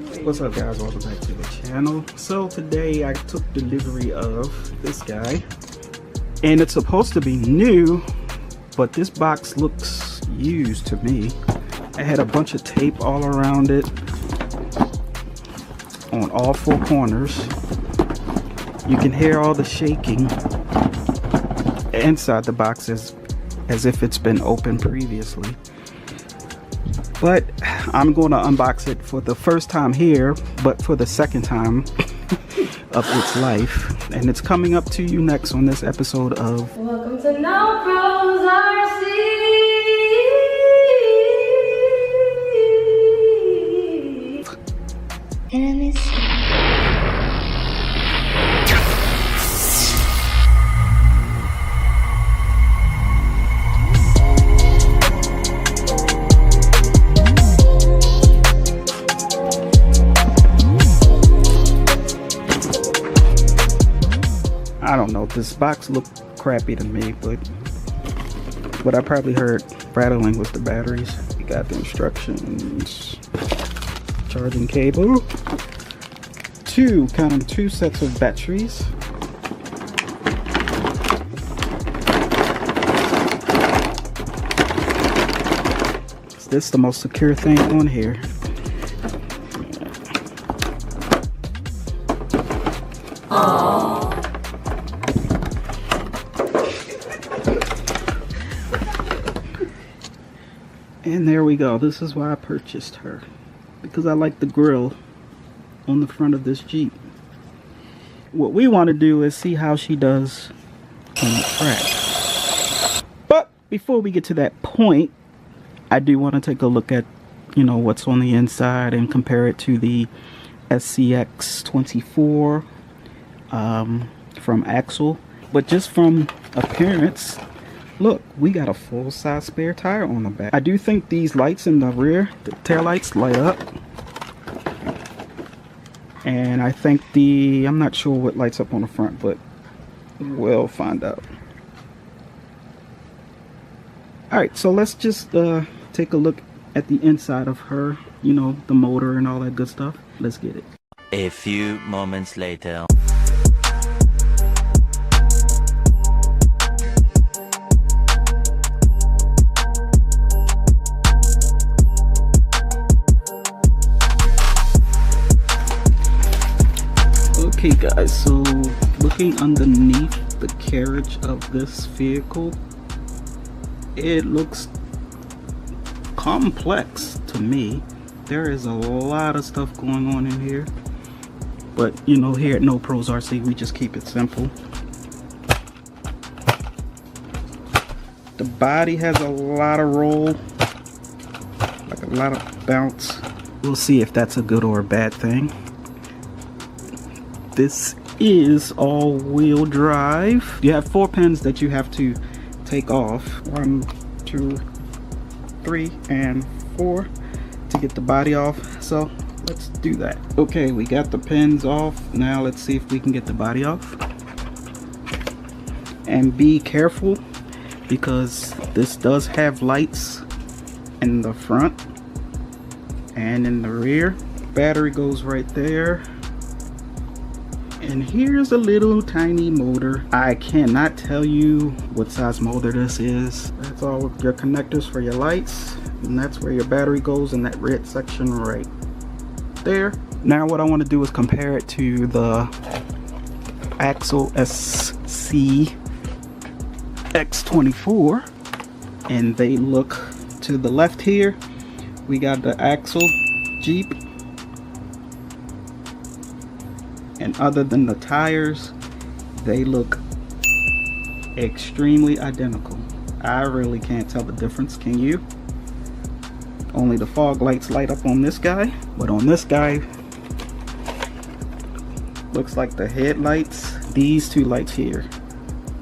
What's up guys, welcome back to the channel. So today I took delivery of this guy and it's supposed to be new, but this box looks used to me. I had a bunch of tape all around it on all four corners. You can hear all the shaking inside the box as if it's been opened previously. But I'm going to unbox it for the first time here, but for the second time of its life. And it's coming up to you next on this episode of Welcome to No Pros RC. And I miss you. I don't know, this box looked crappy to me, but what I probably heard rattling was the batteries. You got the instructions, charging cable, two sets of batteries, is this the most secure thing on here? And there we go. This is why I purchased her, because I like the grill on the front of this Jeep. What we want to do is see how she does on the track. But before we get to that point, I do want to take a look at, you know, what's on the inside and compare it to the SCX24 from Axle. But just from appearance, look, we got a full-size spare tire on the back. I do think these lights in the rear, the tail lights, light up. And I think I'm not sure what lights up on the front, but we'll find out. Alright, so let's just take a look at the inside of her, you know, the motor and all that good stuff. Let's get it. A few moments later. Okay guys, so looking underneath the carriage of this vehicle, it looks complex to me. There is a lot of stuff going on in here, but you know, here at No Pros RC we just keep it simple. The body has a lot of roll, like a lot of bounce. We'll see if that's a good or a bad thing. This is all-wheel drive. You have 4 pins that you have to take off. 1, 2, 3, and 4 to get the body off. So let's do that. Okay, we got the pins off. Now let's see if we can get the body off. And be careful, because this does have lights in the front and in the rear. Battery goes right there. And here's a little tiny motor. I cannot tell you what size motor this is. That's all your connectors for your lights, and that's where your battery goes in that red section right there. Now what I want to do is compare it to the Axle SCX24, and they look to the left here. We got the Axle Jeep. And other than the tires, they look extremely identical. I really can't tell the difference, can you? Only the fog lights light up on this guy, but on this guy, looks like the headlights, these two lights here,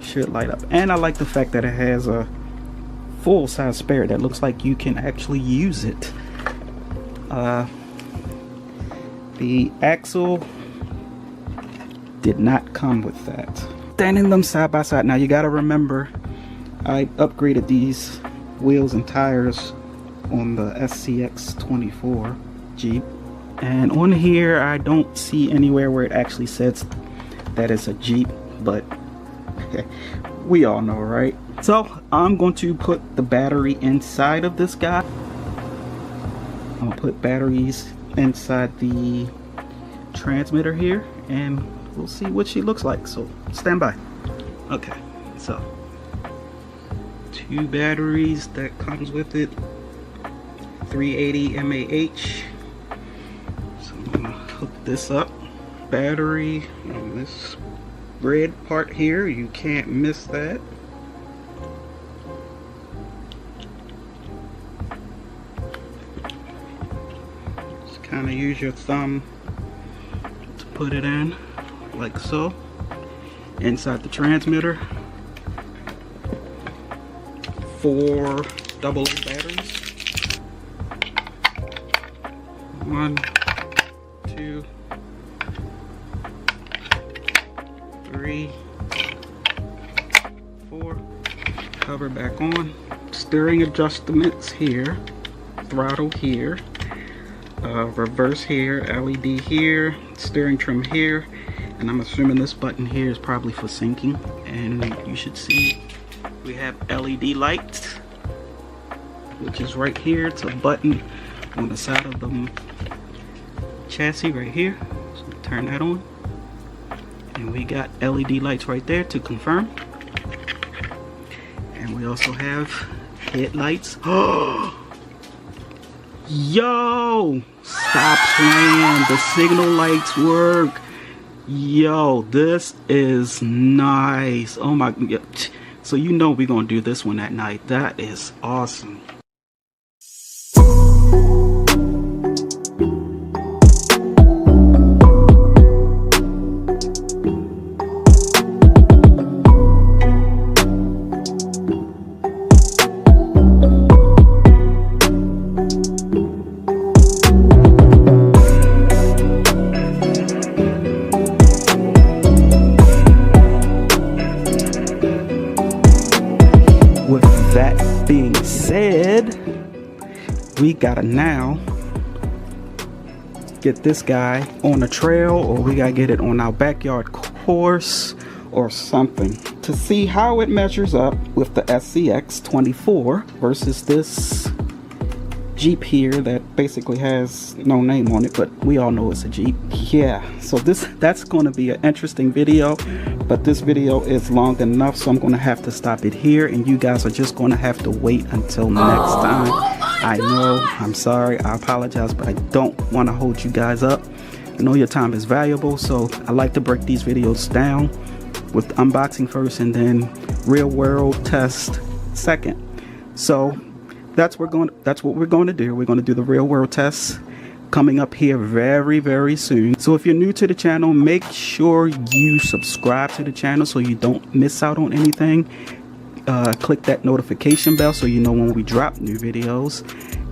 should light up. And I like the fact that it has a full-size spare that looks like you can actually use it. The Axle did not come with that. Standing them side by side. Now you got to remember, I upgraded these wheels and tires on the SCX24 Jeep. And on here I don't see anywhere where it actually says that it's a Jeep, but we all know, right? So I'm going to put the battery inside of this guy. I'm gonna put batteries inside the transmitter here, and we'll see what she looks like. So stand by. Okay, so 2 batteries that comes with it, 380 mAh. So I'm gonna hook this up. Battery on this red part here, you can't miss that. Just kind of use your thumb to put it in, like so. Inside the transmitter, 4 AA batteries. 1, 2, 3, 4. Cover back on. Steering adjustments here, throttle here, reverse here, LED here, steering trim here, and I'm assuming this button here is probably for syncing. And you should see we have LED lights, which is right here. It's a button on the side of the chassis right here. So turn that on, and we got LED lights right there to confirm. And we also have headlights. Yo, stop playing, the signal lights work. Yo, this is nice. Oh my god. So you know we're gonna do this one at night. That is awesome. With that being said, we gotta now get this guy on a trail, or we gotta get it on our backyard course or something to see how it measures up with the SCX 24 versus this Jeep here that basically has no name on it, but we all know it's a Jeep. Yeah, so that's going to be an interesting video, but this video is long enough, so I'm going to have to stop it here, and you guys are just going to have to wait until next time. I know, I'm sorry, I apologize, but I don't want to hold you guys up. I know your time is valuable, so I like to break these videos down with unboxing first and then real world test second. So that's what we're going to do. We're going to do the real world tests coming up here very, very soon. So if you're new to the channel, make sure you subscribe to the channel so you don't miss out on anything. Click that notification bell so you know when we drop new videos,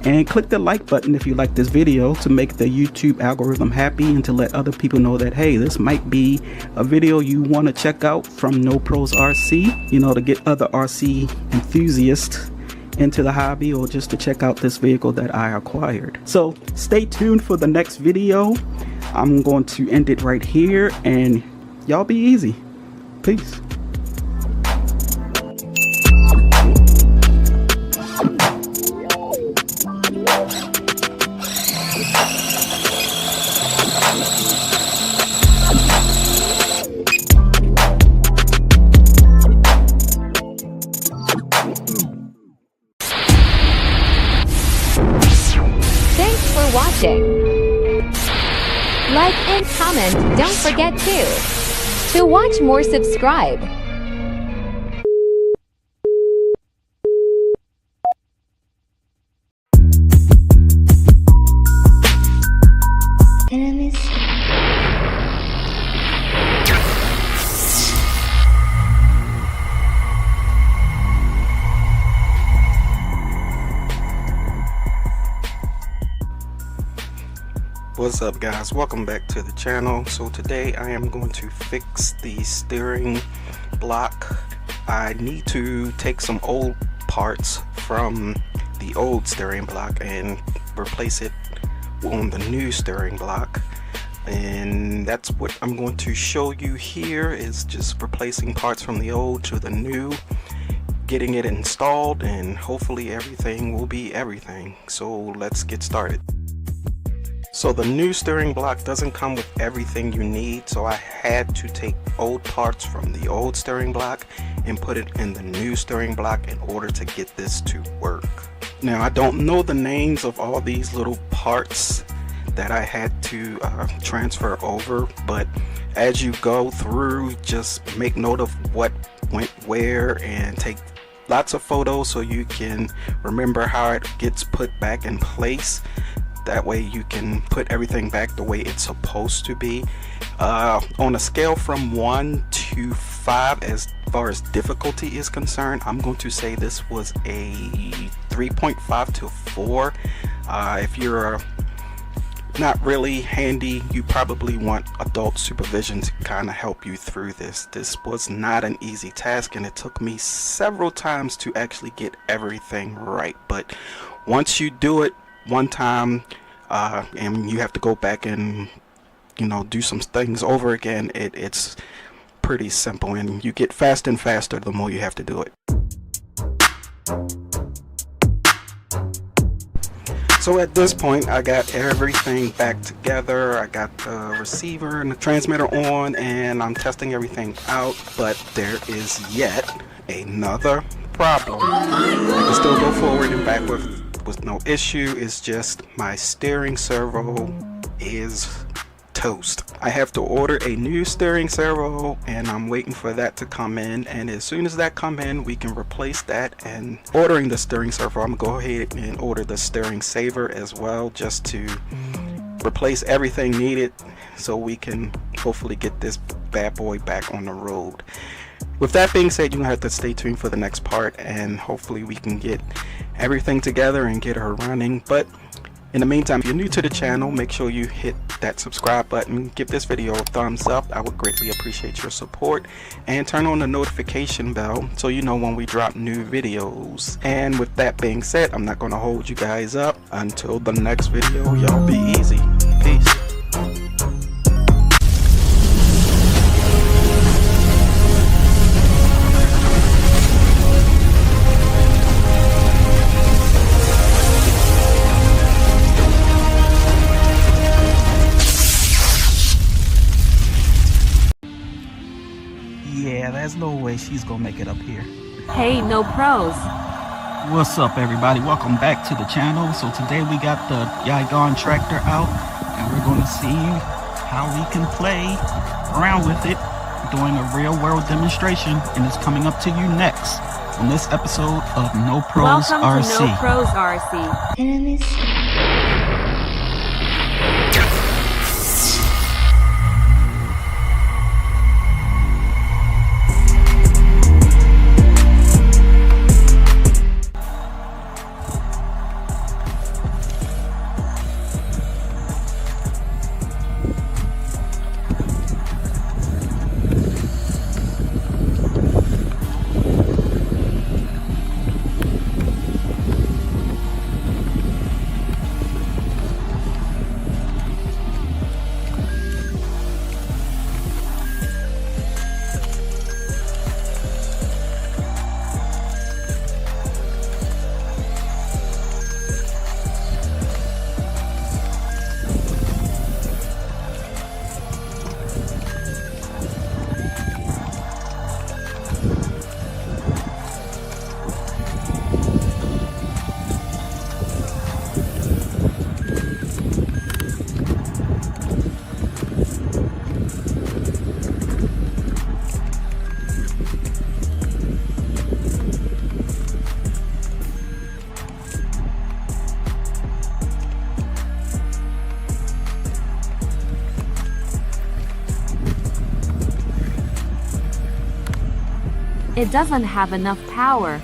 and click the like button if you like this video to make the YouTube algorithm happy and to let other people know that, hey, this might be a video you want to check out from No Pros RC, you know, to get other RC enthusiasts into the hobby, or just to check out this vehicle that I acquired. So stay tuned for the next video. I'm going to end it right here, and y'all be easy. Peace. Watching. Like and comment, don't forget to watch more, subscribe. What's up, guys? Welcome back to the channel. So today I am going to fix the steering block. I need to take some old parts from the old steering block and replace it on the new steering block. And that's what I'm going to show you here, is just replacing parts from the old to the new, getting it installed, and hopefully everything will be everything. So let's get started. So the new steering block doesn't come with everything you need, so I had to take old parts from the old steering block and put it in the new steering block in order to get this to work. Now, I don't know the names of all these little parts that I had to transfer over, but as you go through, just make note of what went where and take lots of photos so you can remember how it gets put back in place. That way you can put everything back the way it's supposed to be. On a scale from 1 to 5 as far as difficulty is concerned, I'm going to say this was a 3.5 to 4. If you're not really handy, you probably want adult supervision to kind of help you through this. This was not an easy task, and it took me several times to actually get everything right. But once you do it one time, and you have to go back and do some things over again, it's pretty simple, and you get faster and faster the more you have to do it. So at this point, I got everything back together. I got the receiver and the transmitter on, and I'm testing everything out, but there is yet another problem. I can still go forward and back with no issue. It's just my steering servo is toast. I have to order a new steering servo, and I'm waiting for that to come in, and as soon as that come in, we can replace that. And ordering the steering servo, I'm gonna go ahead and order the steering saver as well, just to replace everything needed so we can hopefully get this bad boy back on the road. With that being said, you're gonna have to stay tuned for the next part, and hopefully we can get everything together and get her running. But in the meantime, if you're new to the channel, make sure you hit that subscribe button, give this video a thumbs up. I would greatly appreciate your support, and turn on the notification bell so you know when we drop new videos. And with that being said, I'm not going to hold you guys up. Until the next video, y'all be easy. Peace. Yeah, there's no way she's gonna make it up here. Hey, no pros. What's up, everybody? Welcome back to the channel. So today we got the Yagon tractor out, and we're gonna see how we can play around with it, doing a real world demonstration, and it's coming up to you next on this episode of No Pros Welcome RC. to No Pros RC. Enemies. It doesn't have enough power.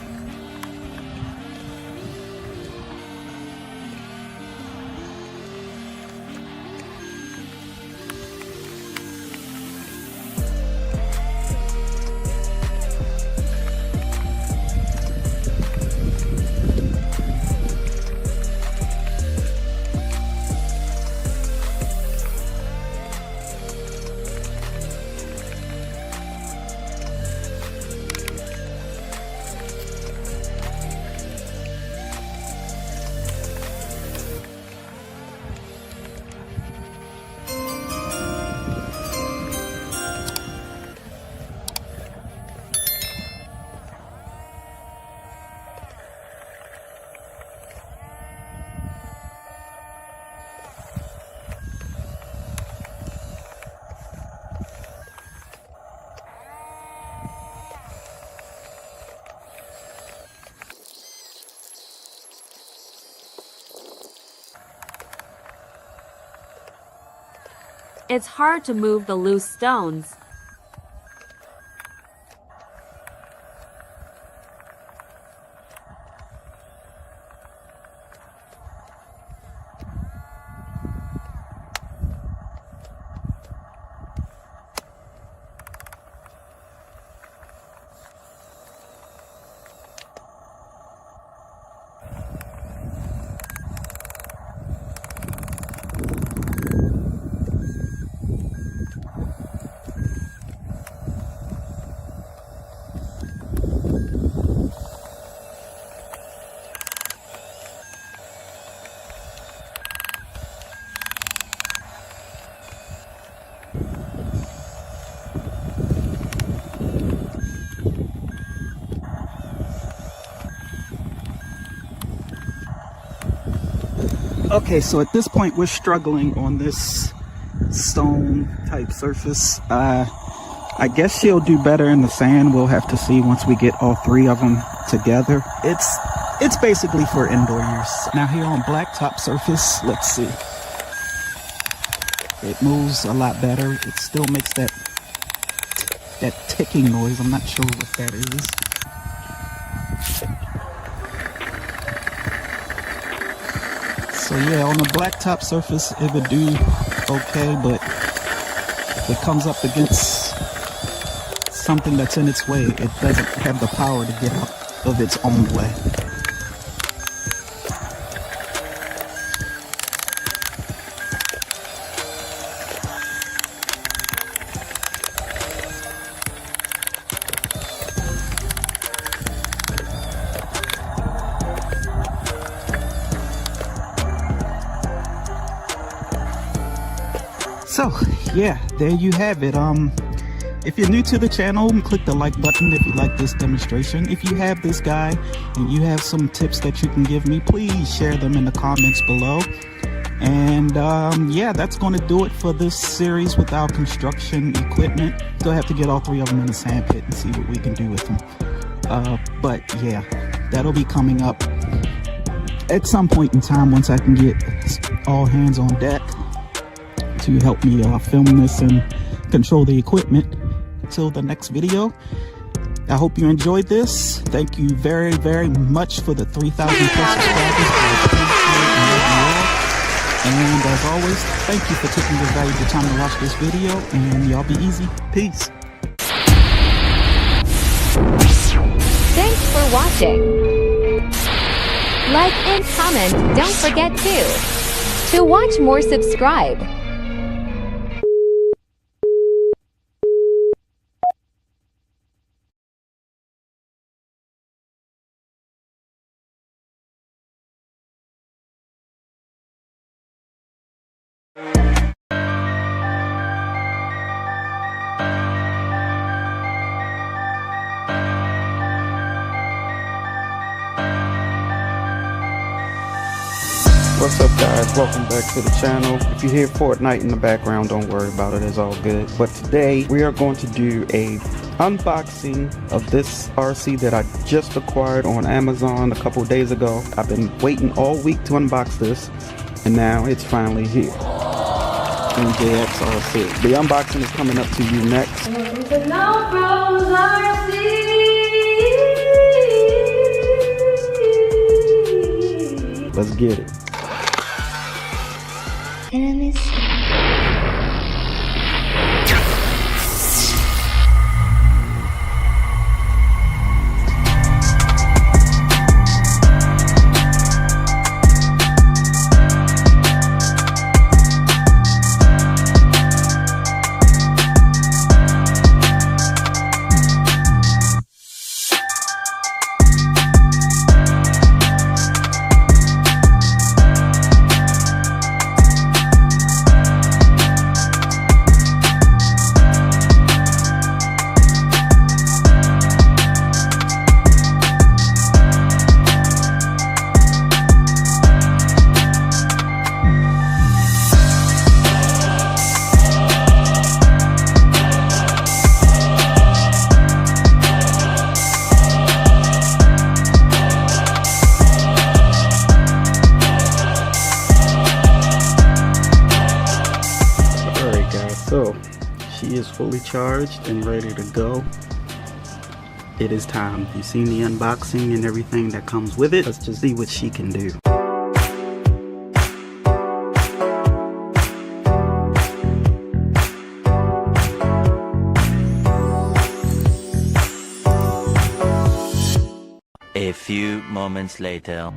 It's hard to move the loose stones. Okay, so at this point we're struggling on this stone type surface. I guess she'll do better in the sand. We'll have to see once we get all three of them together. It's basically for indoor use. Now here on blacktop surface, let's see. It moves a lot better. It still makes that ticking noise. I'm not sure what that is. So yeah, on the blacktop surface, it would do okay, but if it comes up against something that's in its way, it doesn't have the power to get out of its own way. So yeah, there you have it. If you're new to the channel, click the like button if you like this demonstration. If you have this guy and you have some tips that you can give me, please share them in the comments below. And yeah, that's going to do it for this series with our construction equipment. Still have to get all three of them in the sand pit and see what we can do with them. But yeah, that'll be coming up at some point in time once I can get all hands on deck to help me film this and control the equipment. Until the next video, I hope you enjoyed this. Thank you very, very much for the 3,000 plus subscribers. And as always, thank you for taking the valuable time to watch this video, and y'all be easy. Peace. Thanks for watching. Like and comment, don't forget to. To watch more, subscribe. What's up, guys? Welcome back to the channel. If you hear Fortnite in the background, don't worry about it, it's all good. But today we are going to do a unboxing of this RC that I just acquired on Amazon a couple days ago. I've been waiting all week to unbox this, and now it's finally here. MJX RC. The unboxing is coming up to you next. Welcome to No Pros RC. Let's get it. Enemies. So she is fully charged and ready to go. It is time. You've seen the unboxing and everything that comes with it. Let's just see what she can do. A few moments later.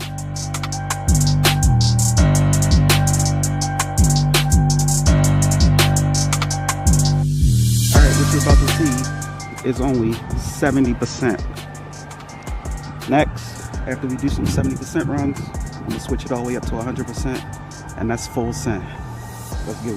Alright, what you're about to see is only 70%. Next, after we do some 70% runs, I'm going to switch it all the way up to 100%, and that's full send. Let's go.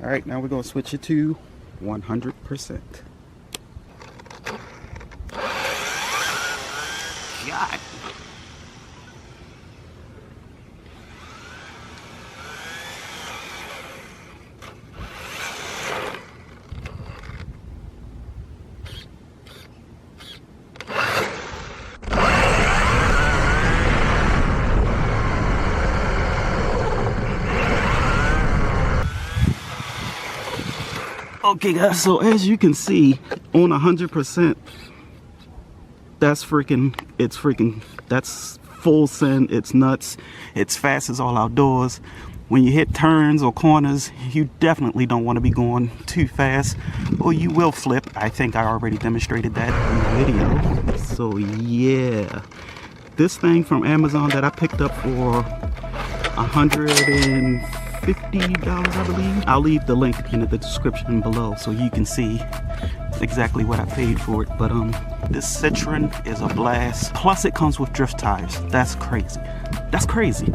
Alright, now we're going to switch it to 100%. God. Okay guys, so as you can see on 100%, that's full send. It's nuts. It's fast as all outdoors. When you hit turns or corners, you definitely don't want to be going too fast or you will flip. I think I already demonstrated that in the video. So yeah, this thing from Amazon that I picked up for $150, I believe. I'll leave the link in the description below so you can see exactly what I paid for it. But this Citroen is a blast. Plus it comes with drift tires. That's crazy. That's crazy.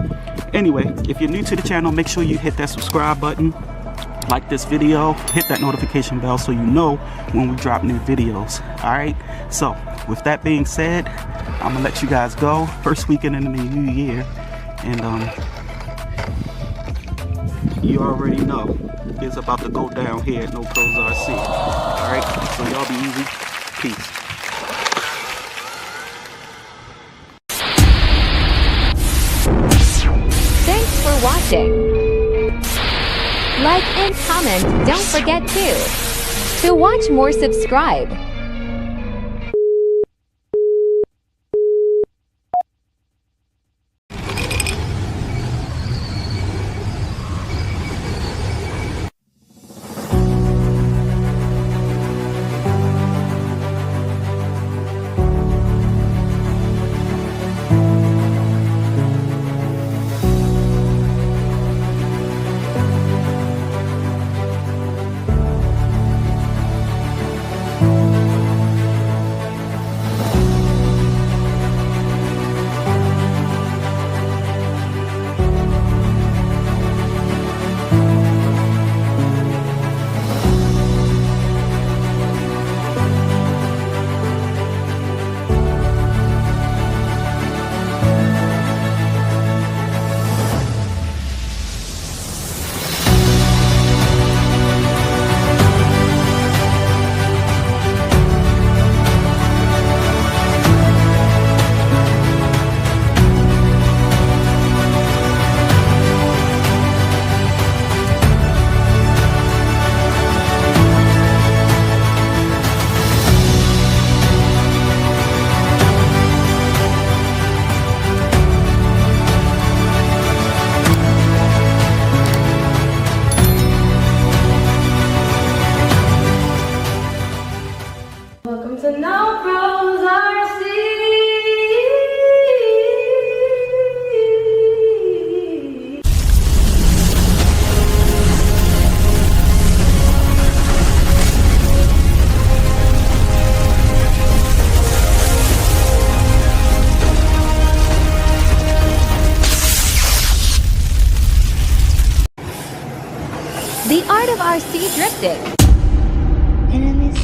Anyway, if you're new to the channel, make sure you hit that subscribe button, like this video, hit that notification bell so you know when we drop new videos. Alright, so with that being said, I'm gonna let you guys go. First weekend in the new year, and you already know it's about to go down here at No Pros RC. Alright, so y'all be easy. Peace. Thanks for watching. Like and comment, don't forget to. To watch more, subscribe. The art of RC drifting. Enemies.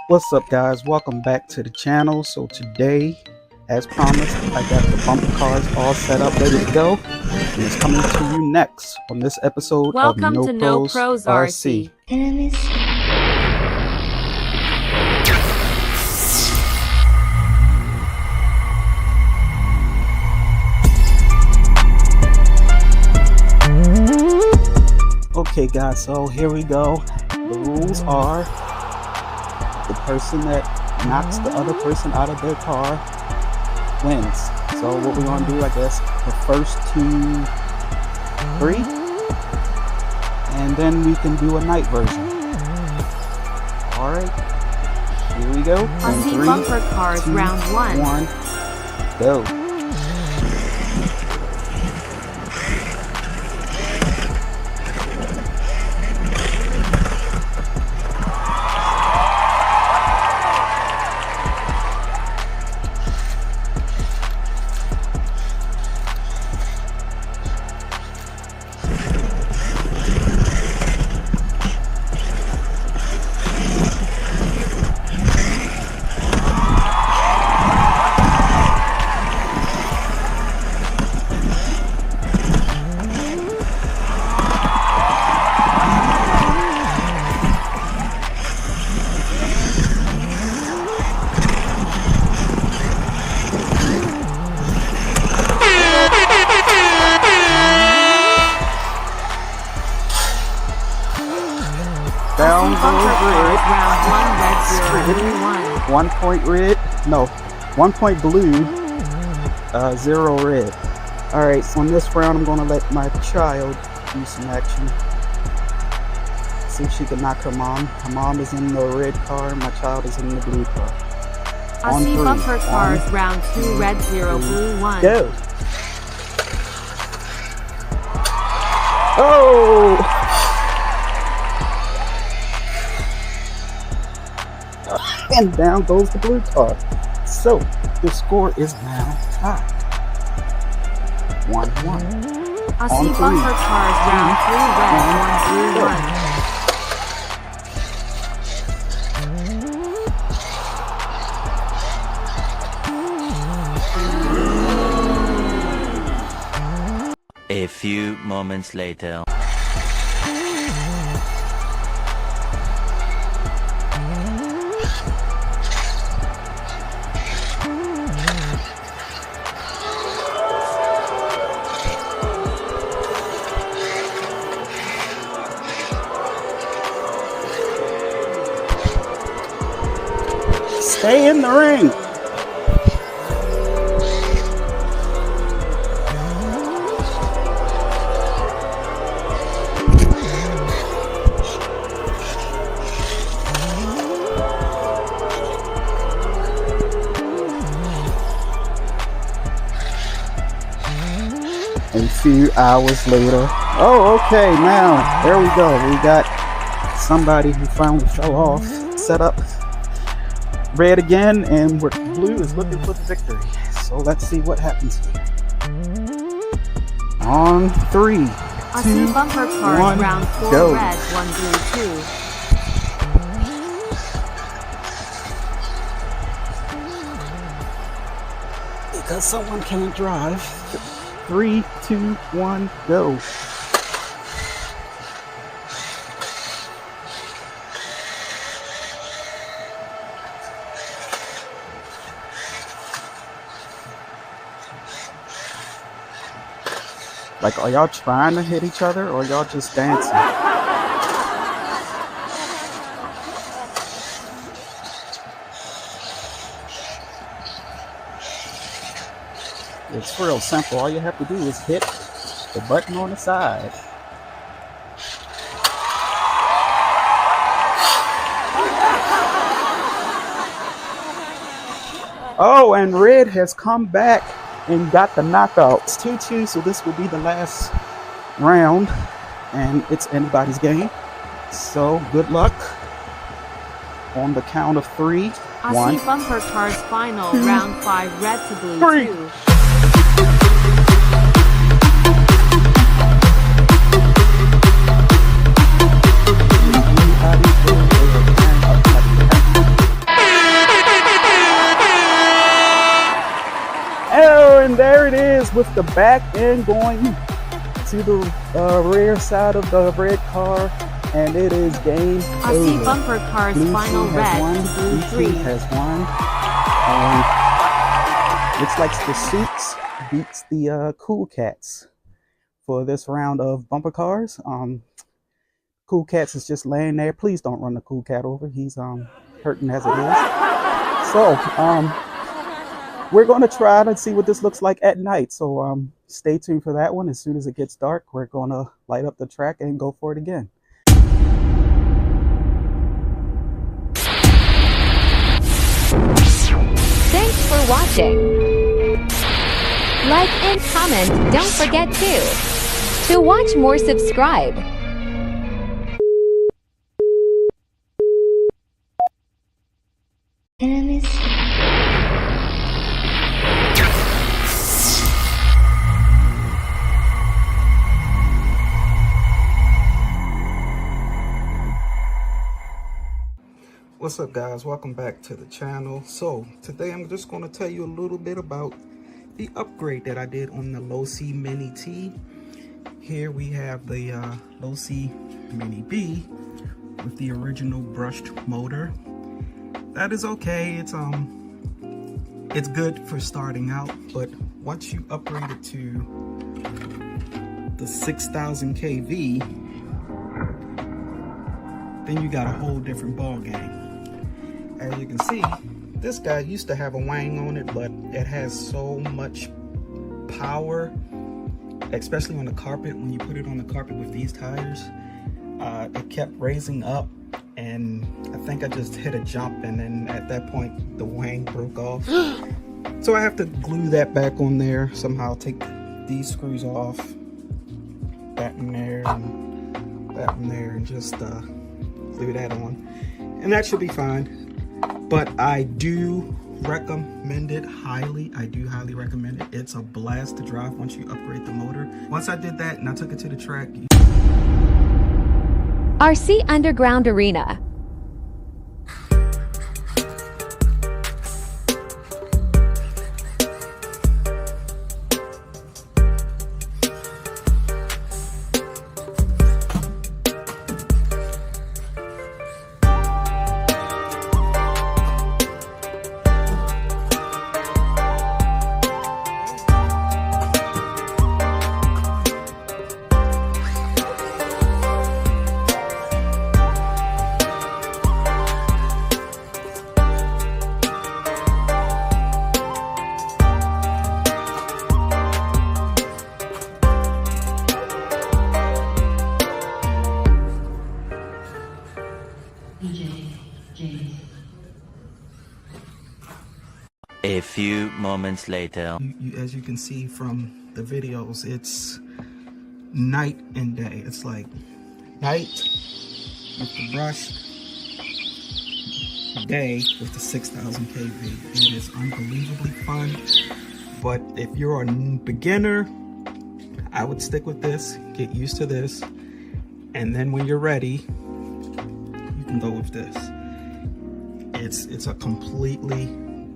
What's up, guys? Welcome back to the channel. So today, as promised, I got the bumper cars all set up, ready to go, and it's coming to you next on this episode Welcome of to No Pros RC. Enemies. Okay, guys, so here we go. The rules are the person that knocks the other person out of their car wins. So what we're gonna do, I guess, the first 2, 3, and then we can do a night version. All right, here we go. RC In 3, bumper cars 2, round 1. 1, go. Down RC bumper goes cars red. round 1, red 0, blue 1. 1 point red. No, 1 point blue. 0 red. All right. So in this round, I'm gonna let my child do some action. See if she can knock her mom. Her mom is in the red car. My child is in the blue car. On RC 3. bumper cars 1, round 2, red 0, 2, blue 1. Go. Oh! And down goes the blue car. So the score is now tied. 1-1. RC On 3. bumper cars round 3, red 1, blue 1. A few moments later. Stay in the ring. A few hours later. Oh, okay, now there we go. We got somebody who finally fell off. Set up red again, and blue is looking for the victory. So let's see what happens here. On 3, 2, I see bumper cars 1, round 4 go. red, 1 blue 2. Because someone can't drive. 3, 2, 1, go. Like, are y'all trying to hit each other, or y'all just dancing? It's real simple. All you have to do is hit the button on the side. Oh, and red has come back and got the knockouts. 2-2, so this will be the last round, and it's anybody's game. So good luck. On the count of 3, I 1, see bumper cars final 2, round 5 red to blue 3. 2. Oh, and there it is with the back end going to the rear side of the red car, and it is game I see over. bumper cars Blue final team red has won, to blue blue 3. team has won, and looks like the Suits beats the Cool Cats for this round of bumper cars. Cool Cats is just laying there. Please don't run the Cool Cat over. He's hurting as it is. So we're going to try to see what this looks like at night. So stay tuned for that one. As soon as it gets dark, we're going to light up the track and go for it again. Thanks for watching. Like and comment, don't forget to. To watch more, subscribe. Enemies. What's up, guys? Welcome back to the channel. So today I'm just going to tell you a little bit about the upgrade that I did on the Low C Mini T. Here we have the Low C Mini B with the original brushed motor. That is okay. It's good for starting out, but once you upgrade it to the 6000 kV, then you got a whole different ball game. As you can see, this guy used to have a wang on it, but it has so much power, especially on the carpet. When you put it on the carpet with these tires, it kept raising up, and I think I just hit a jump, and then at that point the wang broke off. So I have to glue that back on there somehow. Take these screws off, that in there and that in there, and just glue that on, and that should be fine. But I do recommend it highly. I do highly recommend it. It's a blast to drive once you upgrade the motor. Once I did that and I took it to the track. RC Underground Arena. A few moments later. As you can see from the videos, it's night and day. It's like night with the brush, day with the 6000 kV. It is unbelievably fun. But if you're a beginner, I would stick with this, get used to this, and then when you're ready, you can go with this. It's a completely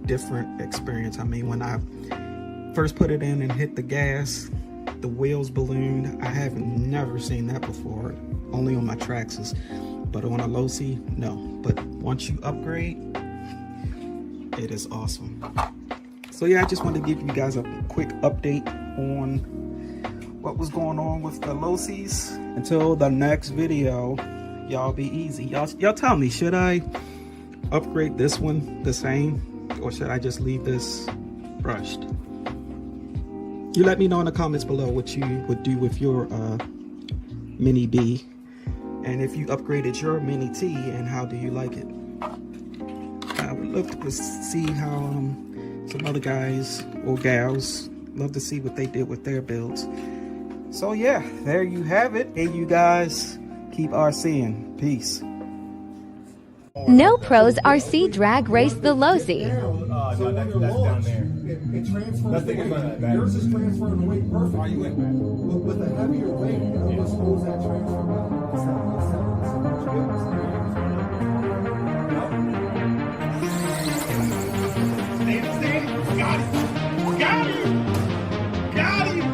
different experience. I mean, when I first put it in and hit the gas, the wheels ballooned. I haven't never seen that before, only on my traxxas, but on a Losi, no. But once you upgrade, it is awesome. So yeah, I just wanted to give you guys a quick update on what was going on with the Losis. Until the next video, y'all be easy. Y'all tell me, should I upgrade this one the same, or should I just leave this brushed? You let me know in the comments below what you would do with your Mini B, and if you upgraded your Mini T, and how do you like it. I would love to see how some other guys or gals, love to see what they did with their builds. So yeah, there you have it. Hey, you guys, keep RCing. Peace. No Pros RC drag race the Losi. No, that's down there. It transfers the weight. Yours is transferring the weight perfectly. With a heavier weight, it just holds that transfer. Got it. Got it. Got it.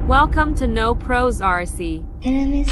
Welcome to No Pros RC. Enemies.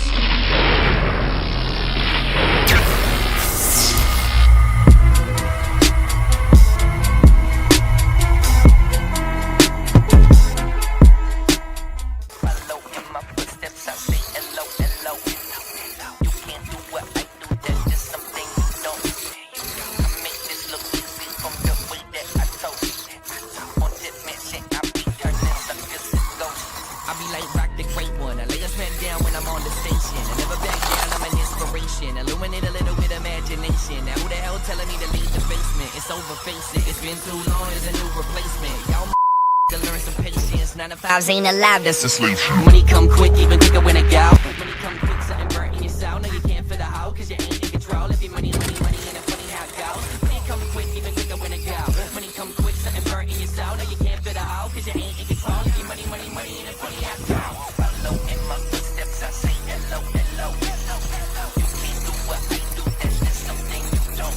Illuminate a little bit of imagination. Now who the hell telling me to leave the basement? It's over, face it. It's been too long, there's a new replacement. Y'all to learn some patience. 9 to 5s ain't allowed, that's a solution. Money come quick, even quicker when it go. Money come quick, something burnt in your soul. No, you can't fit the hoe, cause you ain't in control. If your money, and a funny how it goes. Money come quick, even quicker when it go. Money come quick, something burnt in your soul. No, you can't fit the hoe, cause you ain't in control. If your money, and a funny how it goes. Follow in my footsteps, I say hello, hello, hello, hello. You can't do what I do, that's just something you don't.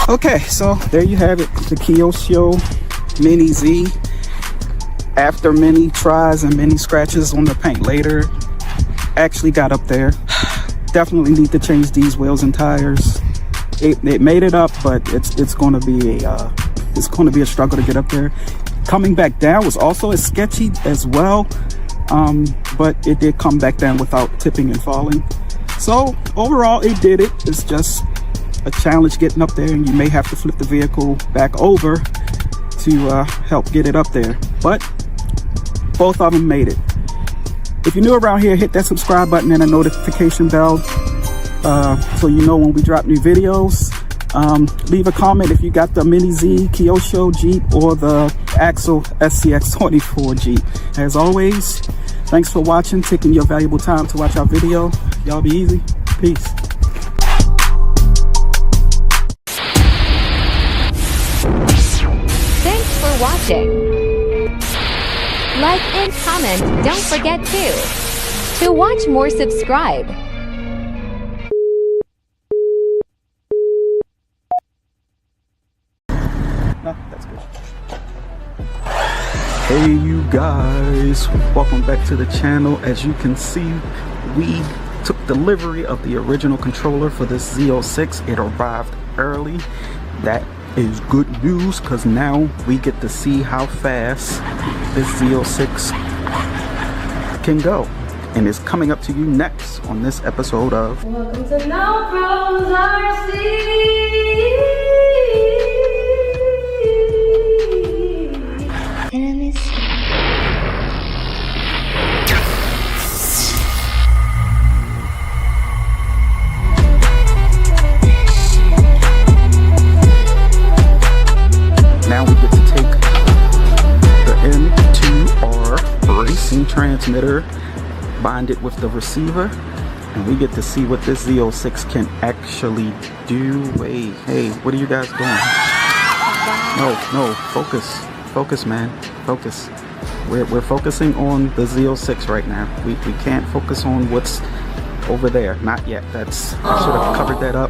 Okay, so there you have it, the Kyosho Mini Z. After many tries and many scratches on the paint later, actually got up there. Definitely need to change these wheels and tires. It made it up, but it's going to be a struggle to get up there. Coming back down was also as sketchy as well, but it did come back down without tipping and falling. So overall, it did it. It's just a challenge getting up there, and you may have to flip the vehicle back over to help get it up there. But both of them made it. If you're new around here, hit that subscribe button and a notification bell so you know when we drop new videos. Leave a comment if you got the Mini Z Kyosho Jeep or the Axle SCX24 Jeep. As always, thanks for watching, taking your valuable time to watch our video. Y'all be easy. Peace. Thanks for watching. Like and comment, don't forget to watch more, subscribe. No, that's good. Hey you guys, welcome back to the channel. As you can see, we took delivery of the original controller for this Z06. It arrived early. That is good news, because now we get to see how fast this Z06 can go, and it's coming up to you next on this episode of Welcome to No Pros RC. Enemies. Now we get to take the M2R racing transmitter, bind it with the receiver, and we get to see what this Z06 can actually do. Hey, what are you guys doing? No, focus, man, focus. We're focusing on the Z06 right now. We can't focus on what's over there, not yet. I should have covered that up.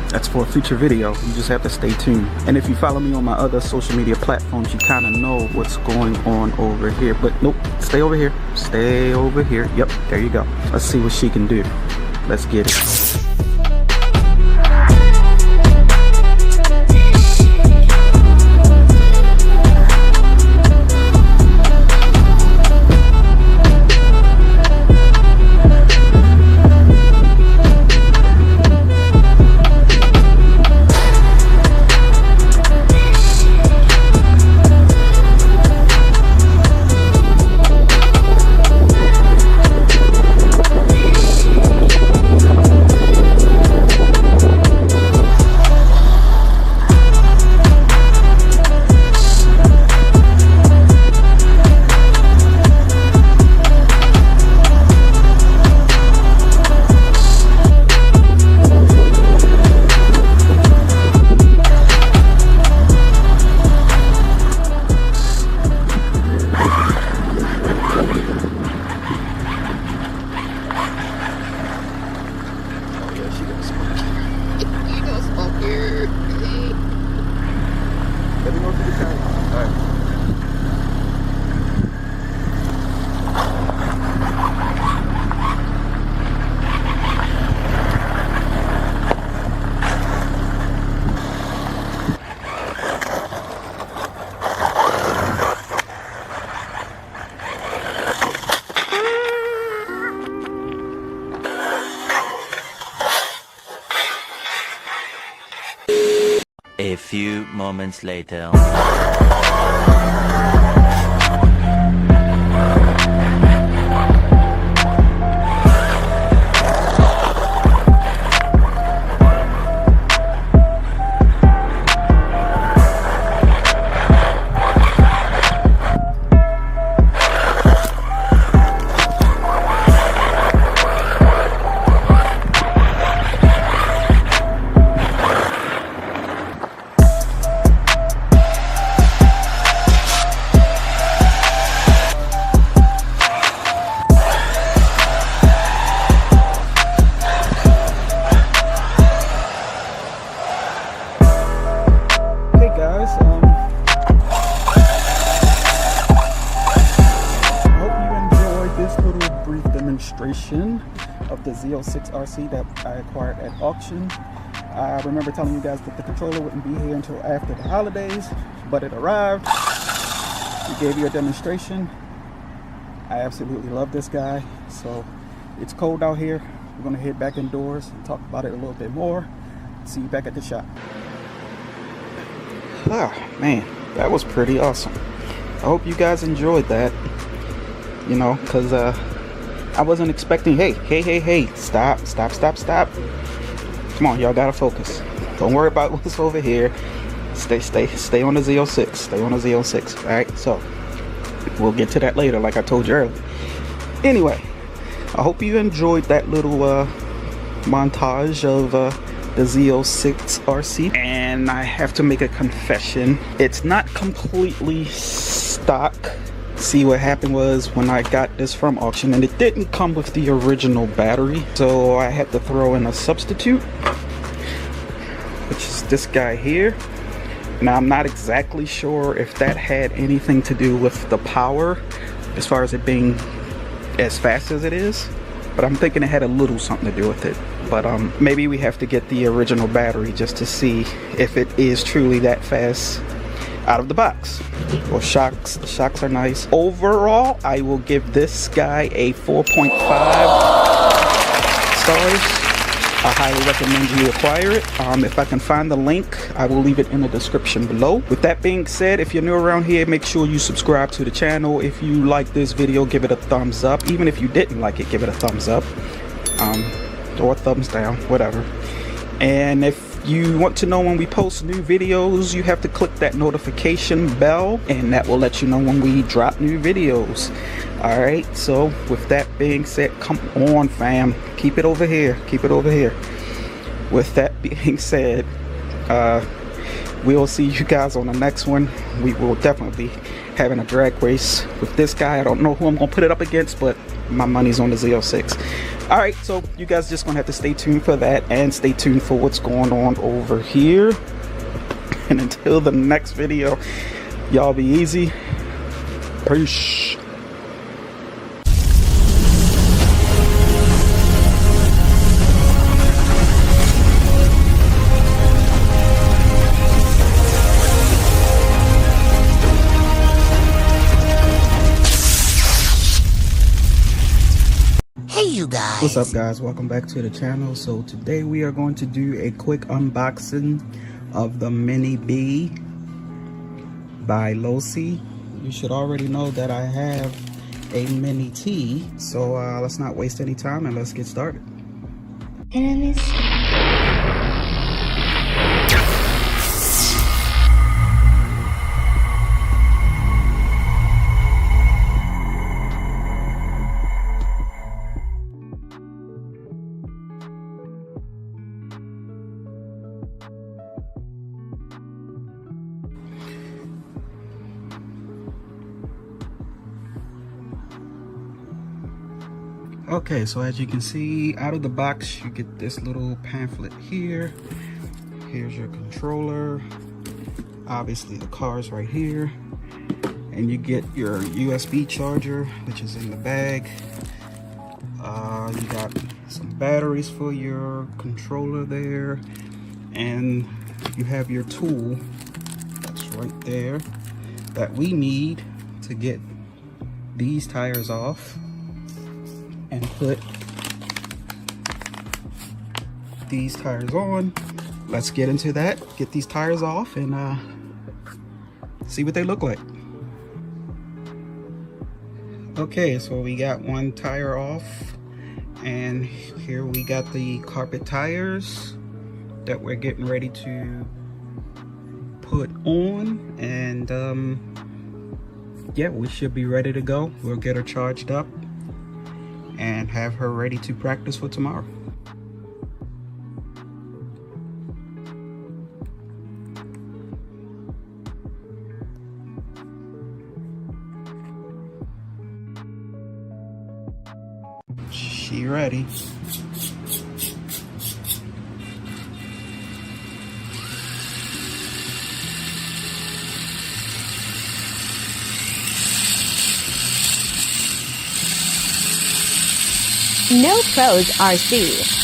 That's for a future video. You just have to stay tuned. And if you follow me on my other social media platforms, you kind of know what's going on over here. But nope, stay over here. Stay over here. Yep, there you go. Let's see what she can do. Let's get it. A few moments later. of the Z06 RC that I acquired at auction. I remember telling you guys that the controller wouldn't be here until after the holidays, but it arrived. We gave you a demonstration. I absolutely love this guy. So it's cold out here. We're gonna head back indoors and talk about it a little bit more. See you back at the shop. Ah, man, that was pretty awesome. I hope you guys enjoyed that. You know, because I wasn't expecting, hey, stop. Come on, y'all gotta focus. Don't worry about what's over here. Stay on the Z06. Stay on the Z06. Alright, so we'll get to that later, like I told you earlier. Anyway, I hope you enjoyed that little montage of the Z06 RC. And I have to make a confession. It's not completely stock. See, what happened was when I got this from auction, and it didn't come with the original battery, so I had to throw in a substitute, which is this guy here. Now I'm not exactly sure if that had anything to do with the power as far as it being as fast as it is, but I'm thinking it had a little something to do with it. But maybe we have to get the original battery just to see if it is truly that fast out of the box. Well, shocks are nice. Overall, I will give this guy a 4.5 stars. I highly recommend you acquire it. If I can find the link, I will leave it in the description below. With that being said, if you're new around here, make sure you subscribe to the channel. If you like this video, give it a thumbs up. Even if you didn't like it, give it a thumbs up. Or a thumbs down, whatever. And if you want to know when we post new videos, you have to click that notification bell, and that will let you know when we drop new videos. Alright, so with that being said, come on fam, keep it over here. With that being said, we'll see you guys on the next one. We will definitely be having a drag race with this guy. I don't know who I'm gonna put it up against, but my money's on the Z06. Alright, so you guys just gonna have to stay tuned for that, and stay tuned for what's going on over here. And until the next video, y'all be easy. Peace. What's up guys, welcome back to the channel. So today we are going to do a quick unboxing of the Mini B by Losi. You should already know that I have a Mini T, so let's not waste any time and let's get started. Enemies. Okay, so as you can see, out of the box you get this little pamphlet here. Here's your controller, obviously the car's right here, and you get your USB charger, which is in the bag. You got some batteries for your controller there, and you have your tool that's right there that we need to get these tires off and put these tires on. Let's get into that, get these tires off, and see what they look like. Okay, so we got one tire off, and here we got the carpet tires that we're getting ready to put on, and yeah, we should be ready to go. We'll get her charged up and have her ready to practice for tomorrow. She ready. No Pros RC.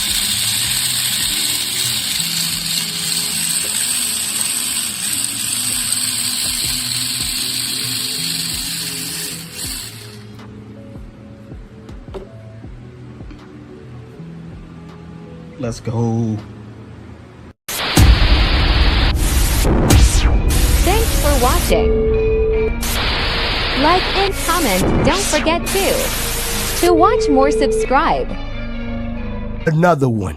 Let's go. Thanks for watching. Like and comment, don't forget to. To watch more, subscribe. Another one.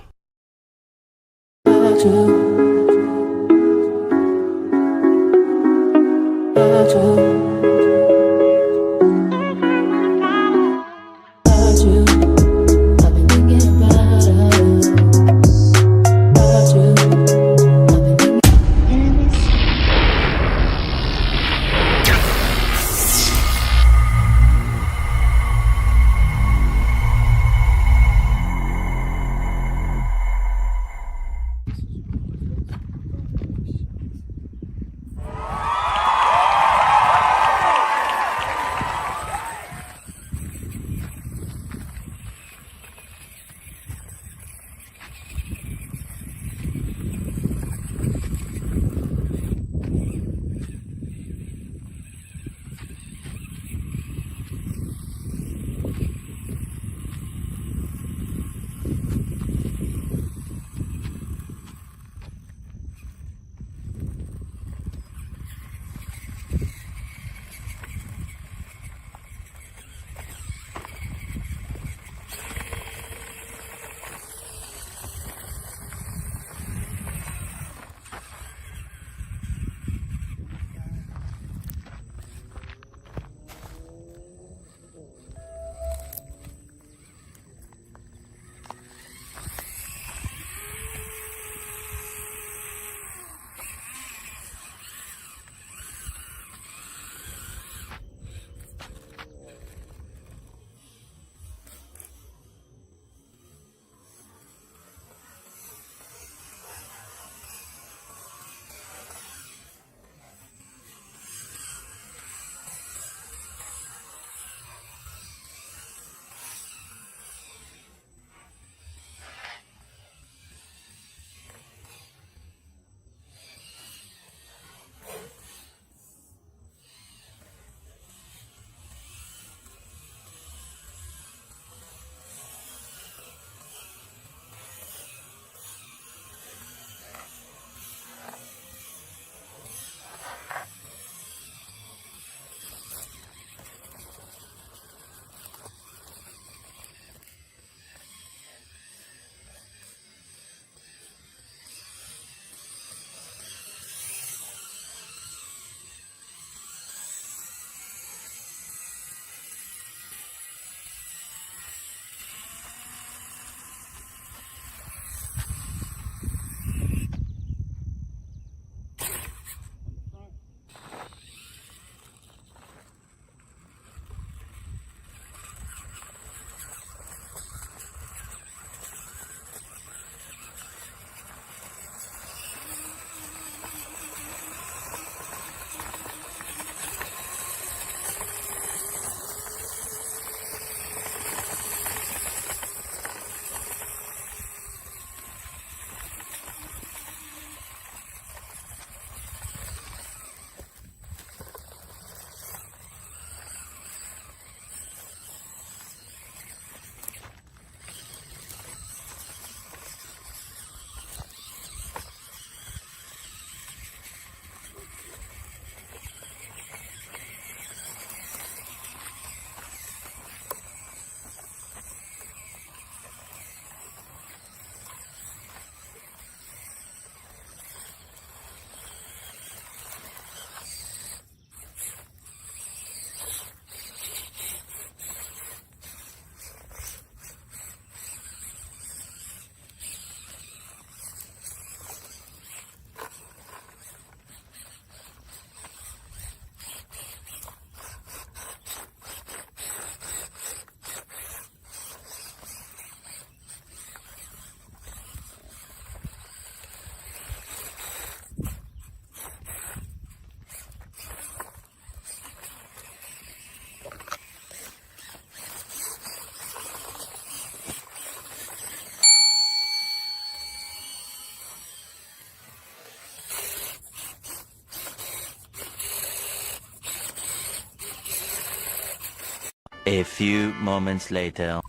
A few moments later.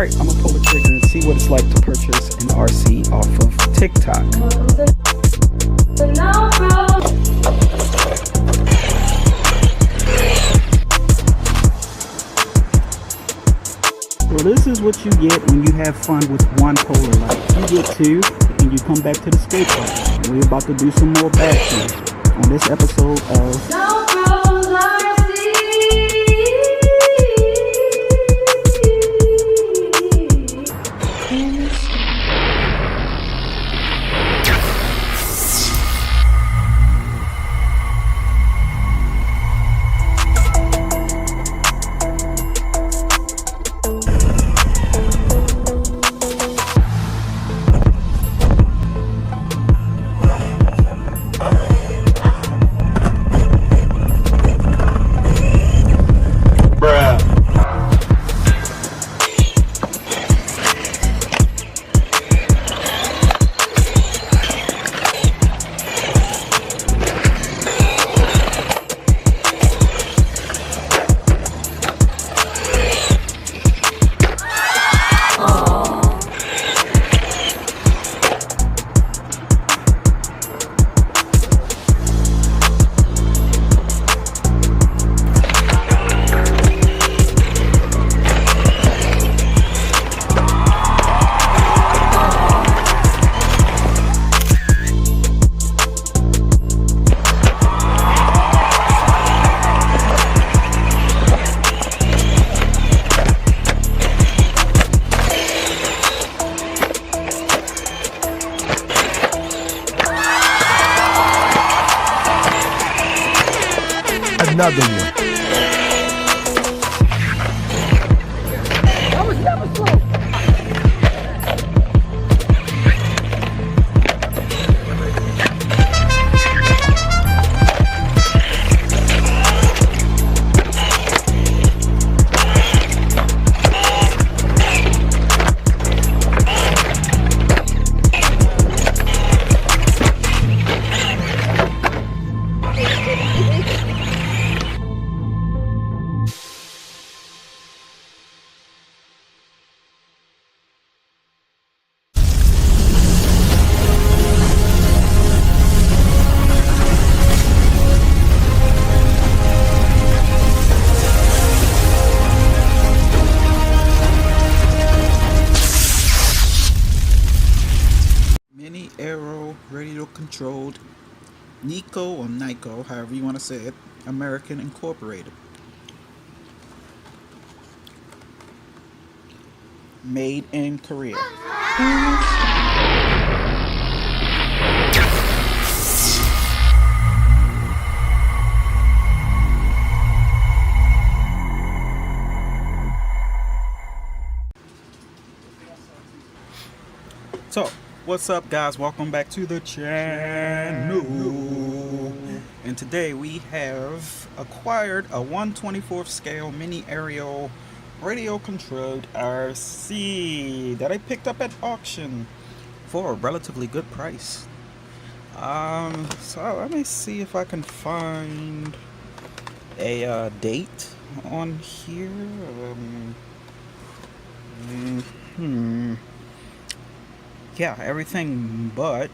Alright, I'm gonna pull the trigger and see what it's like to purchase an RC off of TikTok. So this is what you get when you have fun with one polar light. You get two, and you come back to the skate park. And we're about to do some more bashing on this episode of Another one. Mini Aero radio controlled Nico or Nico, however you want to say it, American Incorporated. Made in Korea. So, what's up guys? Welcome back to the channel. And today we have acquired a 1/24th scale mini aerial radio controlled RC that I picked up at auction for a relatively good price. So let me see if I can find a date on here. Yeah, everything but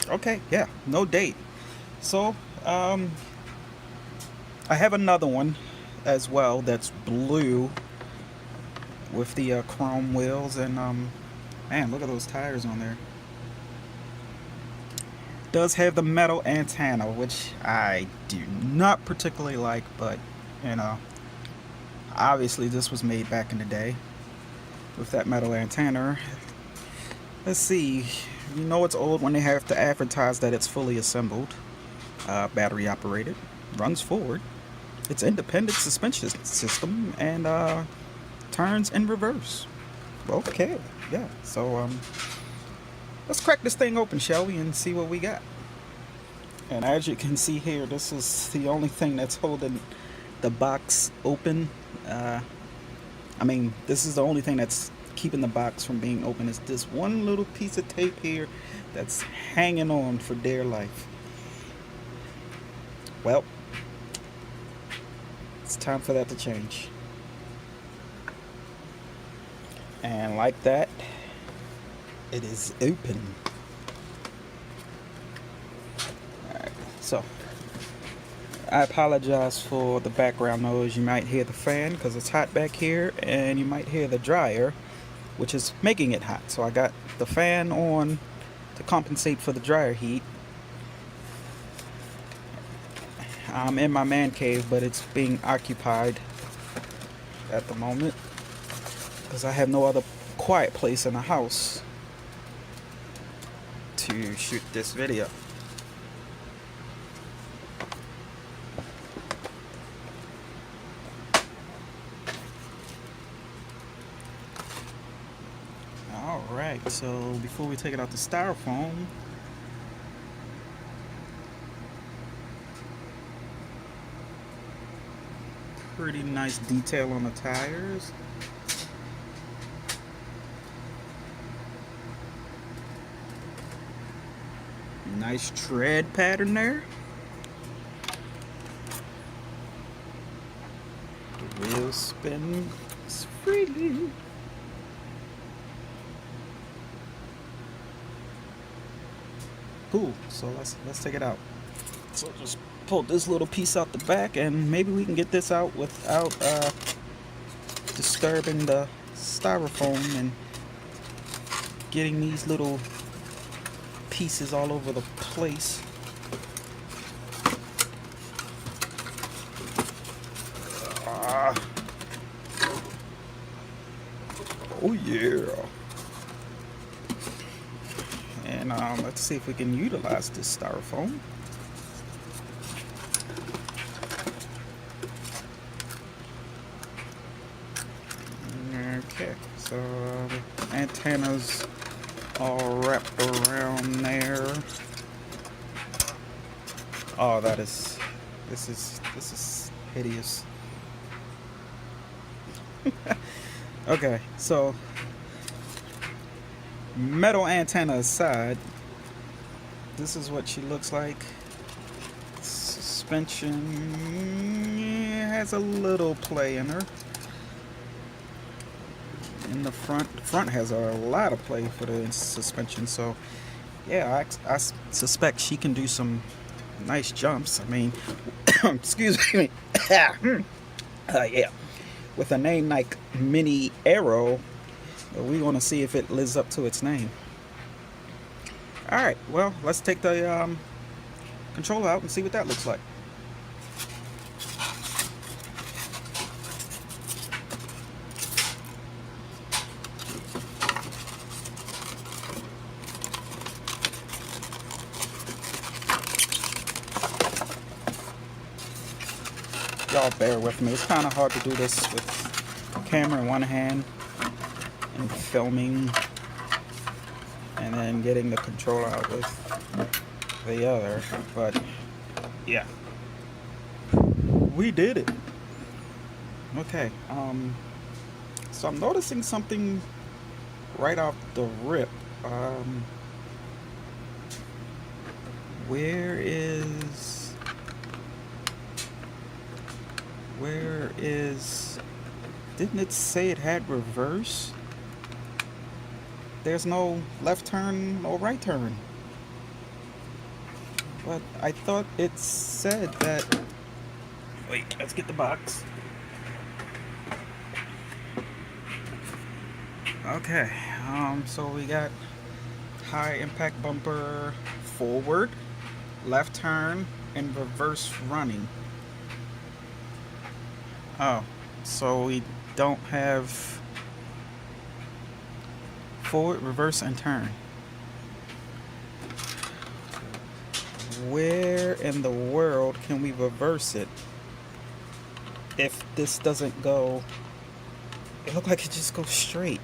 okay, yeah, no date. So I have another one as well that's blue with the chrome wheels, and man, look at those tires on there. Does have the metal antenna, which I do not particularly like, but you know, obviously this was made back in the day with that metal antenna. Let's see, you know it's old when they have to advertise that it's fully assembled, battery operated, runs forward, it's independent suspension system, and turns in reverse. Okay, yeah, so let's crack this thing open, shall we, and see what we got. And as you can see here, this is the only thing that's holding the box open. I mean, this is the only thing that's keeping the box from being open, is this one little piece of tape here that's hanging on for dear life. Well, it's time for that to change. And like that, it is open. Alright, so I apologize for the background noise. You might hear the fan because it's hot back here, and you might hear the dryer, which is making it hot. So I got the fan on to compensate for the dryer heat. I'm in my man cave, but it's being occupied at the moment because I have no other quiet place in the house to shoot this video. Alright, so before we take it out the styrofoam, pretty nice detail on the tires. Nice tread pattern there. The wheels spin freely. Cool. So let's take it out. So just pull this little piece out the back, and maybe we can get this out without disturbing the styrofoam and getting these little pieces all over the place. Oh yeah. And let's see if we can utilize this styrofoam. Okay, so antennas all wrapped around there. Oh, this is hideous. Okay, so metal antenna aside, this is what she looks like. Suspension has a little play in her. In the front has a lot of play for the suspension, so yeah, I suspect she can do some nice jumps. I mean, excuse me. Yeah, with a name like Mini Arrow, we're gonna see if it lives up to its name. All right, well, let's take the controller out and see what that looks like. Y'all bear with me. It's kind of hard to do this with a camera in one hand and filming and then getting the controller out with the other. But yeah, we did it. Okay, so I'm noticing something right off the rip. Where is, didn't it say it had reverse? There's no left turn, no right turn. But I thought it said that, wait, let's get the box. Okay, so we got high impact bumper forward, left turn, and reverse running. Oh, so we don't have forward, reverse, and turn. Where in the world can we reverse it if this doesn't go? It looks like it just goes straight.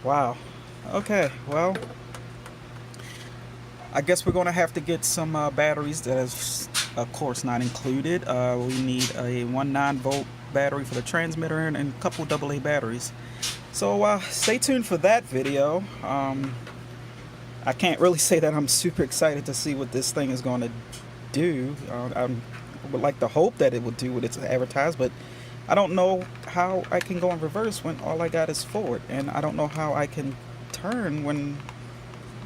Wow. Okay, well, I guess we're gonna have to get some batteries that is, of course, not included. We need a 1.9-volt battery for the transmitter and a couple AA batteries. So stay tuned for that video. I can't really say that I'm super excited to see what this thing is going to do. I would like to hope that it would do what it's advertised, but I don't know how I can go in reverse when all I got is forward, and I don't know how I can turn when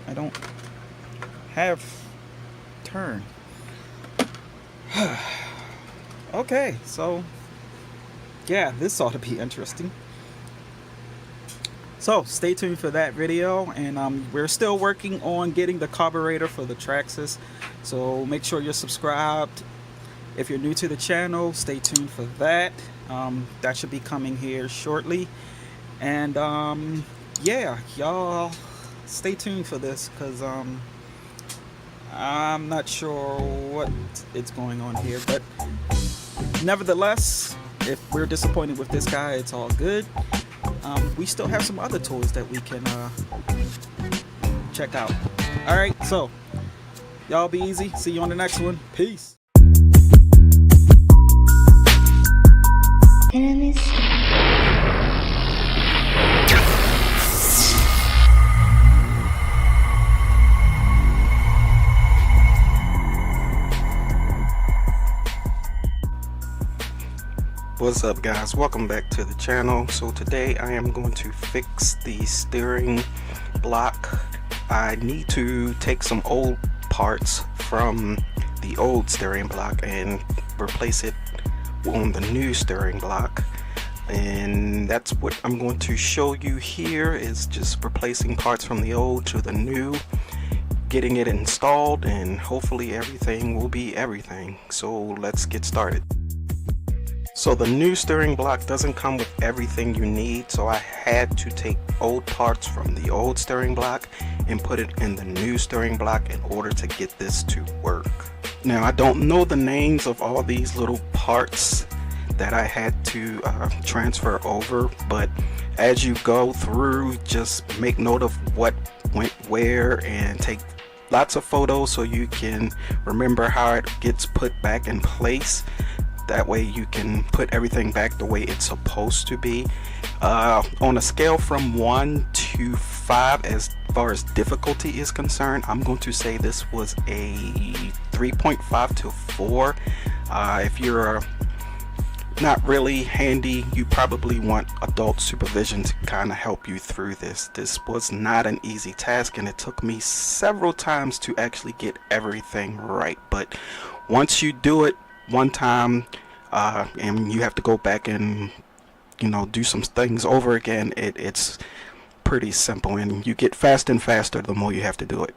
I don't have turn. Okay, so yeah, this ought to be interesting. So stay tuned for that video, and we're still working on getting the carburetor for the traxxas, so make sure you're subscribed. If you're new to the channel, stay tuned for that. That should be coming here shortly, and yeah, y'all stay tuned for this, because I'm not sure what it's going on here, but nevertheless, if we're disappointed with this guy, it's all good. We still have some other toys that we can check out. Alright, so y'all be easy. See you on the next one. Peace. Enemies. What's up, guys? Welcome back to the channel. So today I am going to fix the steering block. I need to take some old parts from the old steering block and replace it on the new steering block, and that's what I'm going to show you here, is just replacing parts from the old to the new, getting it installed, and hopefully everything will be everything. So let's get started. So the new steering block doesn't come with everything you need, so I had to take old parts from the old steering block and put it in the new steering block in order to get this to work. Now I don't know the names of all these little parts that I had to transfer over, but as you go through, just make note of what went where and take lots of photos so you can remember how it gets put back in place. That way you can put everything back the way it's supposed to be. On a scale from 1 to 5 as far as difficulty is concerned, I'm going to say this was a 3.5 to 4. If you're not really handy, you probably want adult supervision to kind of help you through this. This was not an easy task, and it took me several times to actually get everything right. But once you do it one time and you have to go back and do some things over again, it's pretty simple, and you get faster and faster the more you have to do it.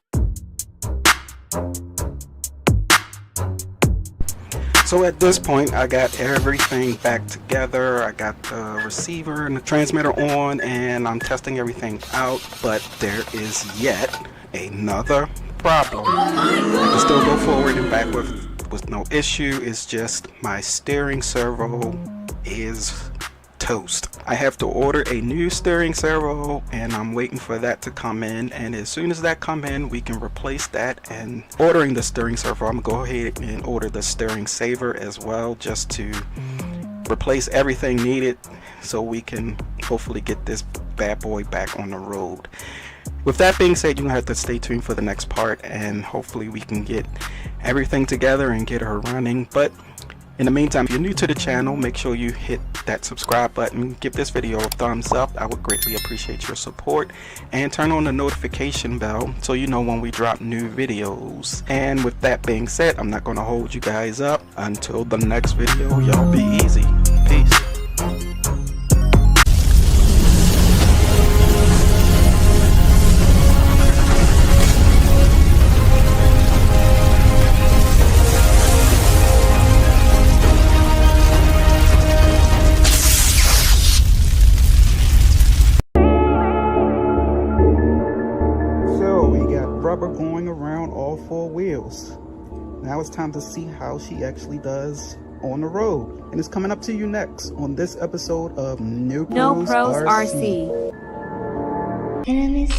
So at this point I got everything back together. I got the receiver and the transmitter on, and I'm testing everything out, but there is yet another problem. I can still go forward and back with no issue. It's just my steering servo is toast. I have to order a new steering servo, and I'm waiting for that to come in, and as soon as that come in we can replace that. And ordering the steering servo, I'm gonna go ahead and order the steering saver as well, just to replace everything needed so we can hopefully get this bad boy back on the road. With that being said, you're gonna have to stay tuned for the next part, and hopefully we can get everything together and get her running. But in the meantime, if you're new to the channel, make sure you hit that subscribe button, give this video a thumbs up. I would greatly appreciate your support, and turn on the notification bell so you know when we drop new videos. And with that being said, I'm not going to hold you guys up. Until the next video, y'all be easy. Peace. Rubber going around all four wheels. Now it's time to see how she actually does on the road, and it's coming up to you next on this episode of No Pros RC. Enemies.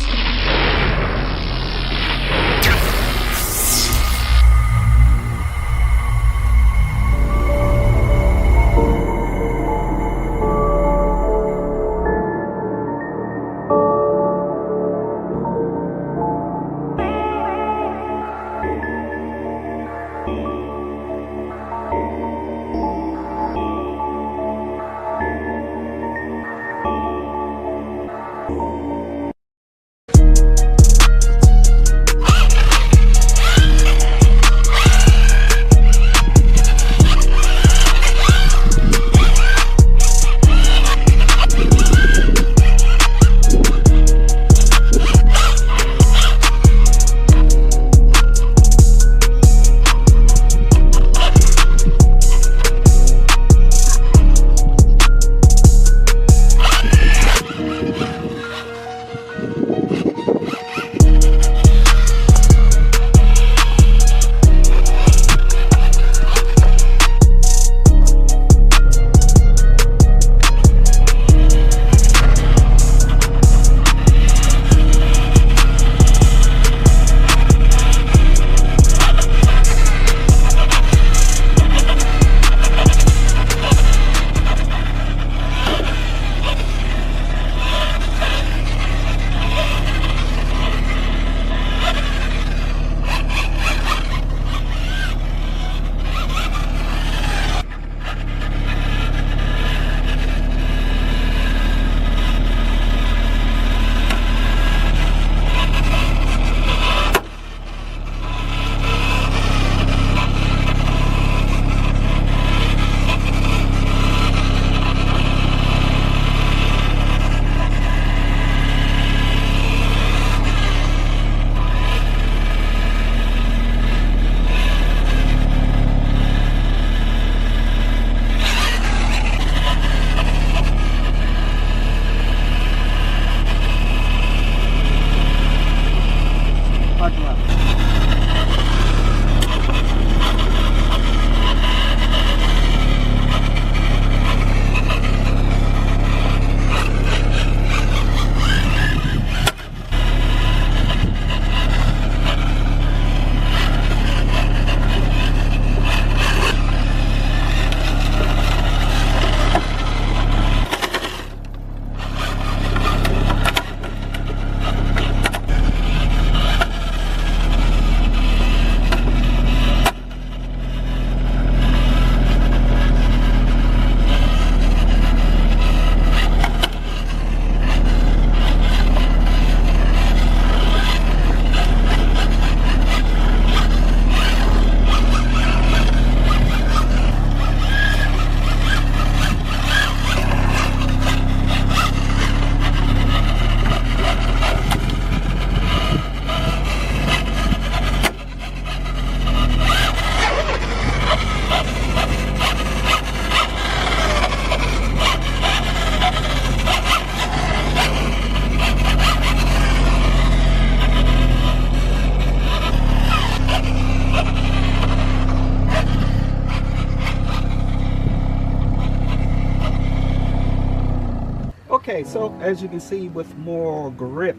Okay, so as you can see, with more grip,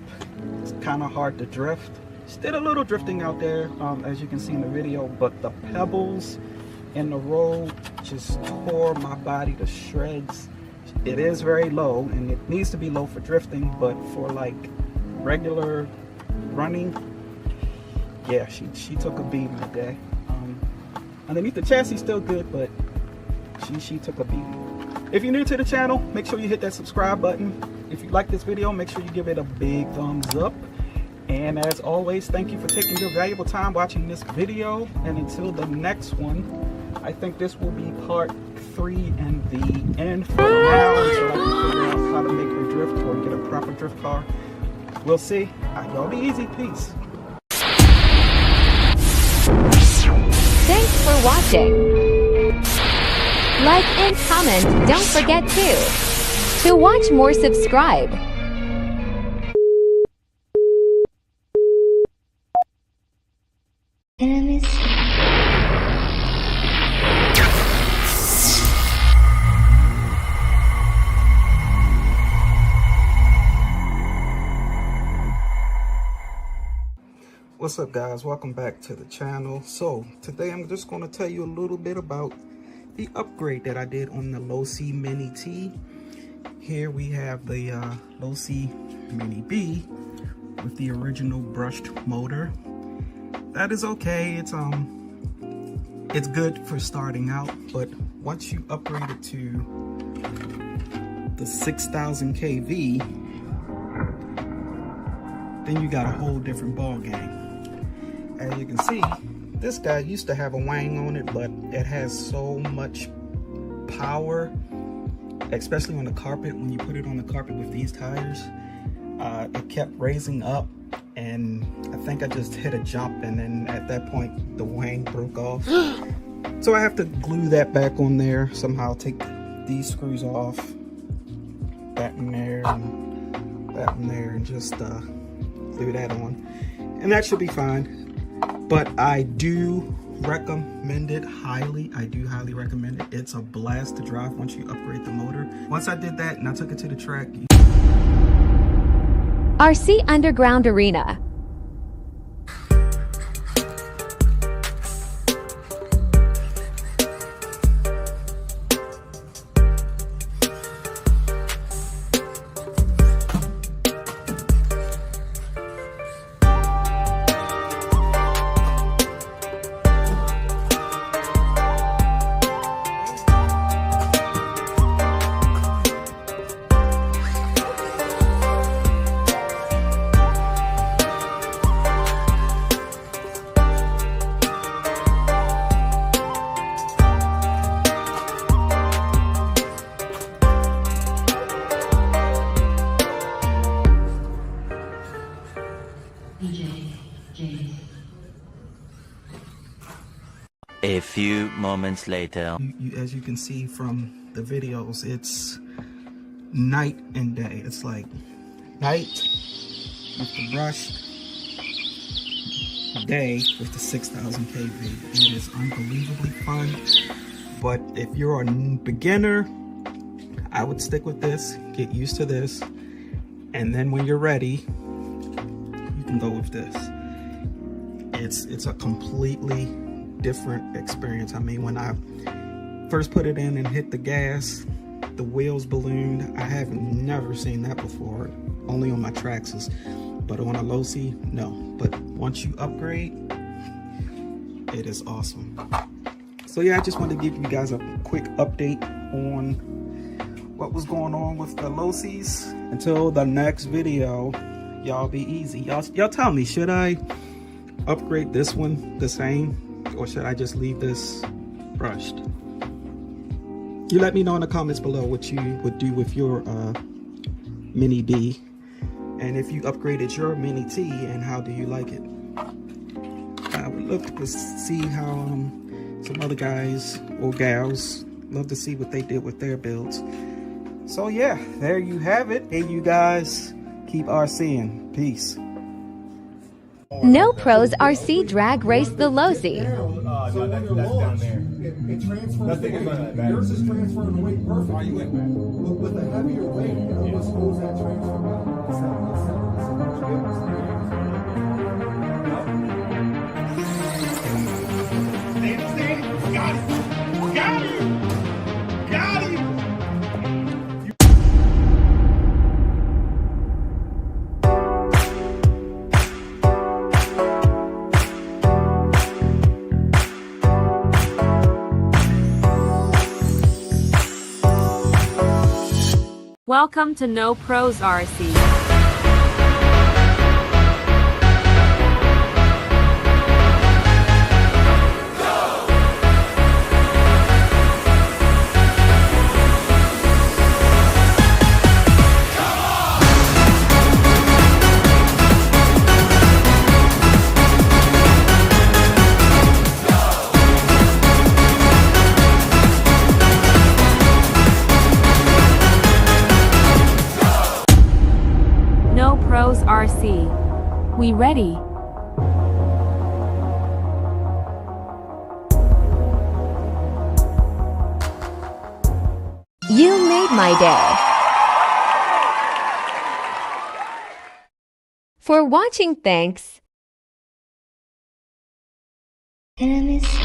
it's kind of hard to drift. Still a little drifting out there, as you can see in the video, but the pebbles in the road just tore my body to shreds. It is very low, and it needs to be low for drifting, but for like regular running, yeah, she took a beating today. Underneath the chassis still good, but she took a beating. If you're new to the channel, make sure you hit that subscribe button. If you like this video, make sure you give it a big thumbs up. And as always, thank you for taking your valuable time watching this video. And until the next one, I think this will be part 3 and the end for now, until I can figure out how to make her drift or get a proper drift car. We'll see. Y'all be easy. Peace. Thanks for watching. Like and comment, don't forget to. To watch more, subscribe. Enemies. What's up, guys? Welcome back to the channel. So today I'm just going to tell you a little bit about the upgrade that I did on the Losi Mini T. Here we have the Losi Mini B with the original brushed motor. That is okay. It's good for starting out, but once you upgrade it to the 6,000 kV, then you got a whole different ball game. As you can see, this guy used to have a wang on it, but it has so much power, especially on the carpet. When you put it on the carpet with these tires, it kept raising up, and I think I just hit a jump, and then at that point the wang broke off. So I have to glue that back on there somehow. Take these screws off, that in there and that in there, and just glue that on, and that should be fine. But I do recommend it highly. I do highly recommend it. It's a blast to drive once you upgrade the motor. Once I did that and I took it to the track. RC Underground Arena. A few moments later. As you can see from the videos, it's night and day. It's like night with the brush, day with the 6,000 kV. It is unbelievably fun. But if you're a beginner, I would stick with this. Get used to this, and then when you're ready, you can go with this. It's a completely different experience. I mean, when I first put it in and hit the gas, the wheels ballooned. I have never seen that before, only on my traxxas, but on a Losi, no. But once you upgrade, it is awesome. So yeah, I just wanted to give you guys a quick update on what was going on with the Losis. Until the next video, y'all be easy. Y'all tell me, should I upgrade this one the same, or should I just leave this brushed? You let me know in the comments below what you would do with your Mini B, and if you upgraded your Mini T, and how do you like it. I would love to see how some other guys or gals, love to see what they did with their builds. So yeah, there you have it. Hey, you guys, keep RCing. Peace. No Pros RC drag race the Losi. So that's down there. It transfers. That's yours is transferring weight perfectly. With a heavier weight, it just holds that transfer. Welcome to No Pros RC. No Pros RC. We ready? You made my day. For watching, thanks. And I miss you.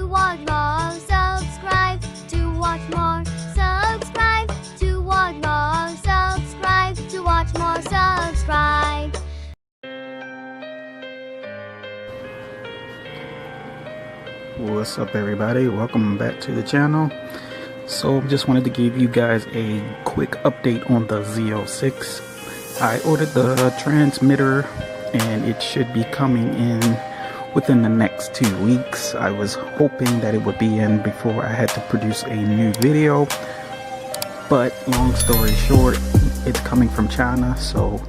watch more, subscribe. To watch more, subscribe. To watch more, subscribe. To watch more, subscribe. What's up, everybody? Welcome back to the channel. So just wanted to give you guys a quick update on the Z06. I ordered the transmitter and it should be coming in within the next 2 weeks. I was hoping that it would be in before I had to produce a new video, but long story short, it's coming from China, so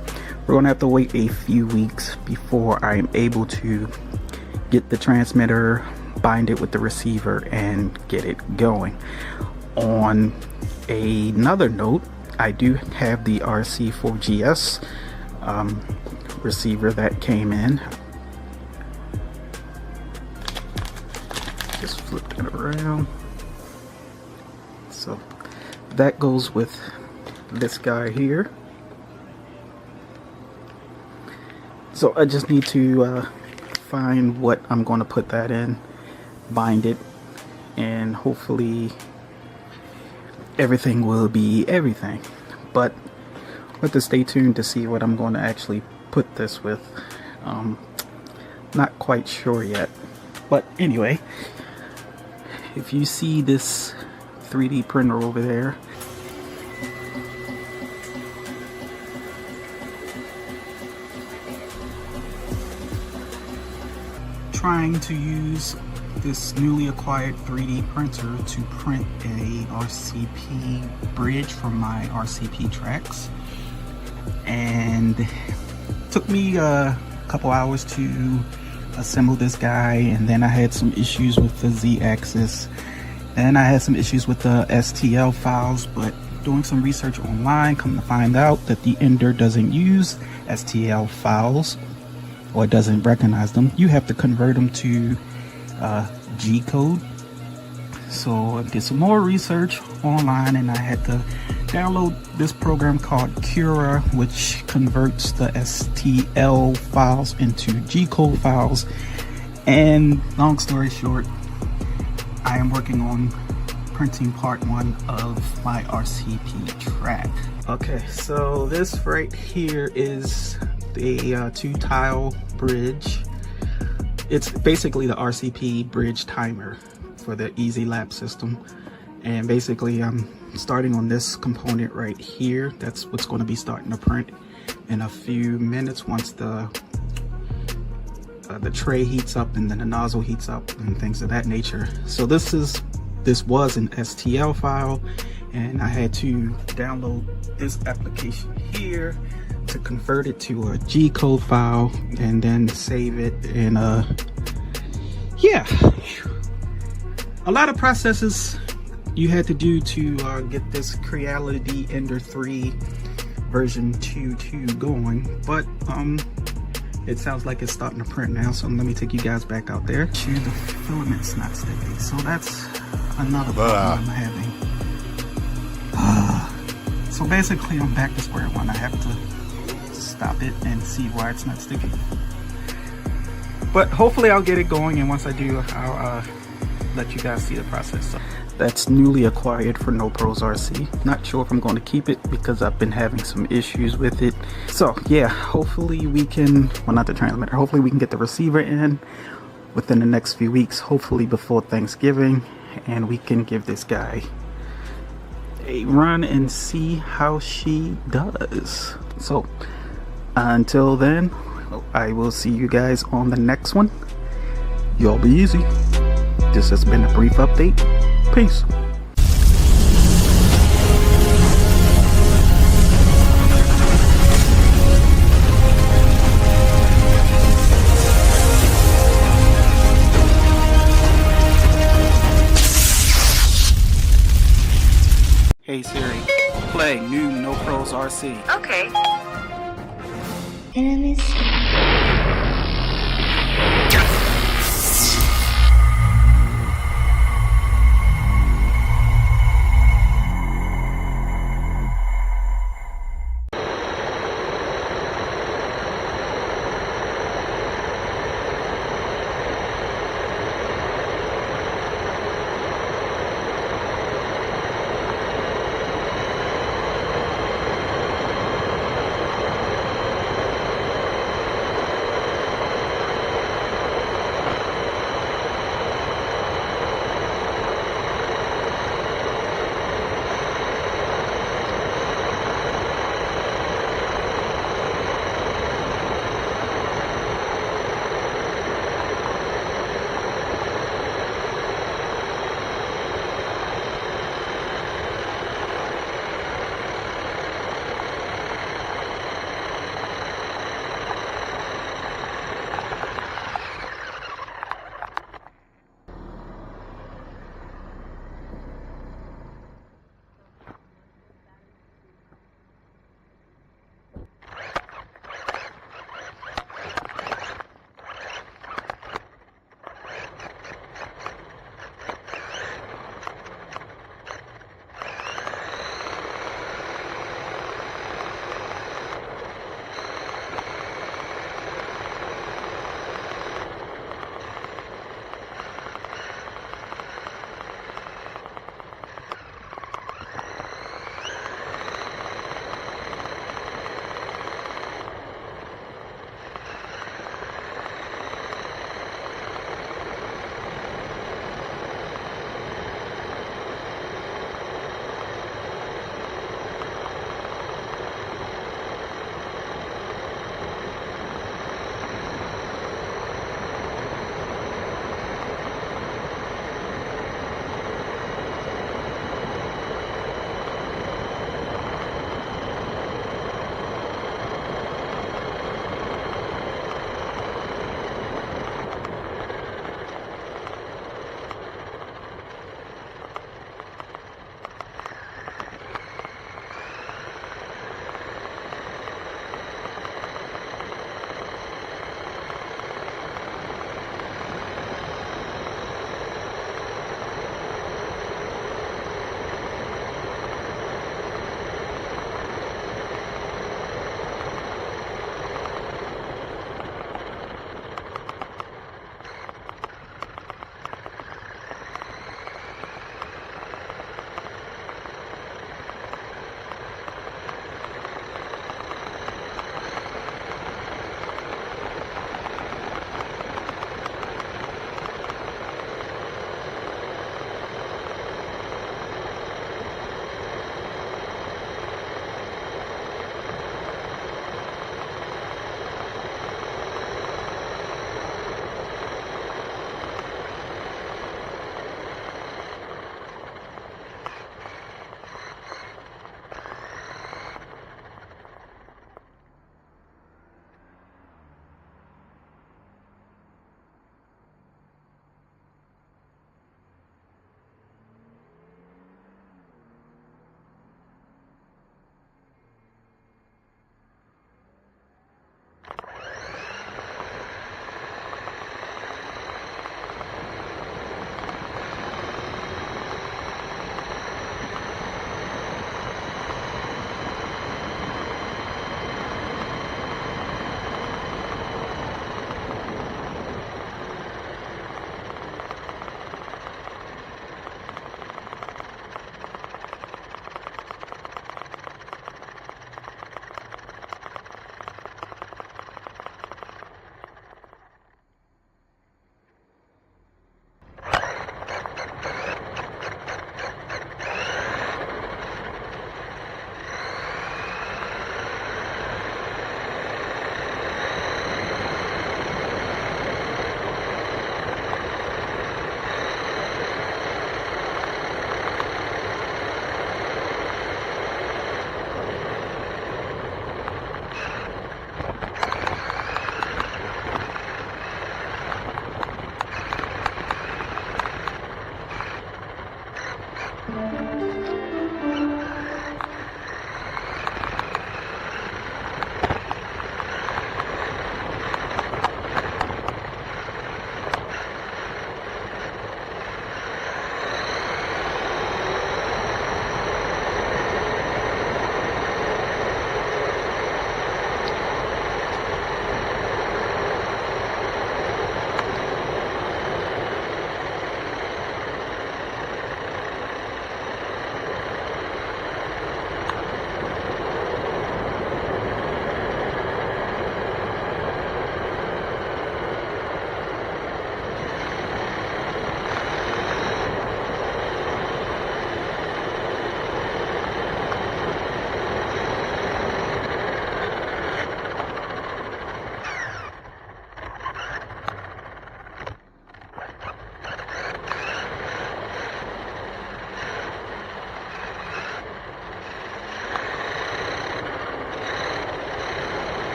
we're gonna have to wait a few weeks before I'm able to get the transmitter, bind it with the receiver, and get it going. On another note, I do have the RC4GS receiver that came in. Just flip it around. So that goes with this guy here. So I just need to find what I'm going to put that in, bind it, and hopefully everything will be everything. But we'll have to stay tuned to see what I'm going to actually put this with. Not quite sure yet, but anyway, if you see this 3D printer over there, trying to use this newly acquired 3D printer to print a RCP bridge from my RCP tracks, and it took me a couple hours to assemble this guy, and then I had some issues with the Z-axis, and I had some issues with the STL files, but doing some research online, come to find out that the Ender doesn't use STL files, or it doesn't recognize them. You have to convert them to G code. So I did some more research online, and I had to download this program called Cura, which converts the STL files into G code files. And long story short, I am working on printing part 1 of my RCP track. Okay, so this right here is the 2-tile bridge. It's basically the RCP bridge timer for the Easy Lap system, and basically I'm starting on this component right here. That's what's going to be starting to print in a few minutes once the tray heats up and then the nozzle heats up and things of that nature. So this was an STL file, and I had to download this application here to convert it to a G code file and then save it in yeah, a lot of processes you had to do to get this Creality Ender 3 version 2.2 going, but it sounds like it's starting to print now. So let me take you guys back out there. The filament's not sticking, so that's another problem I'm having. So basically I'm back to square one. I have to stop it and see why it's not sticking, but hopefully I'll get it going, and once I do, I'll let you guys see the process. So that's newly acquired for No Pros RC. Not sure if I'm going to keep it because I've been having some issues with it. So yeah, hopefully we can, well, not the transmitter, hopefully we can get the receiver in within the next few weeks, hopefully before Thanksgiving, and we can give this guy a run and see how she does. So until then, I will see you guys on the next one. Y'all be easy. This has been a brief update. Peace. Hey Siri, play new No Pros RC. Okay. Enemies.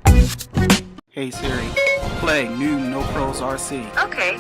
Hey Siri, play new No Pros RC. Okay.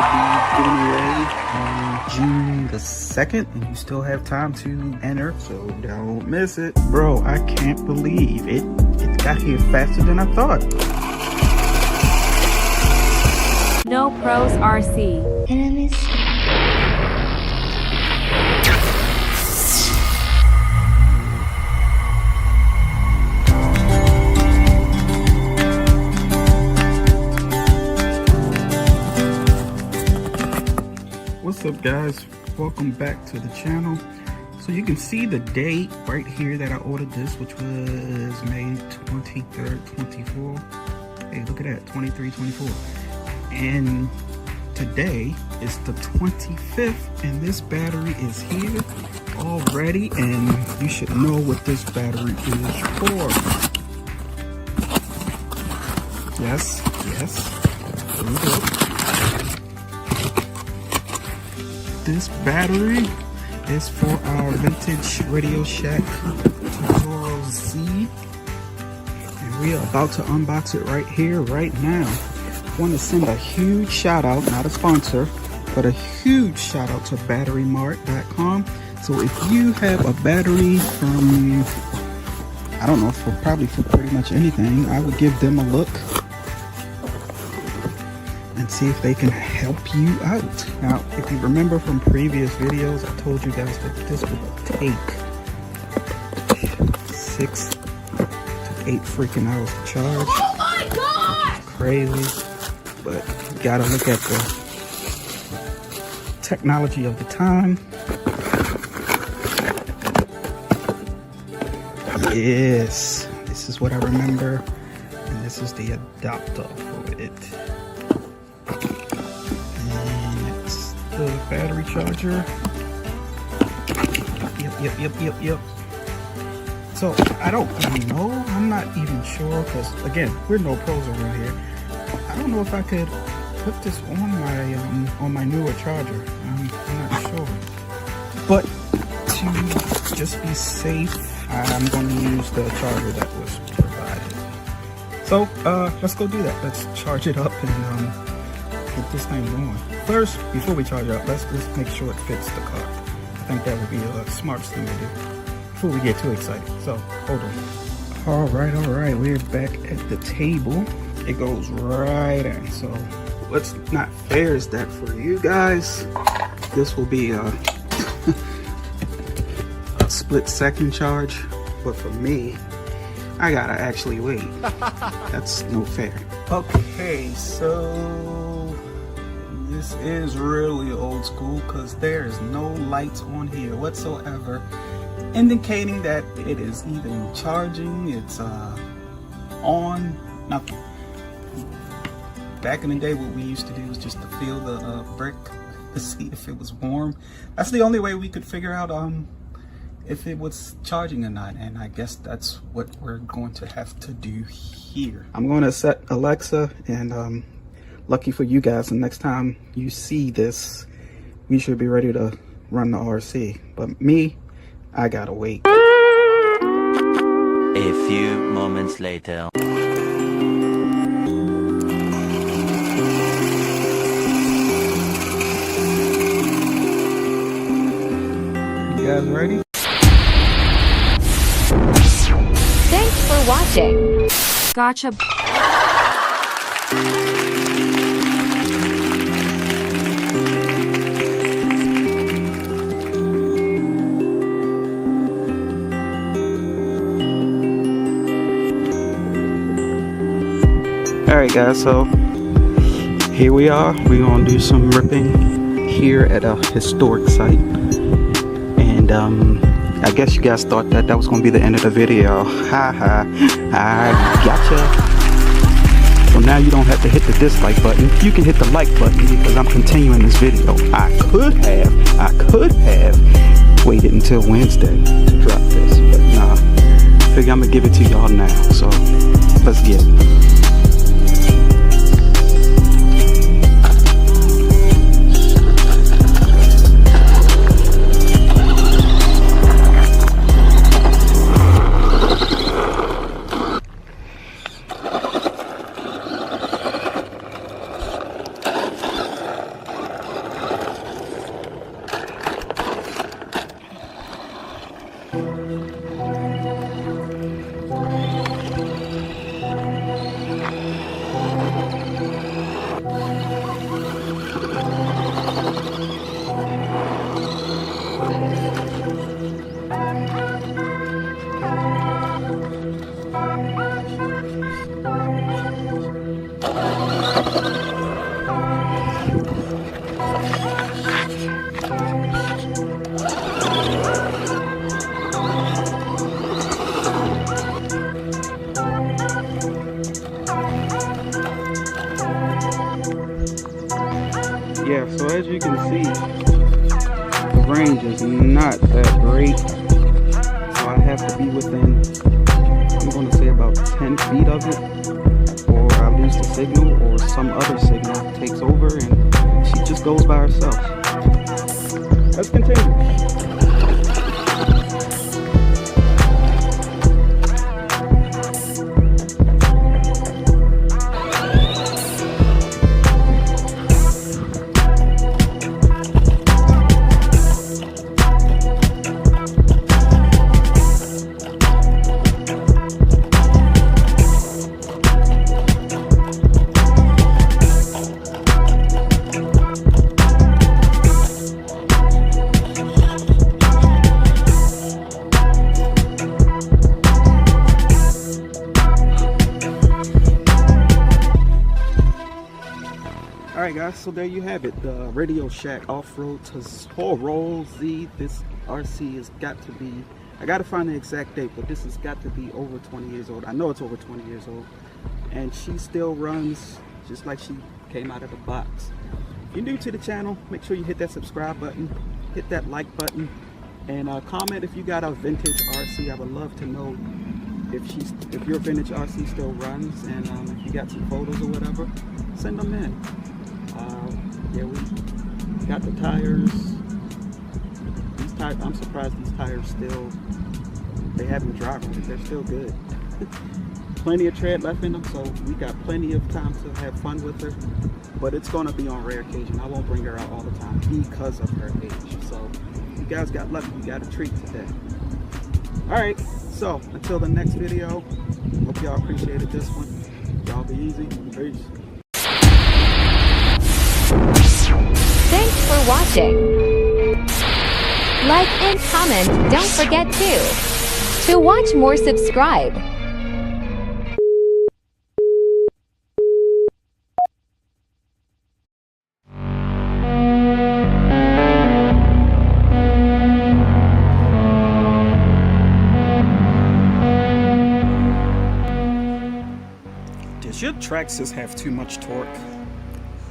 will be giving away on June the 2nd, and you still have time to enter, so don't miss it. Bro, I can't believe it got here faster than I thought. No Pros RC. Enemies. What's up, guys? Welcome back to the channel. So you can see the date right here that I ordered this, which was May 23rd, 24. Hey, look at that, 23, 24. And today is the 25th, and this battery is here already, and you should know what this battery is for. Yes, there we go. This battery is for our vintage Radio Shack Toro Z, and we are about to unbox it right here, right now. I want to send a huge shout out, not a sponsor, but a huge shout out to batterymart.com. So if you have a battery from, I don't know, probably for pretty much anything, I would give them a look and see if they can help you out. Now, if you remember from previous videos, I told you guys that this would take 6 to 8 freaking hours to charge. Oh my god! It's crazy, but you gotta look at the technology of the time. Yes, this is what I remember, and this is the adapter for it. The battery charger. Yep. So I don't know. I'm not even sure, because again, we're no pros around here. I don't know if I could put this on my newer charger. I'm not sure. But to just be safe, I'm going to use the charger that was provided. So let's go do that. Let's charge it up and get this thing going. First, before we charge it up, let's just make sure it fits the car. I think that would be the smartest thing to do before we get too excited. So, hold on. All right, we're back at the table. It goes right in. So, what's not fair is that for you guys, this will be a split-second charge, but for me, I gotta actually wait. That's no fair. Okay, so this is really old school because there is no lights on here whatsoever, indicating that it is even charging. It's on. Nothing. Back in the day, what we used to do was just to feel the brick to see if it was warm. That's the only way we could figure out if it was charging or not, and I guess that's what we're going to have to do here. I'm going to set Alexa, and lucky for you guys, the next time you see this, we should be ready to run the RC. But me, I gotta wait. A few moments later. You guys ready? Thanks for watching. Gotcha. Alright guys, so here we are. We're gonna do some ripping here at a historic site, and I guess you guys thought that was gonna be the end of the video. Haha, I gotcha. So now you don't have to hit the dislike button, you can hit the like button because I'm continuing this video. I could have waited until Wednesday to drop this, but nah, I figure I'm gonna give it to y'all now, so let's get it. Yeah, so as you can see, the range is not that great. So I have to be within, I'm going to say about 10 feet of it, or I lose the signal, or some other signal takes over and she just goes by herself. Let's continue. Alright guys, so there you have it, the Radio Shack Off-Road Toro Z. This RC has got to be, I gotta find the exact date, but this has got to be over 20 years old. I know it's over 20 years old. And she still runs just like she came out of the box. If you're new to the channel, make sure you hit that subscribe button, hit that like button, and comment if you got a vintage RC. I would love to know if your vintage RC still runs, and if you got some photos or whatever, send them in. Yeah, we got the tires. These tires, I'm surprised these tires still, they haven't dried on it. They're still good. Plenty of tread left in them, so we got plenty of time to have fun with her. But it's going to be on rare occasion. I won't bring her out all the time because of her age. So you guys got lucky. You got a treat today. Alright, so until the next video, hope y'all appreciated this one. Y'all be easy. Peace. Thanks for watching. Like and comment, don't forget to watch more, subscribe. Does your traxxas have too much torque?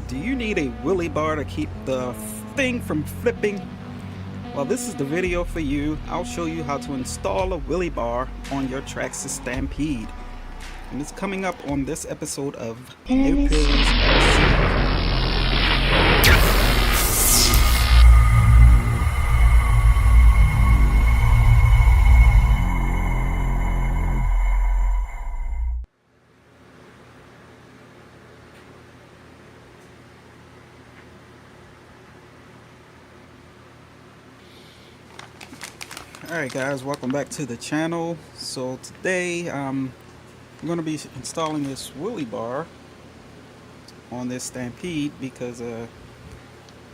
Do you need a wheelie bar to keep the thing from flipping? Well, this is the video for you. I'll show you how to install a wheelie bar on your traxxas Stampede. And it's coming up on this episode of New Pills RC. Alright guys, welcome back to the channel. So today I'm going to be installing this wheelie bar on this Stampede because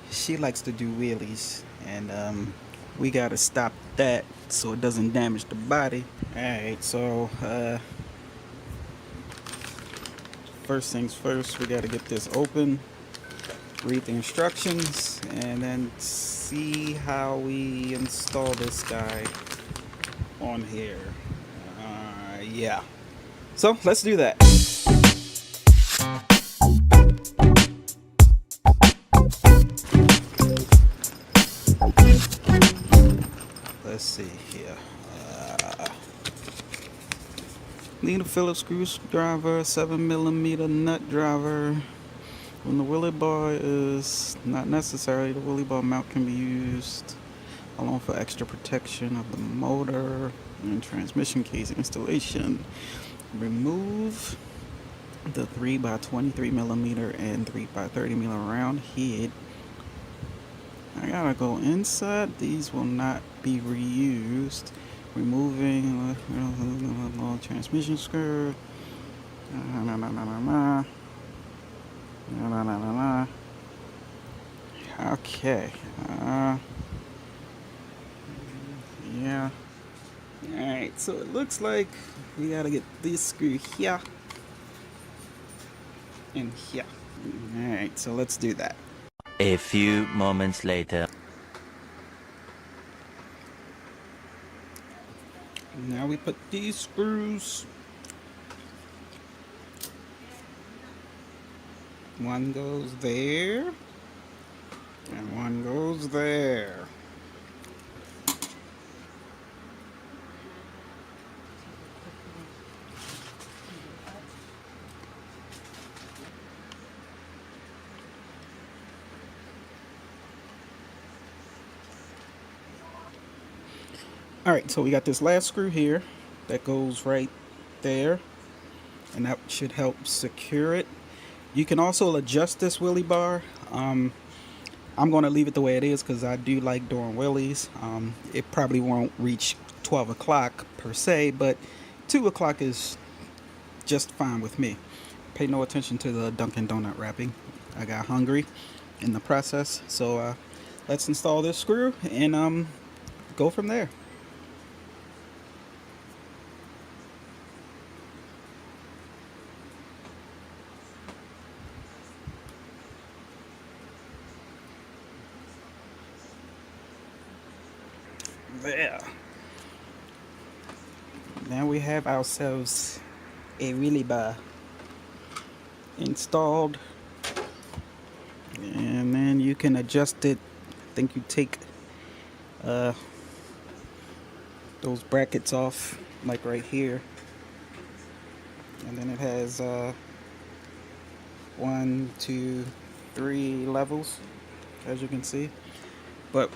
she likes to do wheelies, and we got to stop that so it doesn't damage the body. Alright, so first things first, we got to get this open, read the instructions, and then see how we install this guy on here. Yeah, so let's do that. Let's see here. Need a Phillips screwdriver, 7mm nut driver. When the wheelie bar is not necessary, the wheelie bar mount can be used along for extra protection of the motor and transmission case installation. Remove the 3x23mm and 3x30mm round head. I gotta go inside. These will not be reused. Removing the transmission screw. Okay. Yeah. Alright, so it looks like we gotta get this screw here and here. Alright, so let's do that. A few moments later. Now we put these screws. One goes there. goes there. Alright, so we got this last screw here that goes right there, and that should help secure it. You can also adjust this wheelie bar. I'm going to leave it the way it is because I do like doing wheelies. It probably won't reach 12 o'clock per se, but 2 o'clock is just fine with me. Pay no attention to the Dunkin' Donut wrapping. I got hungry in the process, so let's install this screw and go from there. There. Now we have ourselves a wheelie bar installed, and then you can adjust it. I think you take those brackets off, like right here, and then it has 1, 2, 3 levels, as you can see. But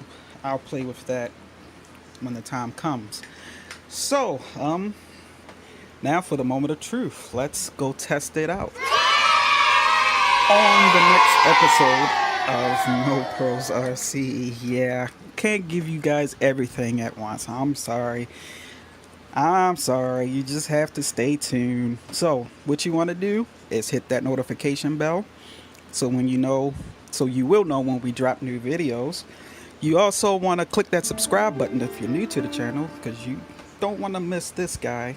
I'll play with that when the time comes. So now for the moment of truth. Let's go test it out on the next episode of No Pros RC. Yeah, can't give you guys everything at once. I'm sorry, you just have to stay tuned. So what you want to do is hit that notification bell, so when you will know when we drop new videos. You also want to click that subscribe button if you're new to the channel, because you don't want to miss this guy.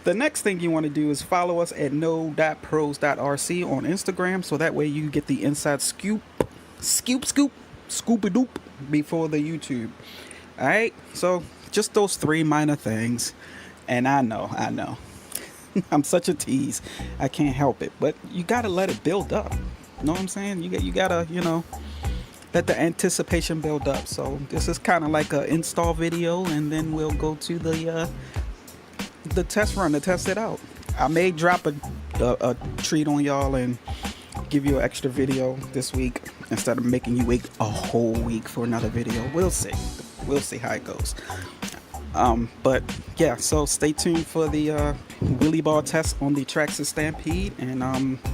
The next thing you want to do is follow us at no.pros.rc on Instagram, so that way you get the inside scoop, scoop-a-doop before the YouTube. Alright, so just those 3 minor things. And I know. I'm such a tease. I can't help it. But you got to let it build up. Know what I'm saying? You got to, let the anticipation build up. So this is kind of like an install video, and then we'll go to the test run to test it out. I may drop a treat on y'all and give you an extra video this week instead of making you wait a whole week for another video. We'll see how it goes. But yeah, so stay tuned for the wheelie bar test on the Traxxas Stampede, and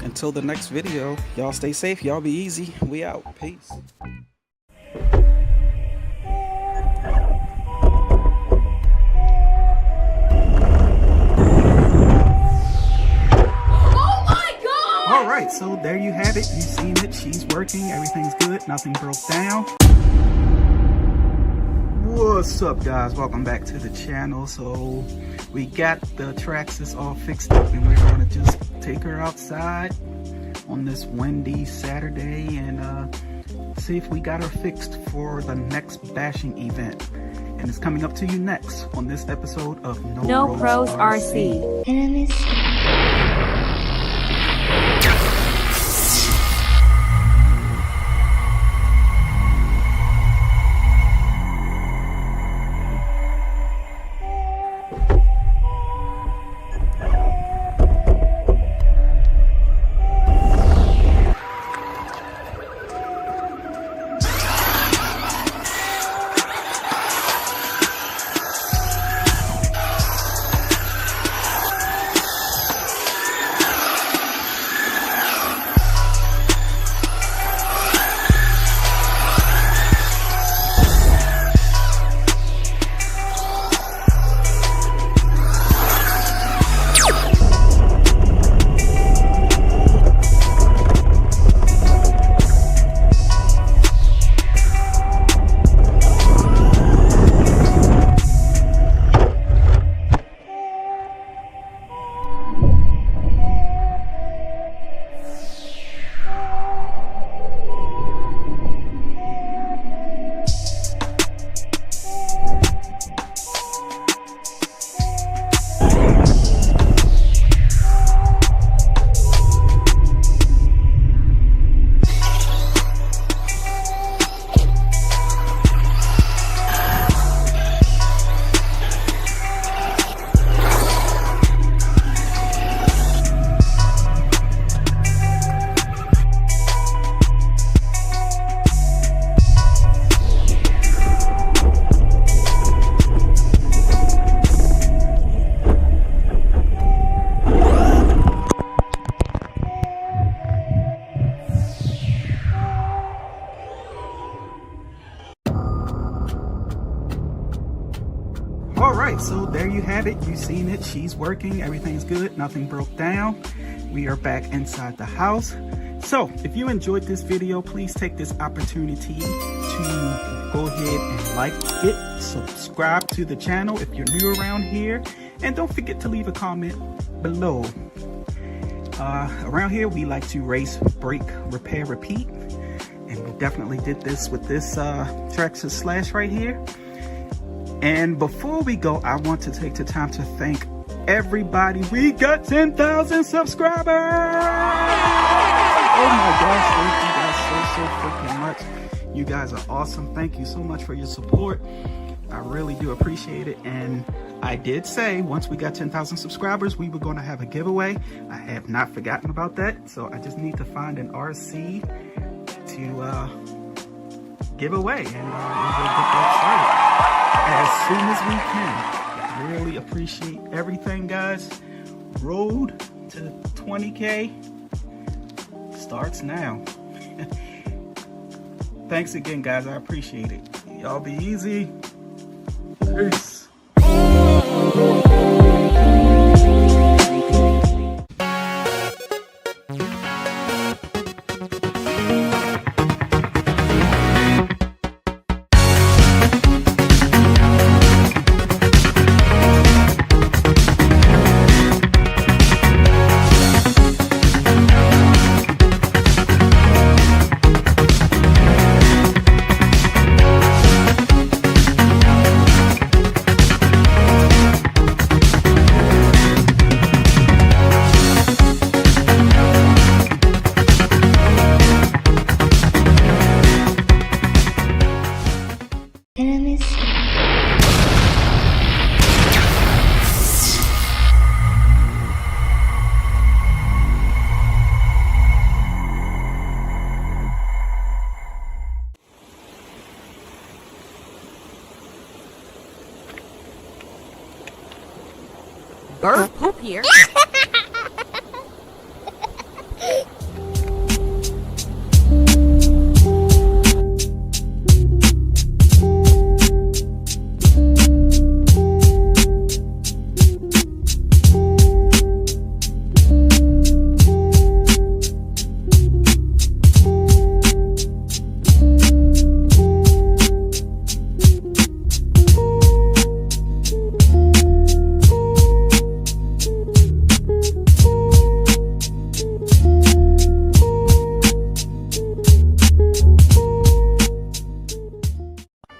until the next video, y'all stay safe, y'all be easy. We out. Peace. Alright, so there you have it. You've seen it. She's working. Everything's good. Nothing broke down. What's up, guys? Welcome back to the channel. So we got the traxxas all fixed up, and we're going to just take her outside on this windy Saturday and see if we got her fixed for the next bashing event. And it's coming up to you next on this episode of No Pros RC. right, so there you have it. You've seen it. She's working. Everything's good. Nothing broke down. We are back inside the house. So if you enjoyed this video, please take this opportunity to go ahead and like it, subscribe to the channel if you're new around here, and don't forget to leave a comment below. Around here, we like to race, break, repair, repeat, and we definitely did this with this traxxas Slash right here. And before we go, I want to take the time to thank everybody. We got 10,000 subscribers! Oh my gosh, thank you guys so freaking much. You guys are awesome. Thank you so much for your support. I really do appreciate it. And I did say once we got 10,000 subscribers, we were going to have a giveaway. I have not forgotten about that. So I just need to find an RC to give away, and we will get that started as soon as we can. Really appreciate everything, guys. Road to 20K starts now. Thanks again, guys. I appreciate it. Y'all be easy. Peace. Bird poop here.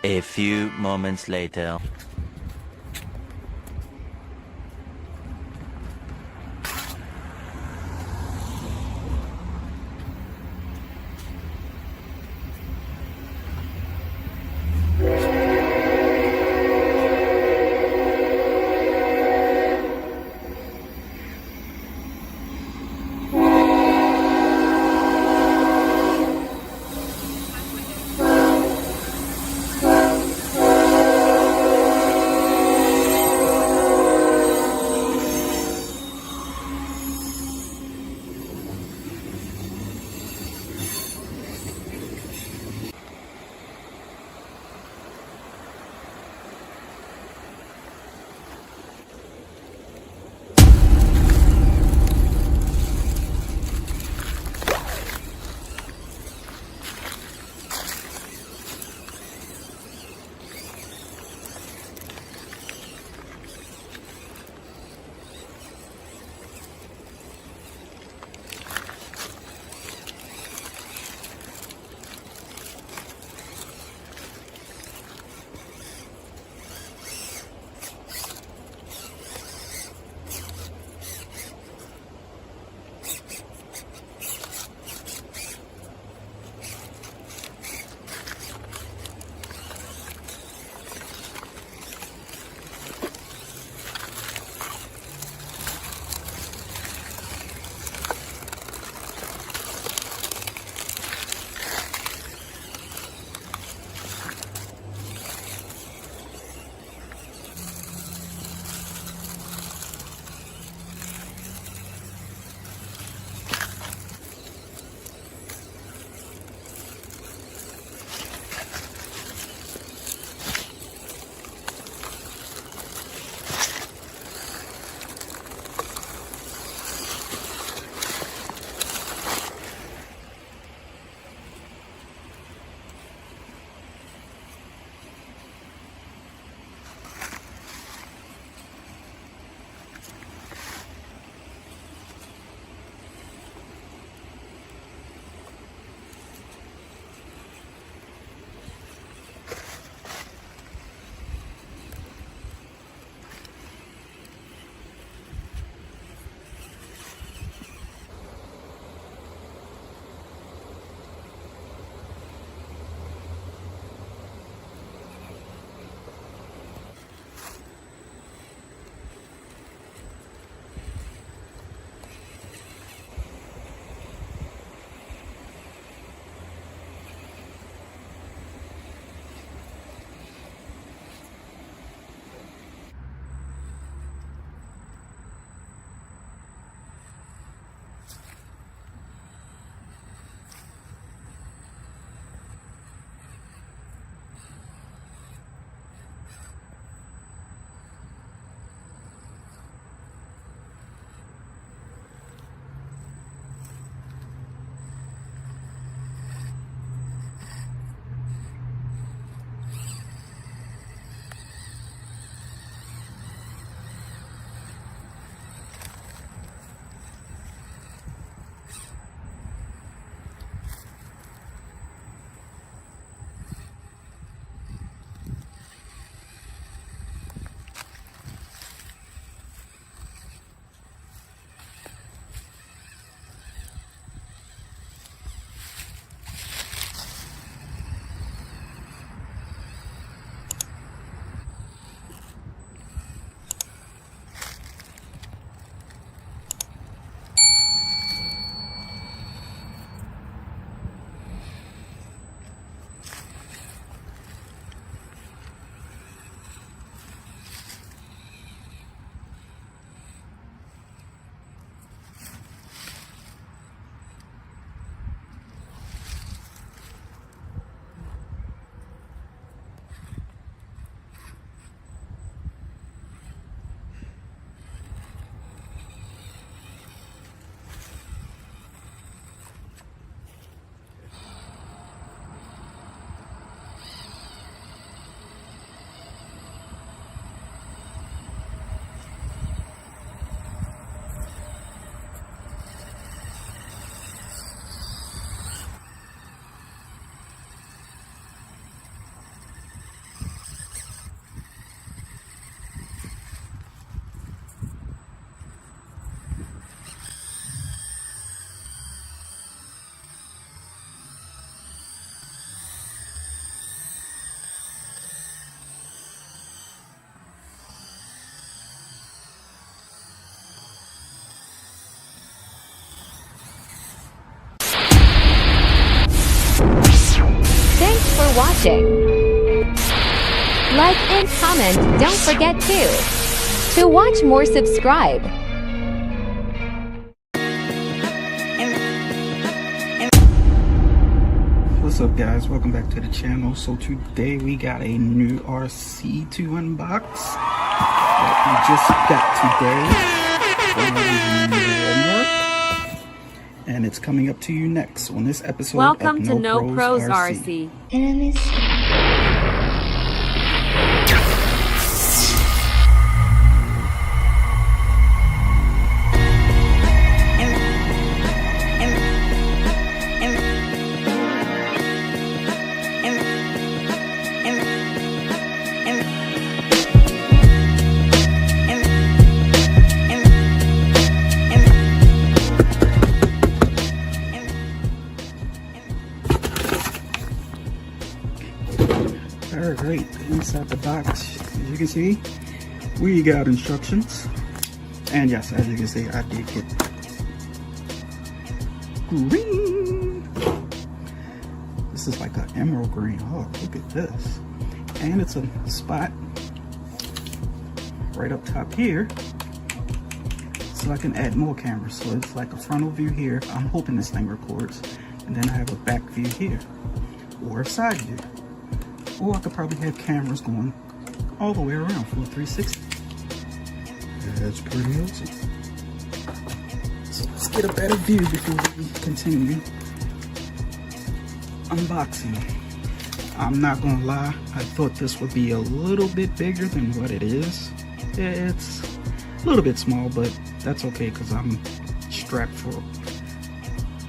A few moments later. watching. Like and comment, don't forget to. To watch more, subscribe. What's up guys, welcome back to the channel. So today we got a new RC to unbox that we just got today from Walmart, and it's coming up to you next on this episode. Welcome of to No Pros RC. Alright, inside the box, as you can see, we got instructions. And yes, as you can see, I did get green. This is like an emerald green. Oh, look at this. And it's a spot right up top here, so I can add more cameras. So it's like a frontal view here. I'm hoping this thing records. And then I have a back view here, or a side view. Or I could probably have cameras going all the way around for a 360. That's pretty awesome. So let's get a better view before we continue unboxing. I'm not gonna lie, I thought this would be a little bit bigger than what it is. It's a little bit small, but that's okay because I'm strapped for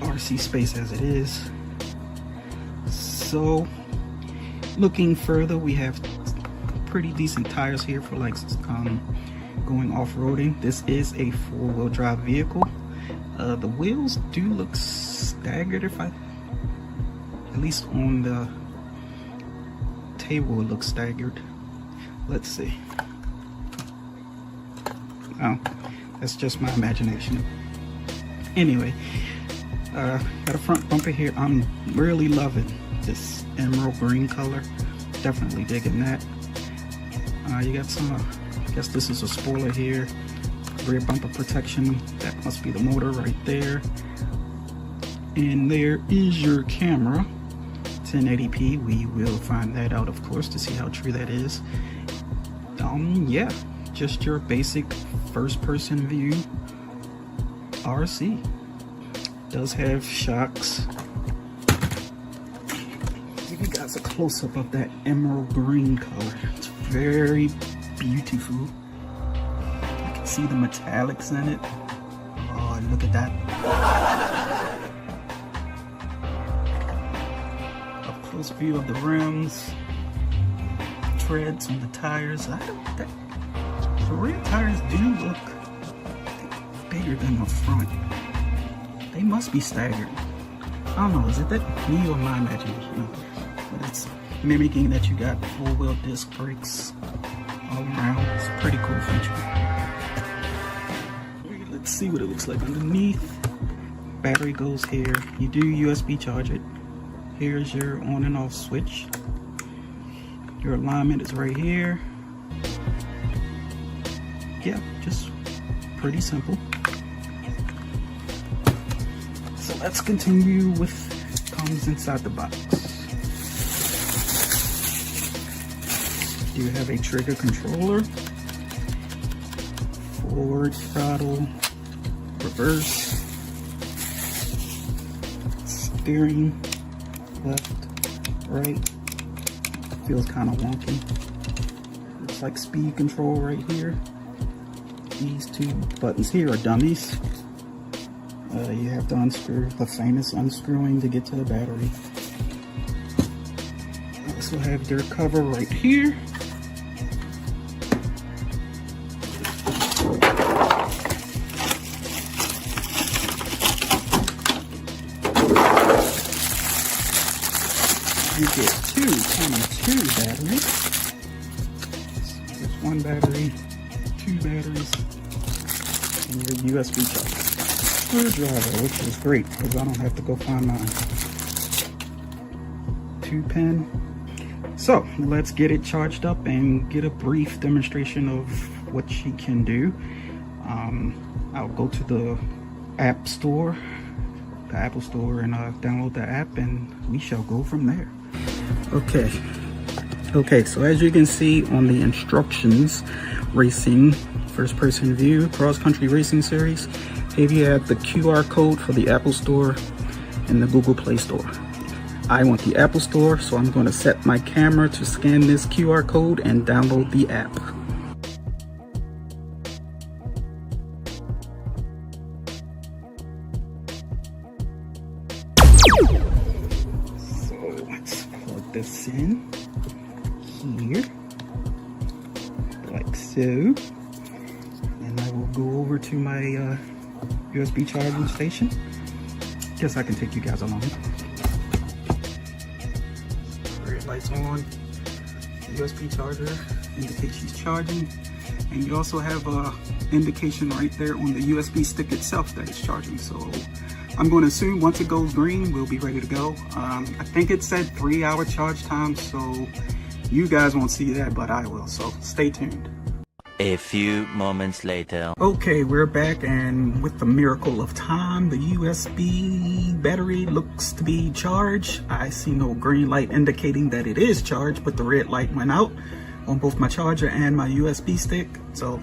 RC space as it is. So looking further, we have pretty decent tires here for like going off-roading. This is a four-wheel drive vehicle. The wheels do look staggered, at least on the table it looks staggered. Let's see. Oh, that's just my imagination. Anyway, got a front bumper here. I'm really loving this emerald green color, definitely digging that. You got some, I guess this is a spoiler here, rear bumper protection, that must be the motor right there. And there is your camera, 1080p. We will find that out, of course, to see how true that is. Yeah, just your basic first person view RC. Does have shocks. Give you guys a close-up of that emerald green color. It's very beautiful. You can see the metallics in it. Oh, look at that. Up close view of the rims, treads on the tires. The rear tires do look bigger than the front. They must be staggered. I don't know, is it that me or my imagination? But it's mimicking that you got four-wheel disc brakes all around. It's a pretty cool feature. Let's see what it looks like underneath. Battery goes here. You do USB charge it. Here's your on and off switch. Your alignment is right here. Yeah, just pretty simple. So let's continue with comes inside the box. You have a trigger controller, forward throttle, reverse, steering, left, right. Feels kind of wonky. Looks like speed control right here. These two buttons here are dummies. You have to unscrew the famous unscrewing to get to the battery. Also have your cover right here. You get two batteries. There's one battery, two batteries, and your USB charger. Screwdriver, which is great because I don't have to go find mine. 2-pin. So let's get it charged up and get a brief demonstration of what she can do. I'll go to the app store, the Apple store, and download the app, and we shall go from there. Okay, so as you can see on the instructions, racing, first person view, cross country racing series, here you have the QR code for the Apple Store and the Google Play Store. I want the Apple Store, so I'm going to set my camera to scan this QR code and download the app. So let's plug this in here, like so, and I will go over to my USB charging station. Guess I can take you guys along. Red lights on, USB charger indicates she's charging, and you also have a indication right there on the USB stick itself that it's charging. So I'm going to assume once it goes green, we'll be ready to go. I think it said 3-hour charge time, so you guys won't see that, but I will, so stay tuned. A few moments later. Okay, we're back, and with the miracle of time, the USB battery looks to be charged. I see no green light indicating that it is charged, but the red light went out on both my charger and my USB stick. So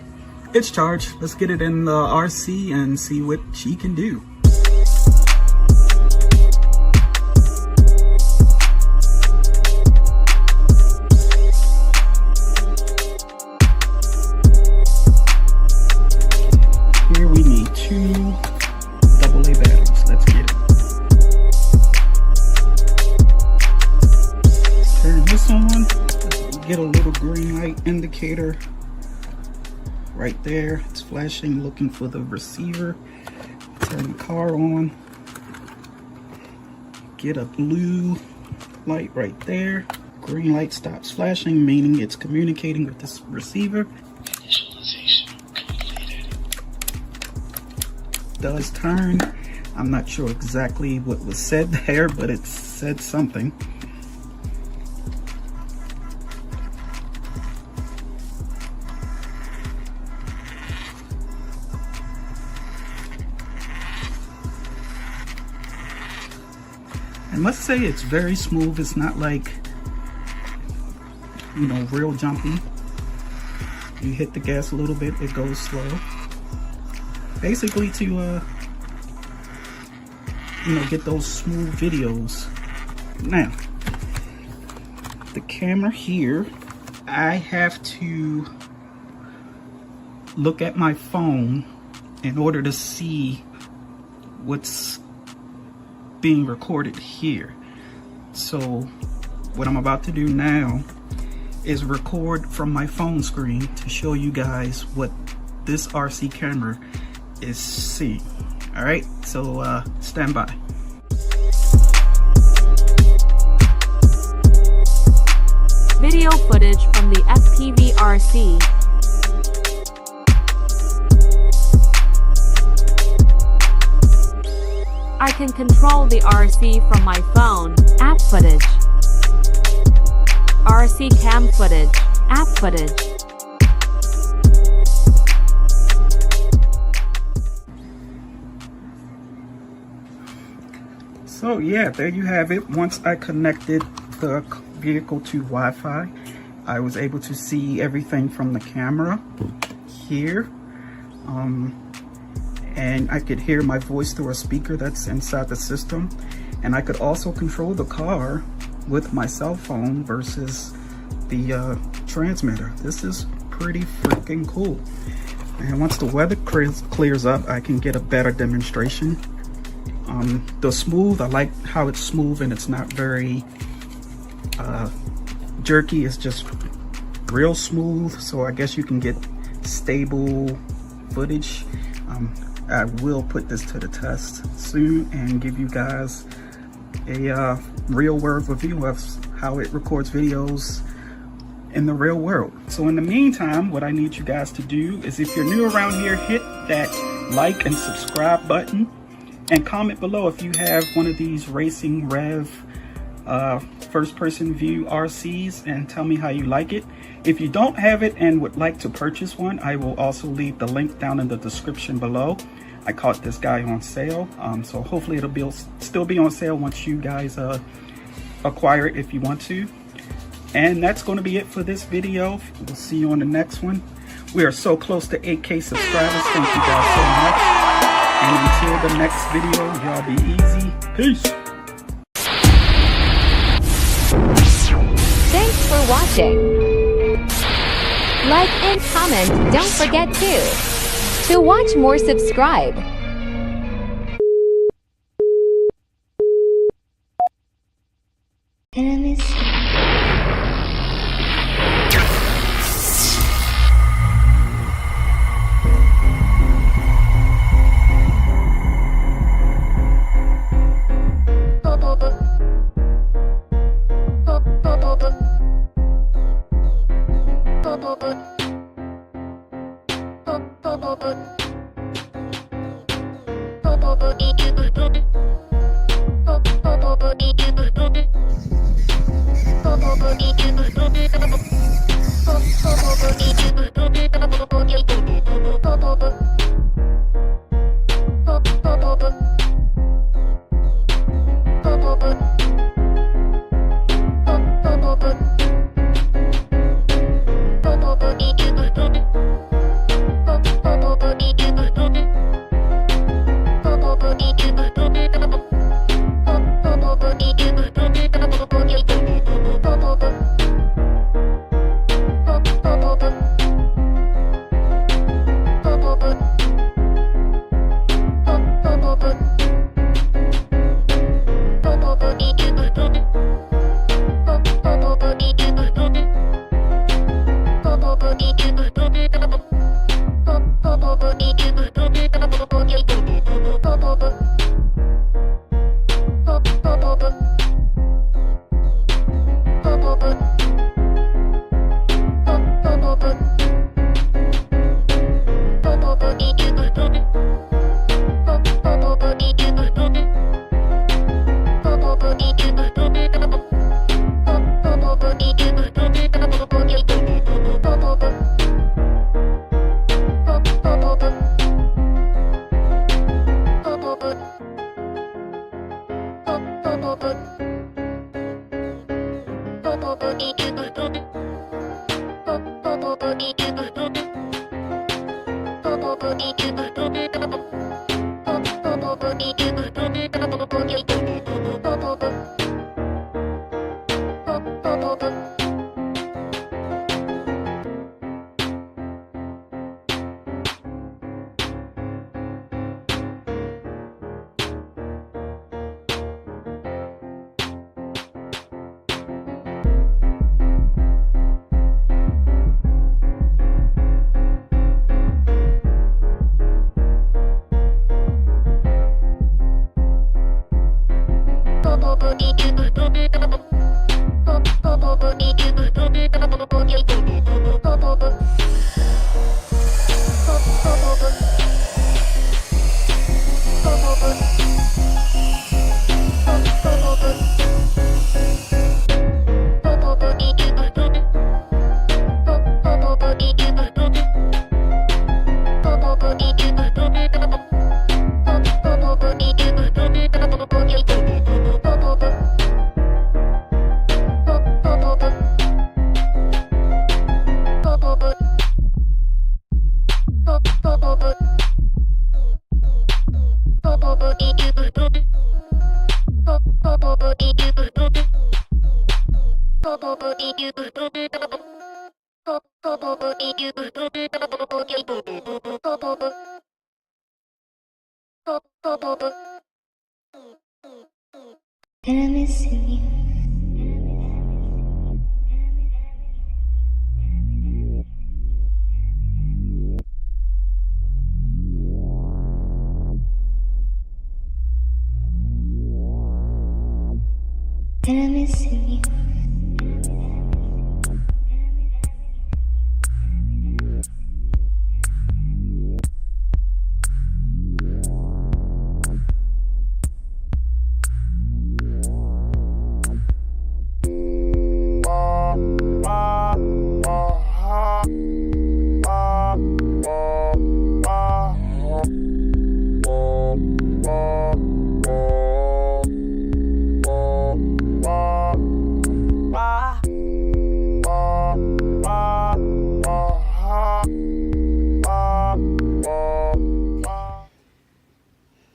it's charged. Let's get it in the RC and see what she can do. Here we need 2 AA batteries. Let's get it. Let's turn this on. Get a little green light indicator right there. It's flashing, looking for the receiver. Turn the car on. Get a blue light right there. Green light stops flashing, meaning it's communicating with this receiver. Does turn. I'm not sure exactly what was said there, but it said something. I must say it's very smooth. It's not like, you know, real jumpy. You hit the gas a little bit, it goes slow. Basically to, you know, get those smooth videos. Now, the camera here, I have to look at my phone in order to see what's being recorded here. So what I'm about to do now is record from my phone screen to show you guys what this RC camera is seeing. All right, so stand by. Video footage from the FPV RC. I can control the RC from my phone. App footage. RC cam footage. App footage. So yeah, there you have it. Once I connected the vehicle to Wi-Fi, I was able to see everything from the camera here. And I could hear my voice through a speaker that's inside the system. And I could also control the car with my cell phone versus the transmitter. This is pretty freaking cool. And once the weather clears up, I can get a better demonstration. The smooth, I like how it's smooth and it's not very jerky. It's just real smooth, so I guess you can get stable footage. I will put this to the test soon and give you guys a real world review of how it records videos in the real world. So in the meantime, what I need you guys to do is, if you're new around here, hit that like and subscribe button and comment below if you have one of these Racing Rev first person view RCs and tell me how you like it. If you don't have it and would like to purchase one, I will also leave the link down in the description below. I caught this guy on sale, so hopefully it'll still be on sale once you guys acquire it if you want to. And that's going to be it for this video. We'll see you on the next one. We are so close to 8K subscribers. Thank you guys so much. And until the next video, y'all be easy. Peace. Thanks for watching. Like and comment, don't forget to watch more, subscribe.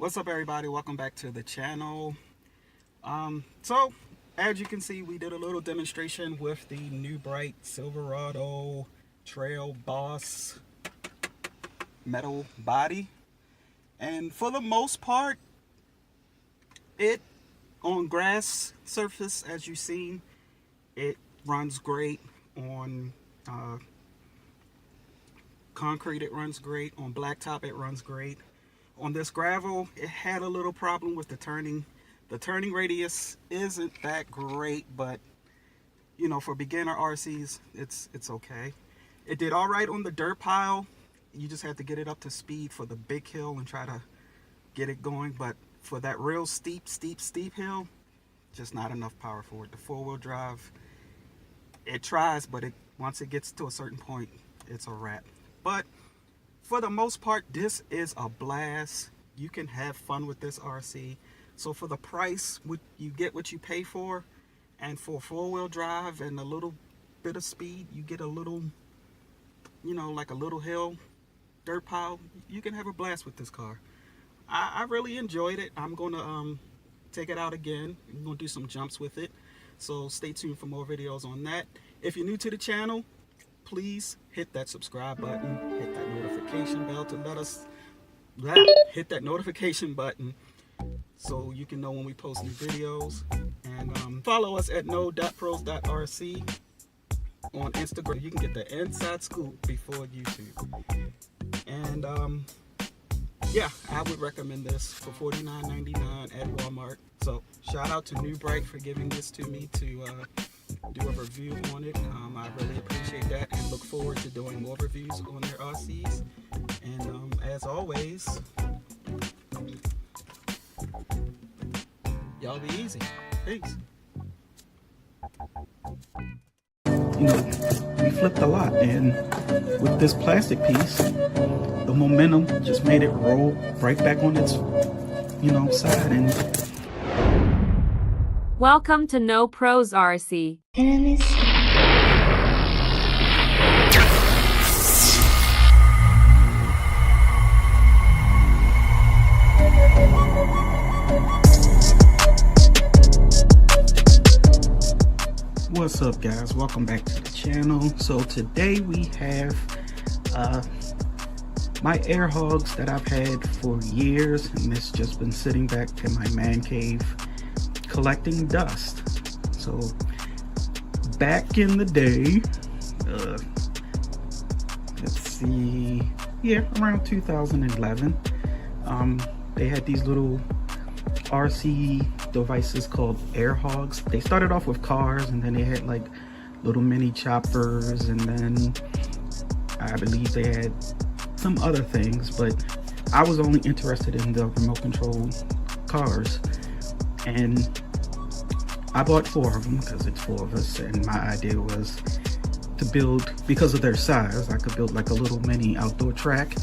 What's up, everybody? Welcome back to the channel. So as you can see, we did a little demonstration with the new Bright Silverado Trail Boss metal body, and for the most part, it on grass surface, as you've seen, it runs great. On concrete, it runs great. On blacktop, it runs great. On this gravel, it had a little problem with the turning. The turning radius isn't that great, but you know, for beginner RCs, it's okay. It did all right on the dirt pile. You just have to get it up to speed for the big hill and try to get it going. But for that real steep hill, just not enough power for it. The four-wheel drive, it tries, but once it gets to a certain point, it's a wrap. But for the most part, this is a blast. You can have fun with this RC. So for the price, you get what you pay for. And for four-wheel drive and a little bit of speed, you get a little, you know, like a little hill, dirt pile. You can have a blast with this car. I really enjoyed it. I'm going to take it out again. I'm going to do some jumps with it. So stay tuned for more videos on that. If you're new to the channel, please hit that subscribe button, hit that notification bell to hit that notification button so you can know when we post new videos. And follow us at no.pros.rc on Instagram. You can get the inside scoop before YouTube. And yeah, I would recommend this for $49.99 at Walmart. So shout out to New Bright for giving this to me to do a review on it. I really appreciate that and look forward to doing more reviews on their RCs. And as always, y'all be easy. Peace. You know, we flipped a lot, and with this plastic piece, the momentum just made it roll right back on its, you know, side. And Welcome to No Pros RC. What's up, guys? Welcome back to the channel. So today we have my air hogs that I've had for years, and it's just been sitting back in my man cave collecting dust. So back in the day, let's see, yeah, around 2011, they had these little RC devices called air hogs. They started off with cars, and then they had like little mini choppers, and then I believe they had some other things, but I was only interested in the remote control cars. And I bought 4 of them because it's 4 of us, and my idea was to build, because of their size, I could build like a little mini outdoor track,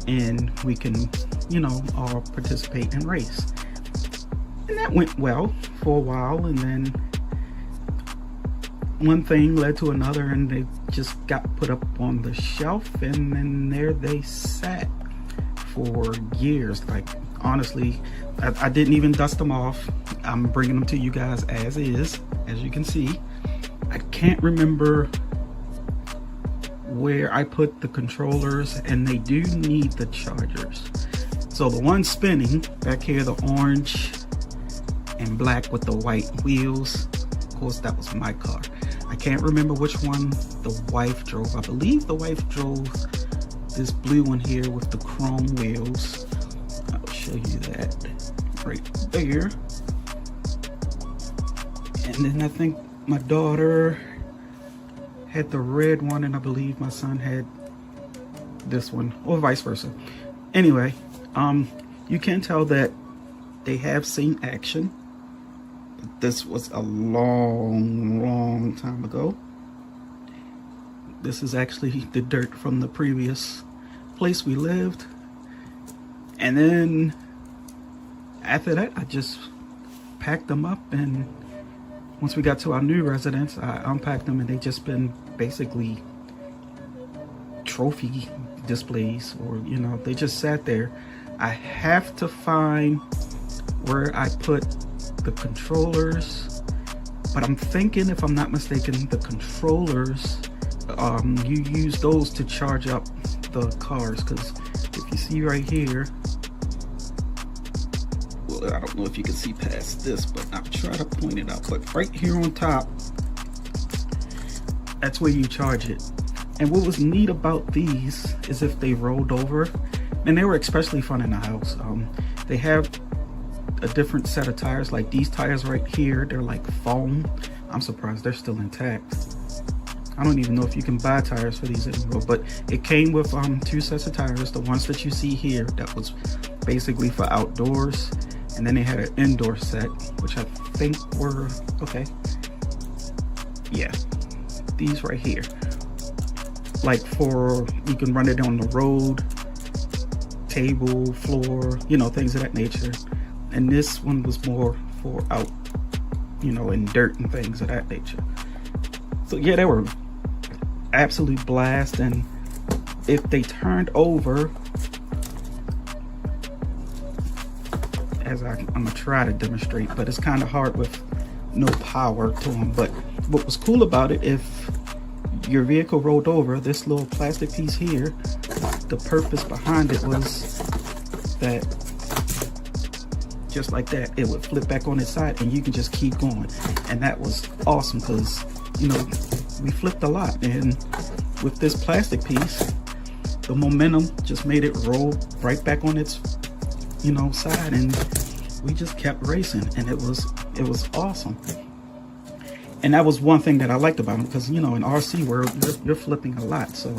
and we can, you know, all participate and race. And that went well for a while, and then one thing led to another, and they just got put up on the shelf, and then there they sat for years. Like, honestly, I didn't even dust them off. I'm bringing them to you guys as is, as you can see. I can't remember where I put the controllers, and they do need the chargers. So the one spinning back here, the orange and black with the white wheels, of course that was my car. I can't remember which one the wife drove. I believe the wife drove this blue one here with the chrome wheels. I'll show you that right there. And then I think my daughter had the red one, and I believe my son had this one, or vice versa. Anyway, you can tell that they have seen action. This was a long time ago. This is actually the dirt from the previous place we lived. And then after that, I just packed them up, and once we got to our new residence, I unpacked them, and they just been basically trophy displays, or, you know, they just sat there. I have to find where I put the controllers, but I'm thinking, if I'm not mistaken, the controllers, you use those to charge up the cars, because if you see right here, well, I don't know if you can see past this, but I'll try to point it out, but right here on top, that's where you charge it. And what was neat about these is if they rolled over, and they were especially fun in the house, they have a different set of tires. Like these tires right here, they're like foam. I'm surprised they're still intact. I don't even know if you can buy tires for these anymore, but it came with 2 sets of tires. The ones that you see here, that was basically for outdoors, and then they had an indoor set, which I think were okay. Yeah, these right here, like for, you can run it on the road, table, floor, you know, things of that nature. And this one was more for out, you know, in dirt and things of that nature. So yeah, they were absolute blast. And if they turned over, as I'm gonna try to demonstrate, but it's kind of hard with no power to them. But what was cool about it, if your vehicle rolled over, this little plastic piece here, the purpose behind it was that just like that, it would flip back on its side and you can just keep going. And that was awesome, because, you know, we flipped a lot, and with this plastic piece, the momentum just made it roll right back on its, you know, side, and we just kept racing, and it was awesome. And that was one thing that I liked about them, because, you know, in RC world, you're flipping a lot. So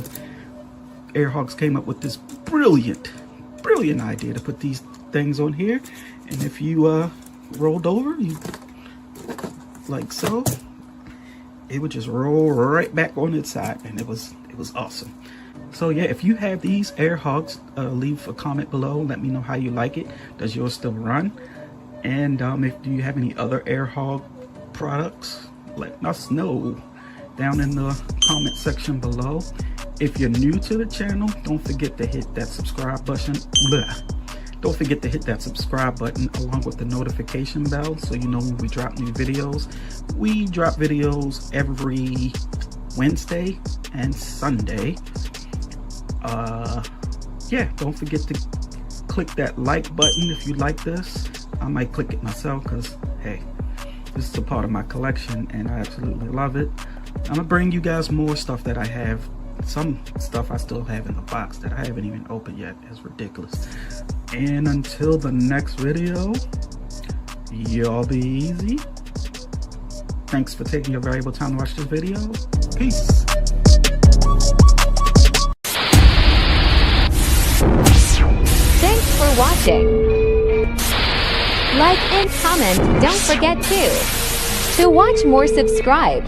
Airhogs came up with this brilliant idea to put these things on here, and if you rolled over, you like so, it would just roll right back on its side, and it was awesome. So yeah, if you have these Airhogs, leave a comment below, let me know how you like it. Does yours still run? And if do you have any other Airhog products, let us know down in the comment section below. If you're new to the channel, don't forget to hit that subscribe button. Don't forget to hit that subscribe button along with the notification bell, so you know when we drop new videos. We drop videos every Wednesday and Sunday. Yeah, don't forget to click that like button if you like this. I might click it myself, because hey, this is a part of my collection and I absolutely love it. I'm gonna bring you guys more stuff that I have. Some stuff I still have in the box that I haven't even opened yet. It's ridiculous. And until the next video, y'all be easy. Thanks for taking your valuable time to watch this video. Peace. Thanks for watching. Like and comment, don't forget to. To watch more, subscribe.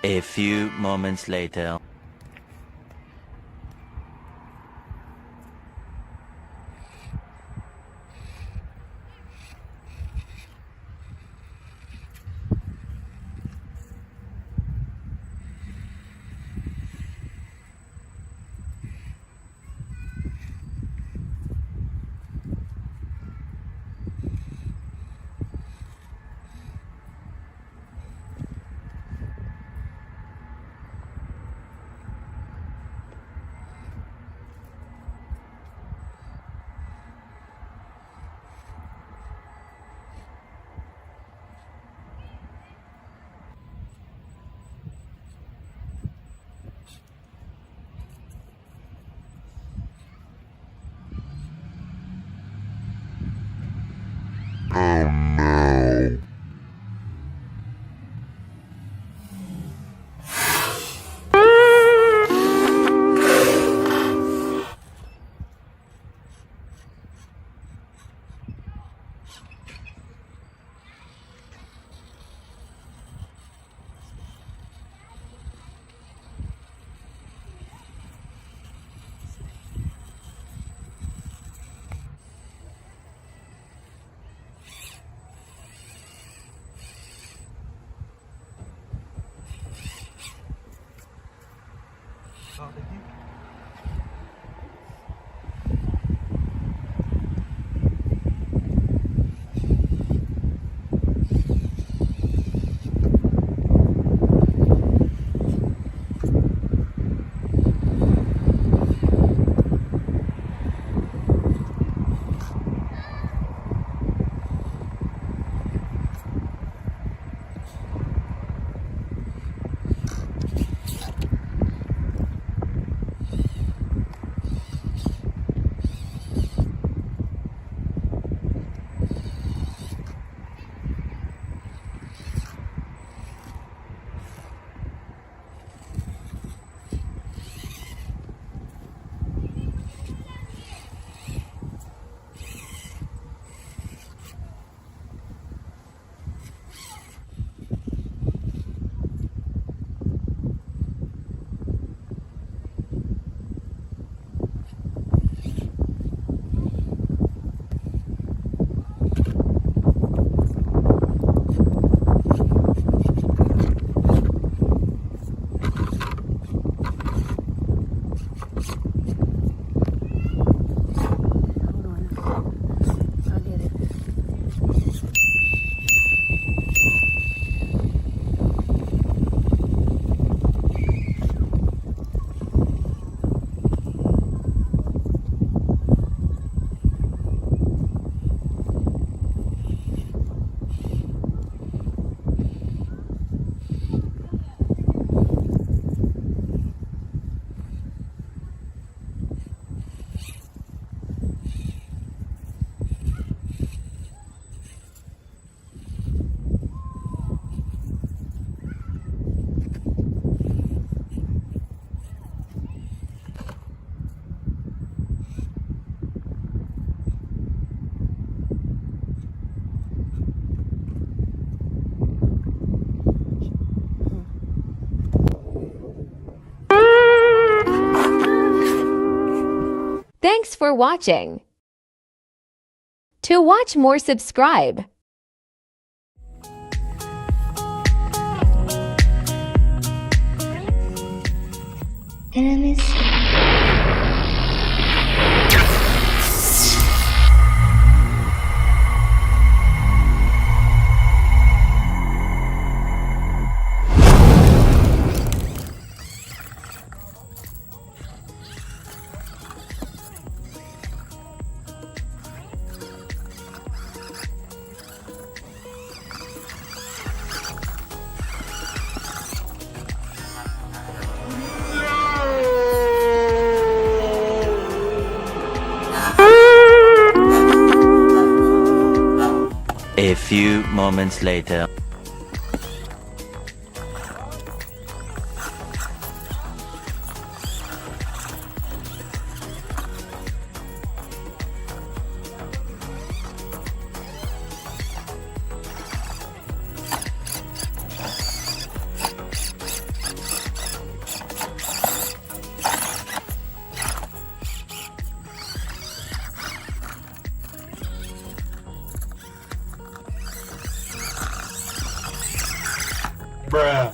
A few moments later. Thanks for watching. To watch more, subscribe. A few moments later. Bruh.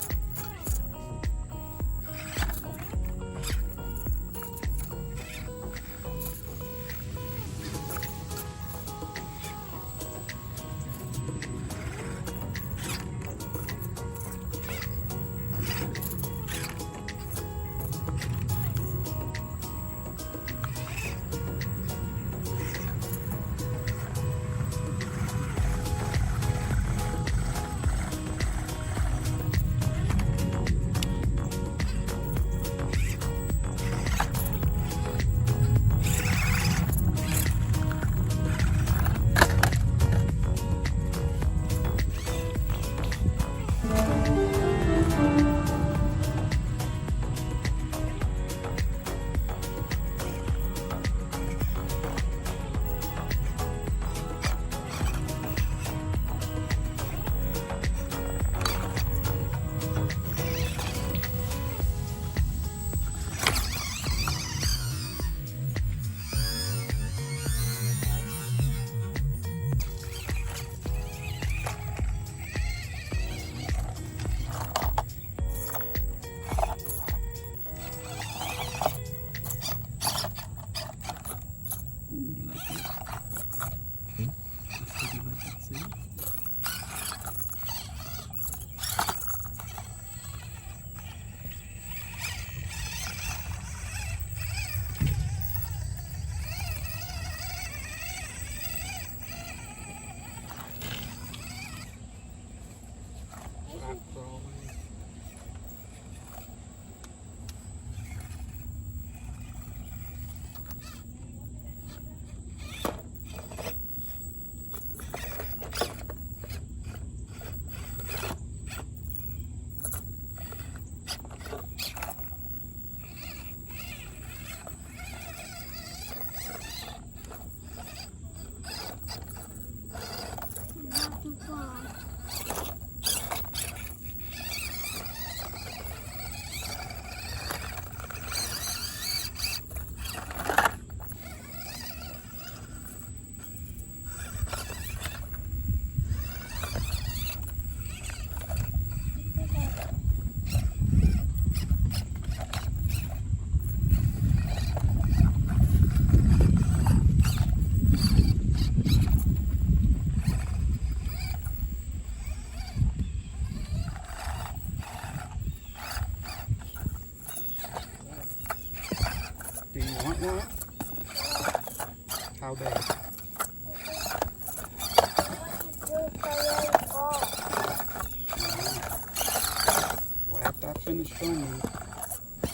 finished filming,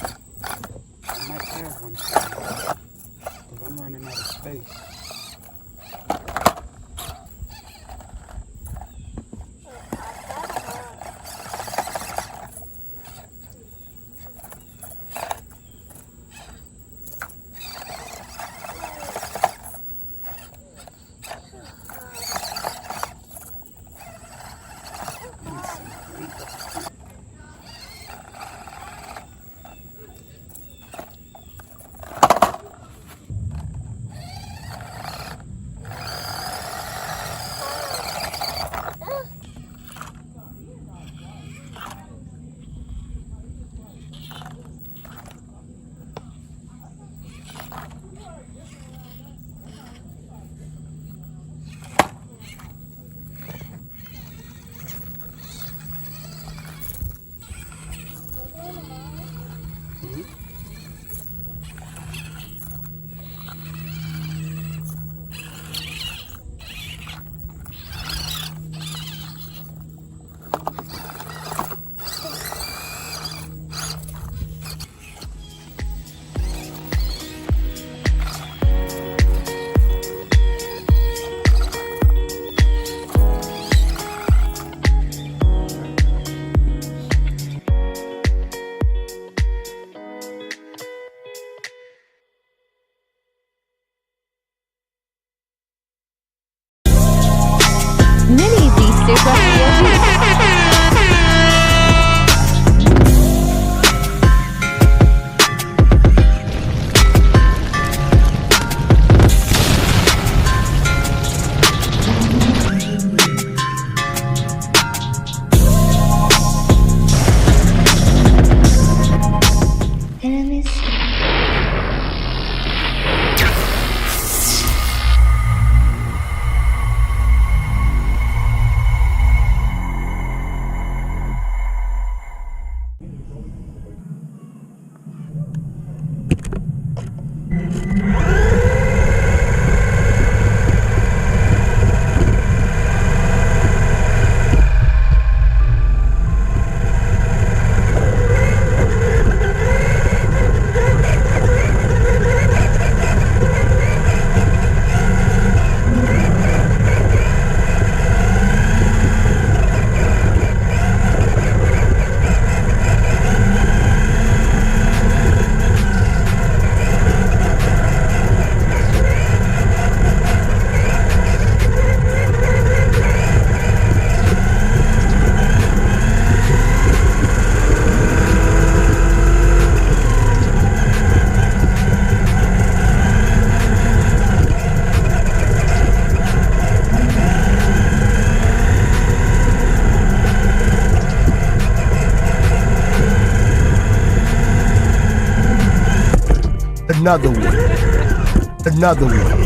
I might have one because I'm running out of space. Mini V Supra POV. Another one. Another one.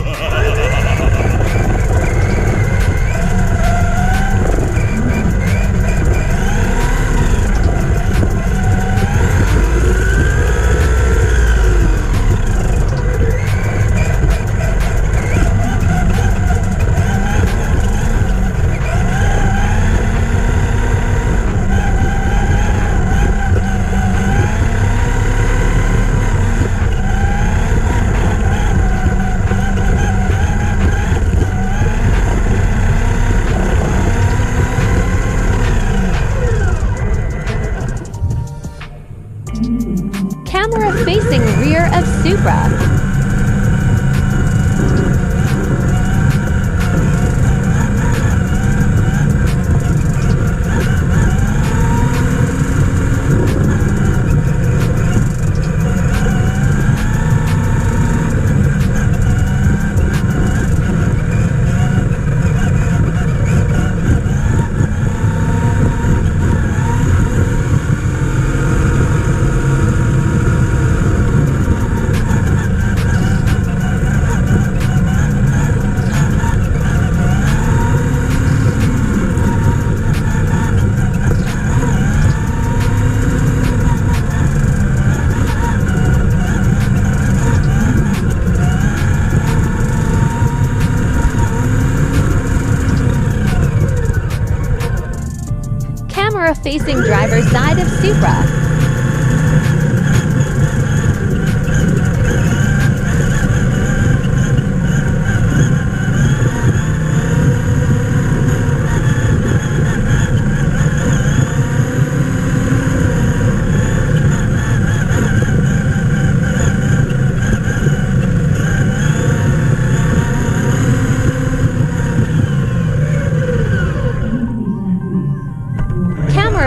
Camera facing rear of Supra. Facing driver's side of Supra.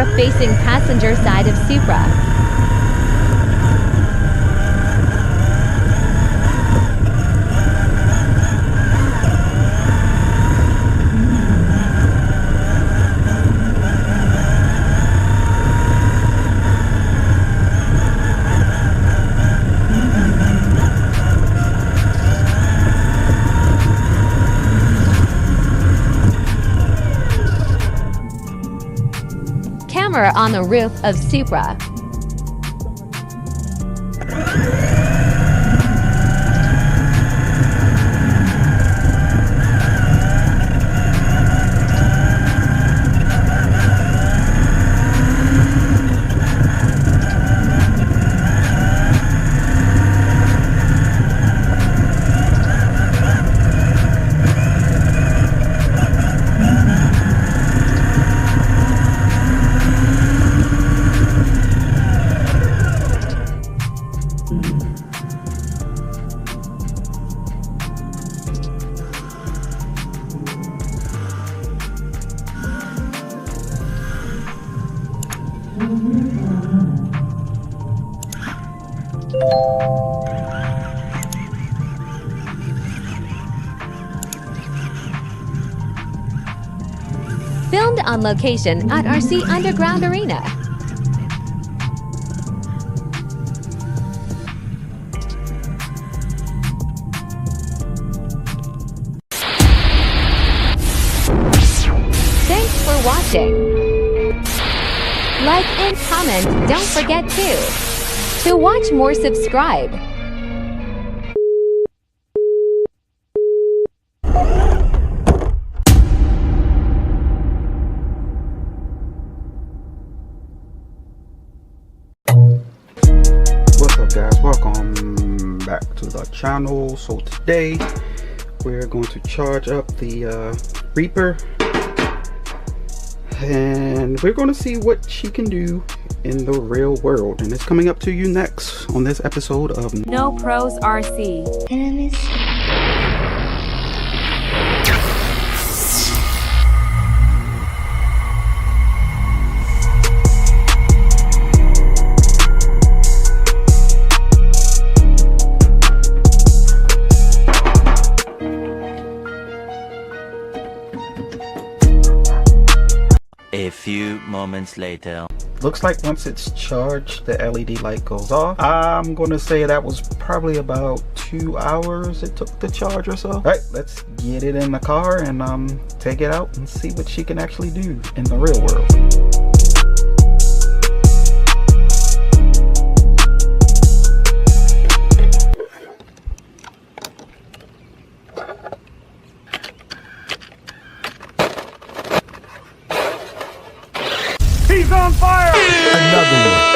Camera facing passenger side of Supra. Camera on the roof of Supra. Filmed on location at RC Underground Arena. Thanks for watching. Like and comment, don't forget to. To watch more, subscribe. What's up, guys? Welcome back to the channel. So today we're going to charge up the Reaper, and we're going to see what she can do in the real world, and it's coming up to you next on this episode of No Pros RC. A few moments later. Looks like once it's charged, the LED light goes off. I'm gonna say that was probably about 2 hours it took to charge or so. All right, let's get it in the car and take it out and see what she can actually do in the real world. He's on fire! Another one.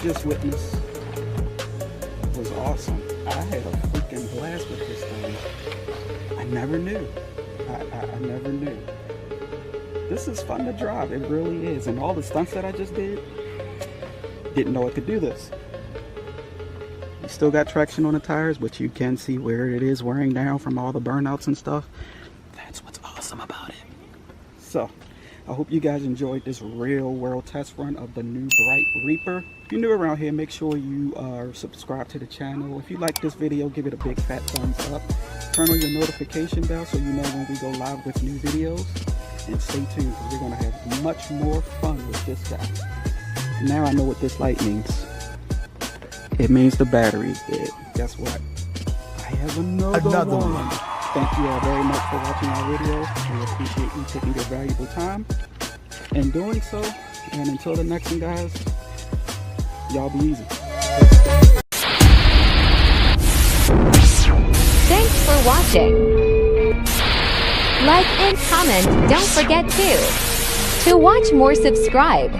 just witnessed was awesome. I had a freaking blast with this thing. I never knew. I never knew. This is fun to drive. It really is. And all the stunts that I just didn't know it could do this. You still got traction on the tires, but you can see where it is wearing down from all the burnouts and stuff. That's what's awesome about it. So, I hope you guys enjoyed this real world test run of the new Bright Reaper. If you're new around here, make sure you are subscribed to the channel. If you like this video, give it a big fat thumbs up. Turn on your notification bell so you know when we go live with new videos. And stay tuned because we're going to have much more fun with this guy. Now I know what this light means. It means the battery is dead. Guess what? I have another one. Thank you all very much for watching our video. We appreciate you taking your valuable time and doing so. And until the next one, guys, y'all be easy. Thanks for watching. Like and comment, don't forget to watch more, subscribe.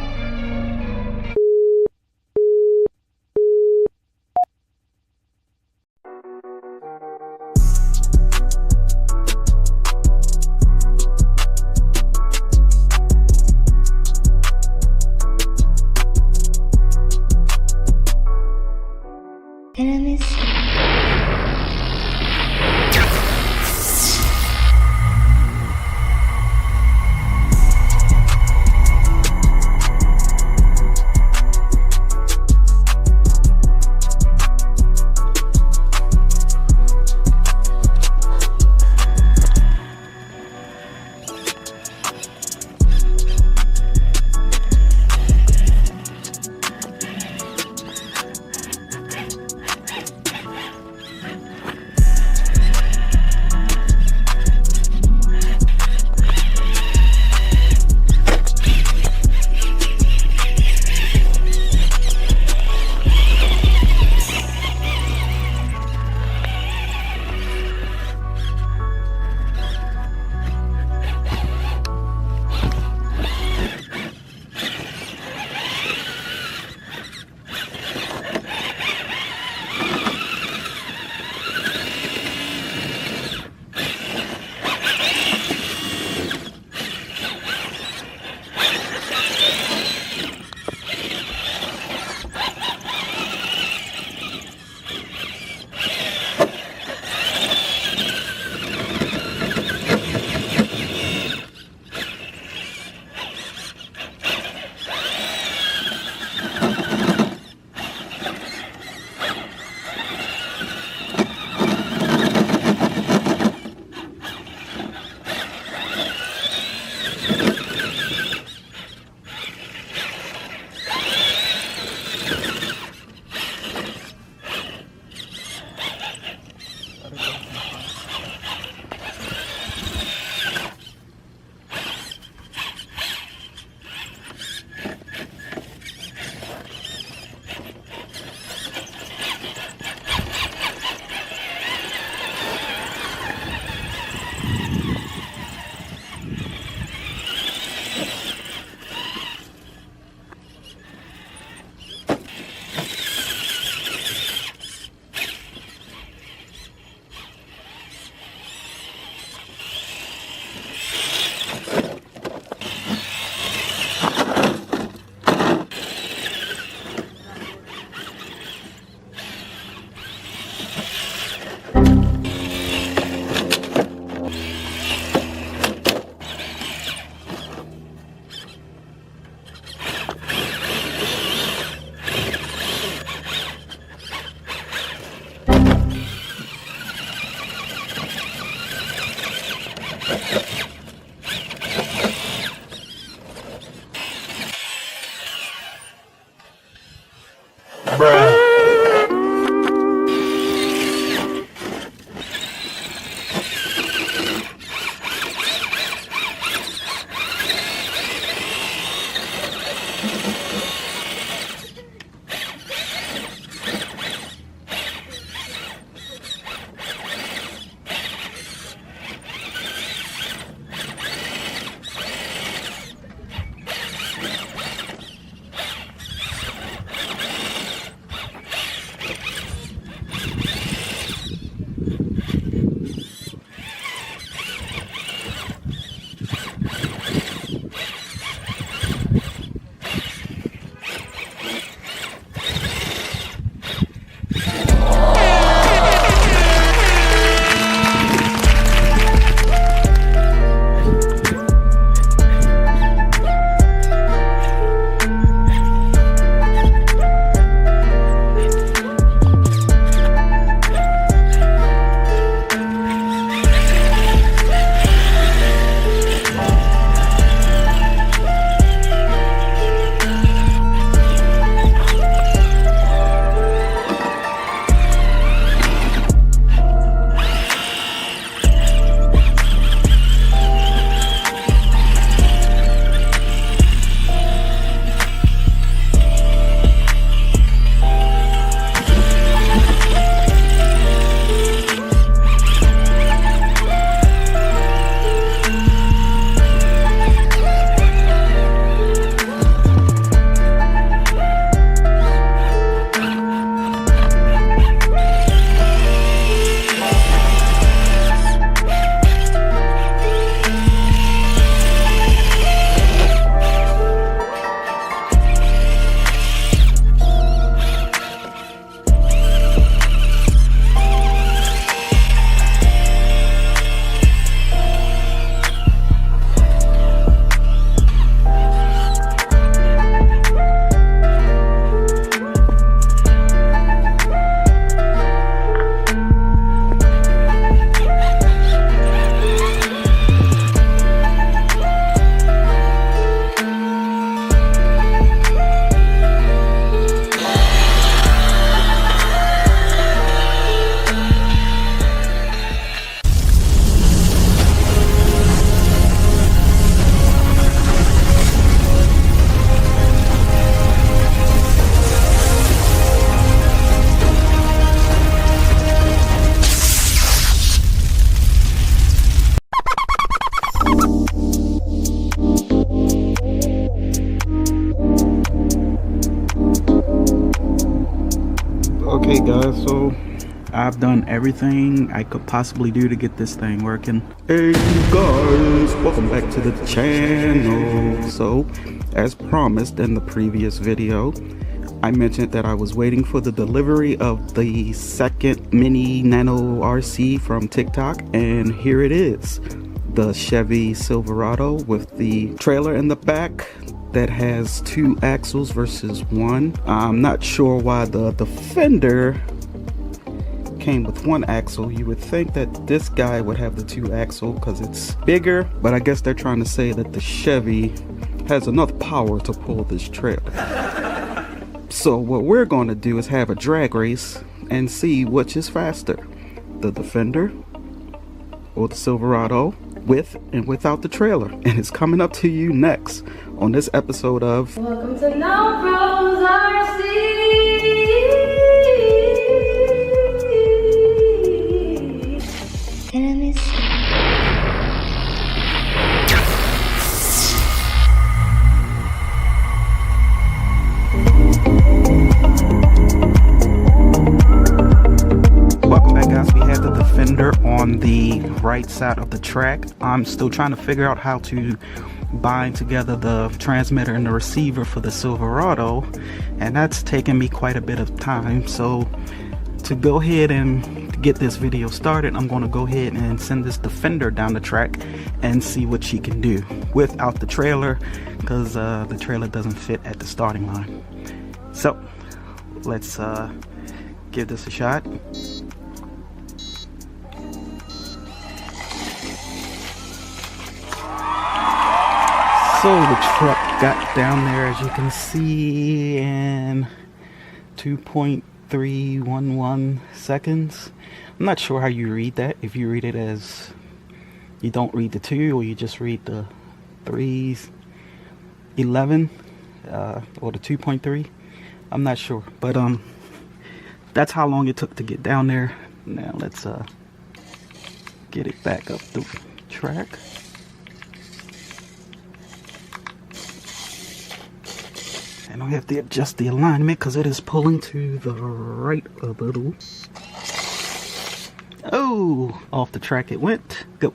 And I miss you. Okay guys, so I've done everything I could possibly do to get this thing working. Hey guys, welcome back to the channel. So, as promised in the previous video, I mentioned that I was waiting for the delivery of the second mini Nano RC from TikTok, and here it is. The Chevy Silverado with the trailer in the back that has 2 axles versus 1. I'm not sure why the Defender came with 1 axle. You would think that this guy would have the 2 axle because it's bigger, but I guess they're trying to say that the Chevy has enough power to pull this trailer. So what we're going to do is have a drag race and see which is faster, the Defender or the Silverado, with and without the trailer. And it's coming up to you next on this episode of Welcome to No Pros RC. Welcome back guys. We had the Defender on the right side of the track. I'm still trying to figure out how to bind together the transmitter and the receiver for the Silverado, and that's taken me quite a bit of time. So to go ahead and get this video started, I'm going to go ahead and send this Defender down the track and see what she can do without the trailer, because the trailer doesn't fit at the starting line. So let's give this a shot. So the truck got down there, as you can see, in 2.311 seconds. I'm not sure how you read that. If you read it as, you don't read the 2, or you just read the 3's 11 or the 2.3. I'm not sure, but that's how long it took to get down there. Now let's get it back up the track. And I have to adjust the alignment because it is pulling to the right a little. Oh, off the track it went. Go.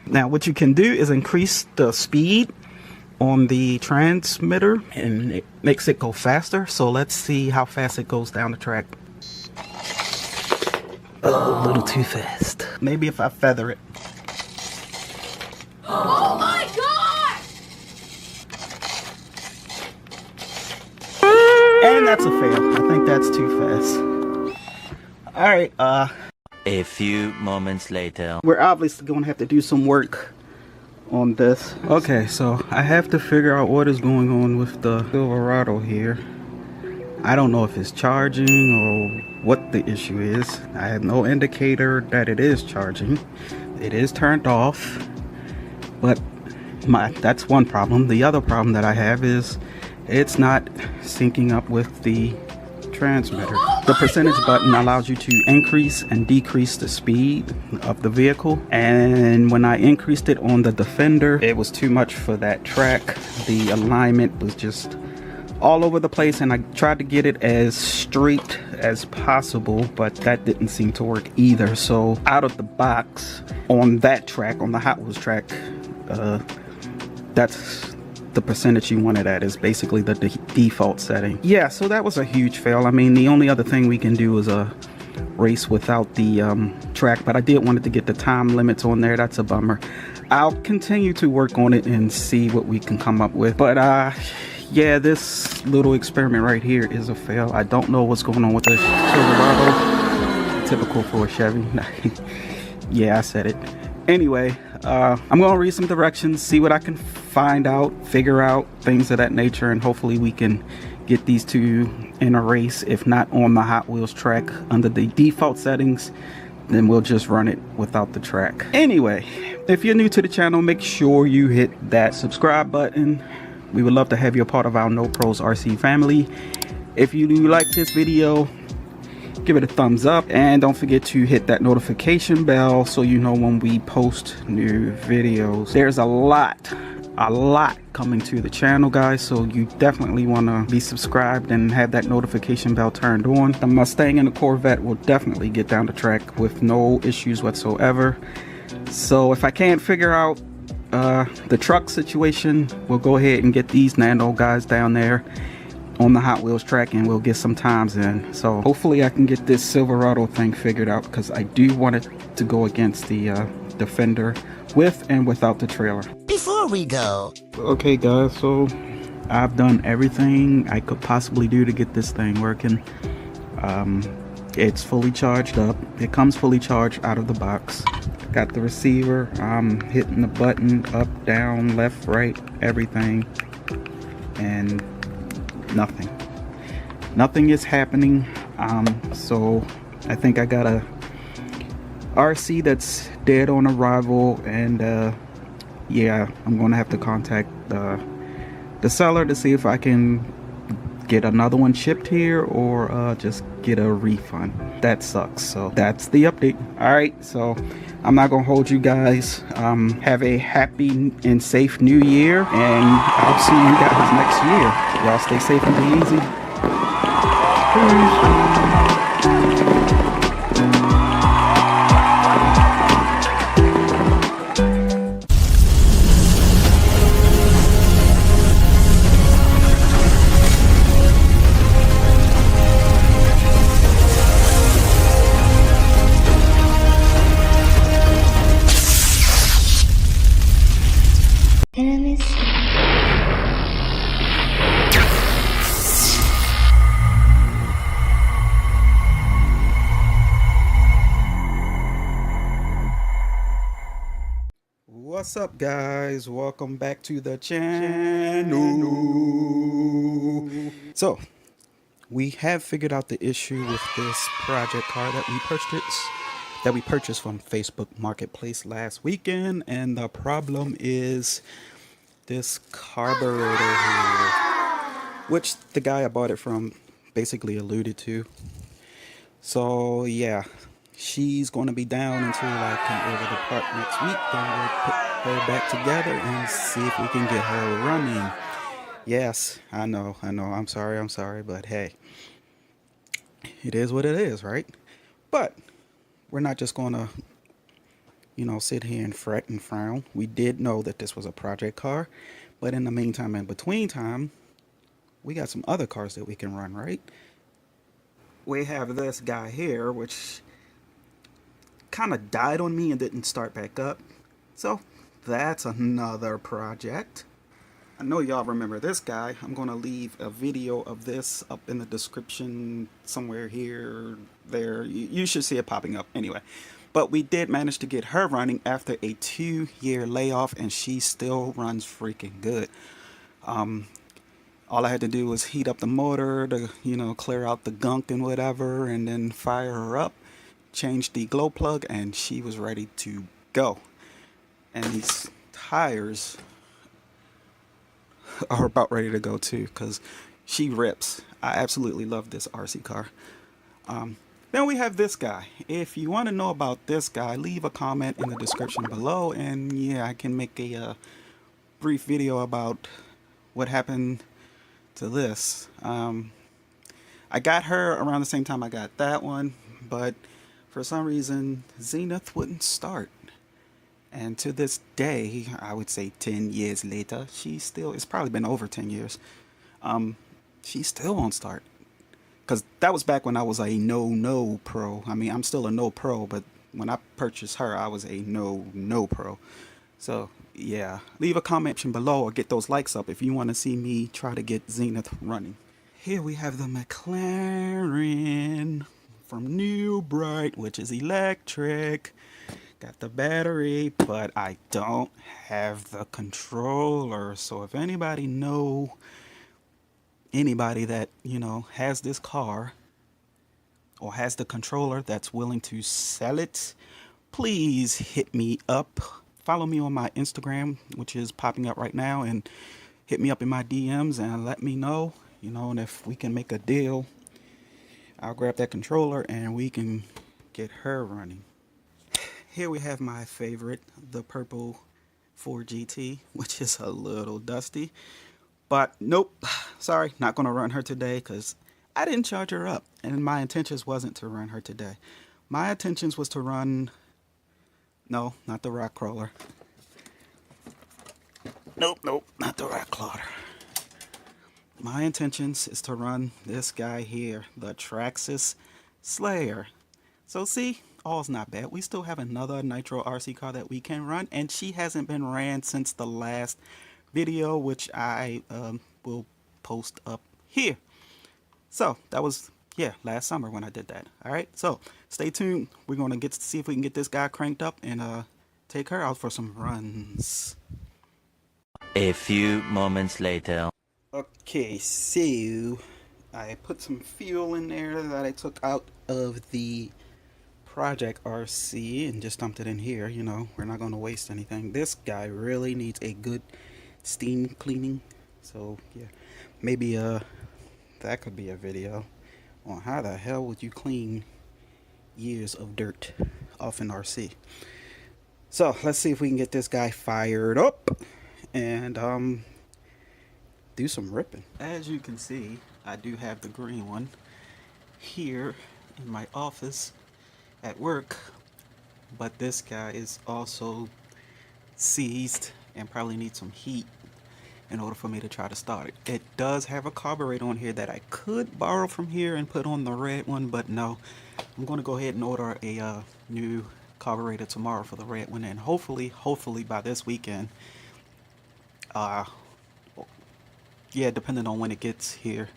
Now what you can do is increase the speed on the transmitter and it makes it go faster. So let's see how fast it goes down the track. Oh, a little too fast. Maybe if I feather it. Oh my God! And that's a fail. I think that's too fast. Alright, A few moments later. we're obviously going to have to do some work on this. Okay, so I have to figure out what is going on with the Silverado here. I don't know if it's charging or what the issue is. I have no indicator that it is charging. It is turned off, but that's one problem. The other problem that I have is it's not syncing up with the transmitter. The percentage button allows you to increase and decrease the speed of the vehicle, and when I increased it on the Defender, it was too much for that track. The alignment was just all over the place, and I tried to get it as straight as possible, but that didn't seem to work either. So out of the box on that track, on the Hot Wheels track, that's the percentage you want it at, is basically the default setting. Yeah, so that was a huge fail. I mean, the only other thing we can do is a race without the track, but I did want it to get the time limits on there. That's a bummer. I'll continue to work on it and see what we can come up with, but yeah, this little experiment right here is a fail. I don't know what's going on with the Silverado. Typical for a Chevy. Yeah, I said it. Anyway, I'm gonna read some directions, see what I can find out, figure out, things of that nature, and hopefully we can get these two in a race. If not on the Hot Wheels track under the default settings, then we'll just run it without the track. Anyway, if you're new to the channel, make sure you hit that subscribe button. We would love to have you a part of our No Pros RC family. If you like this video, give it a thumbs up, and don't forget to hit that notification bell so you know when we post new videos. There's a lot a lot coming to the channel, guys, so you definitely want to be subscribed and have that notification bell turned on. The Mustang and the Corvette will definitely get down the track with no issues whatsoever. So if I can't figure out the truck situation, we'll go ahead and get these Nano guys down there on the Hot Wheels track and we'll get some times in. So hopefully I can get this Silverado thing figured out, because I do want it to go against the Defender with and without the trailer. Before we go, okay guys, so I've done everything I could possibly do to get this thing working. It's fully charged up. It comes fully charged out of the box. Got the receiver. I'm hitting the button up, down, left, right, everything, and nothing is happening. So I think I got a RC that's dead on arrival, and yeah, I'm gonna have to contact the seller to see if I can get another one shipped here or just get a refund. That sucks. So that's the update. All right, so I'm not gonna hold you guys. Have a happy and safe new year, and I'll see you guys next year. Y'all stay safe and be easy. Peace. What's up, guys? Welcome back to the channel. So we have figured out the issue with this project car that we purchased from Facebook Marketplace last weekend, and the problem is this carburetor here, which the guy I bought it from basically alluded to. So yeah, she's going to be down until I come over the park next week. Then we'll put her back together and see if we can get her running. Yes, I know, I'm sorry, but hey, it is what it is, right? But we're not just going to, sit here and fret and frown. We did know that this was a project car, but in the meantime, in between time, we got some other cars that we can run, right? We have this guy here, which kind of died on me and didn't start back up. So that's another project. I know y'all remember this guy. I'm going to leave a video of this up in the description somewhere here, there. You should see it popping up anyway. But we did manage to get her running after a 2-year layoff, and she still runs freaking good. All I had to do was heat up the motor to, clear out the gunk and whatever, and then fire her up, change the glow plug, and she was ready to go. And these tires are about ready to go too, because she rips. I absolutely love this RC car. Then we have this guy. If you want to know about this guy, leave a comment in the description below, and yeah, I can make a brief video about what happened to this. I got her around the same time I got that one, but for some reason Zenith wouldn't start. And to this day, I would say 10 years later, it's probably been over 10 years, she still won't start. Because that was back when I was a no pro. I mean, I'm still a no pro, but when I purchased her, I was a no pro. So yeah, leave a comment below or get those likes up if you want to see me try to get Zenith running. Here we have the McLaren from New Bright, which is electric. Got the battery, but I don't have the controller. So if anybody that, has this car or has the controller that's willing to sell it, please hit me up. Follow me on my Instagram, which is popping up right now, and hit me up in my DMs and let me know, and if we can make a deal, I'll grab that controller and we can get her running. Here we have my favorite, the purple 4GT, which is a little dusty. But nope, sorry, not going to run her today because I didn't charge her up. And my intentions wasn't to run her today. My intentions was to run, no, not the rock crawler. Nope, not the rock crawler. My intentions is to run this guy here, the Traxxas Slayer. So see, all's not bad. We still have another Nitro RC car that we can run, and she hasn't been ran since the last video, which I will post up here. So that was, yeah, last summer when I did that. All right, so stay tuned. We're going to see if we can get this guy cranked up and take her out for some runs. A few moments later. Okay, so I put some fuel in there that I took out of the Project RC and just dumped it in here. You know, we're not going to waste anything. This guy really needs a good steam cleaning. So yeah, maybe that could be a video on how the hell would you clean years of dirt off an RC. So let's see if we can get this guy fired up and do some ripping. As you can see, I do have the green one here in my office at work, but this guy is also seized and probably needs some heat in order for me to try to start it. It does have a carburetor on here that I could borrow from here and put on the red one, but no, I'm going to go ahead and order a new carburetor tomorrow for the red one, and hopefully by this weekend, yeah, depending on when it gets here,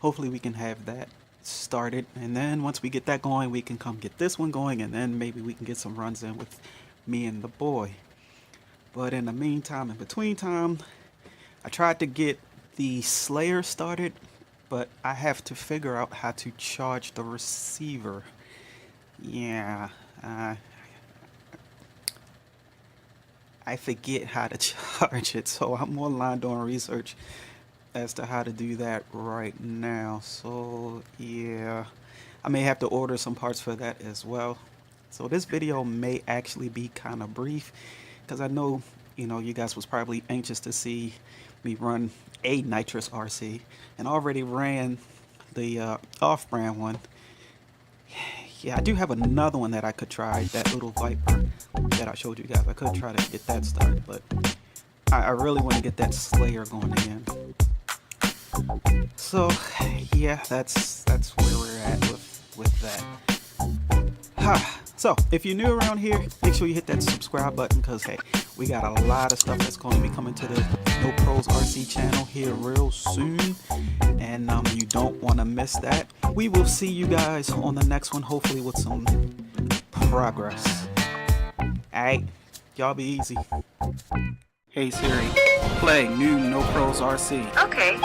hopefully we can have that started, and then once we get that going, we can come get this one going, and then maybe we can get some runs in with me and the boy. But in the meantime, in between time, I tried to get the Slayer started, but I have to figure out how to charge the receiver. Yeah, I forget how to charge it, so I'm online doing research as to how to do that right now. So yeah, I may have to order some parts for that as well. So this video may actually be kind of brief because I know, you know, you guys was probably anxious to see me run a nitrous RC, and already ran the off-brand one. Yeah, I do have another one that I could try, that little Viper that I showed you guys. I could try to get that started, but I really want to get that Slayer going again. So yeah, that's where we're at with that. So if you're new around here, make sure you hit that subscribe button, because hey, we got a lot of stuff that's going to be coming to the No Pros RC channel here real soon, and you don't want to miss that. We will see you guys on the next one, hopefully with some progress. Alright, y'all be easy. Hey Siri, play new No Pros RC. Okay.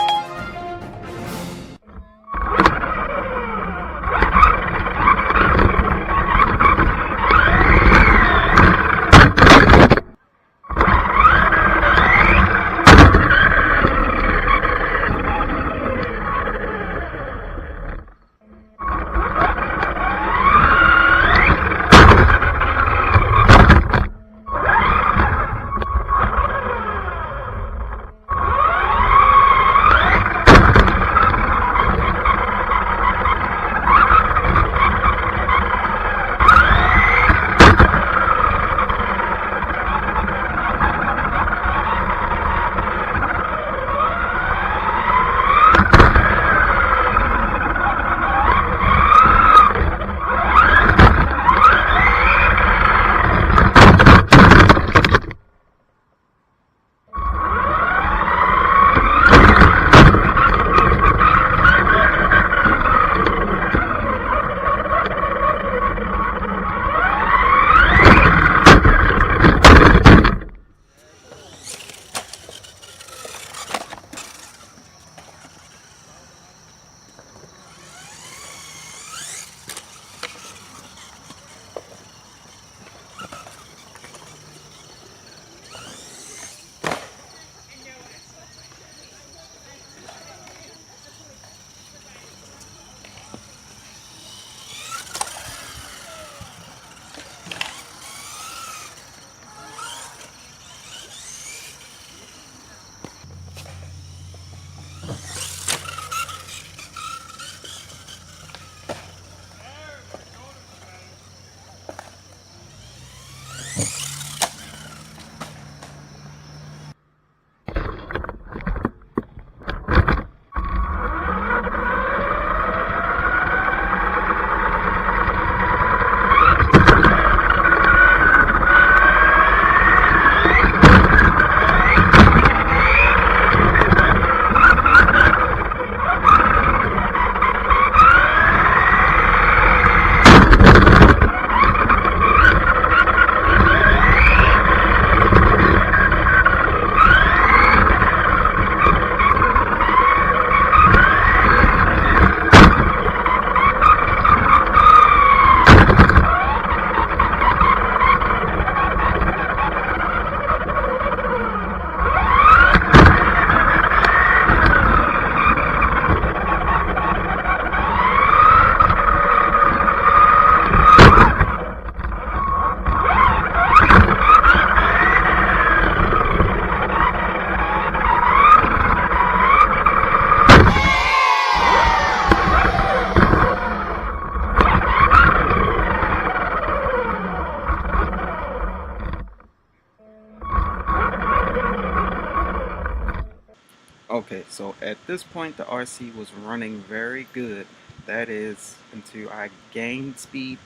So at this point the RC was running very good. That is until I gained speed.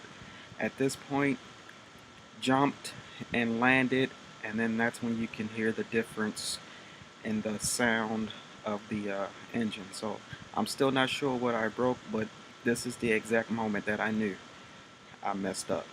At this point, jumped and landed, and then that's when you can hear the difference in the sound of the engine. So I'm still not sure what I broke, but this is the exact moment that I knew I messed up.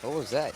What was that?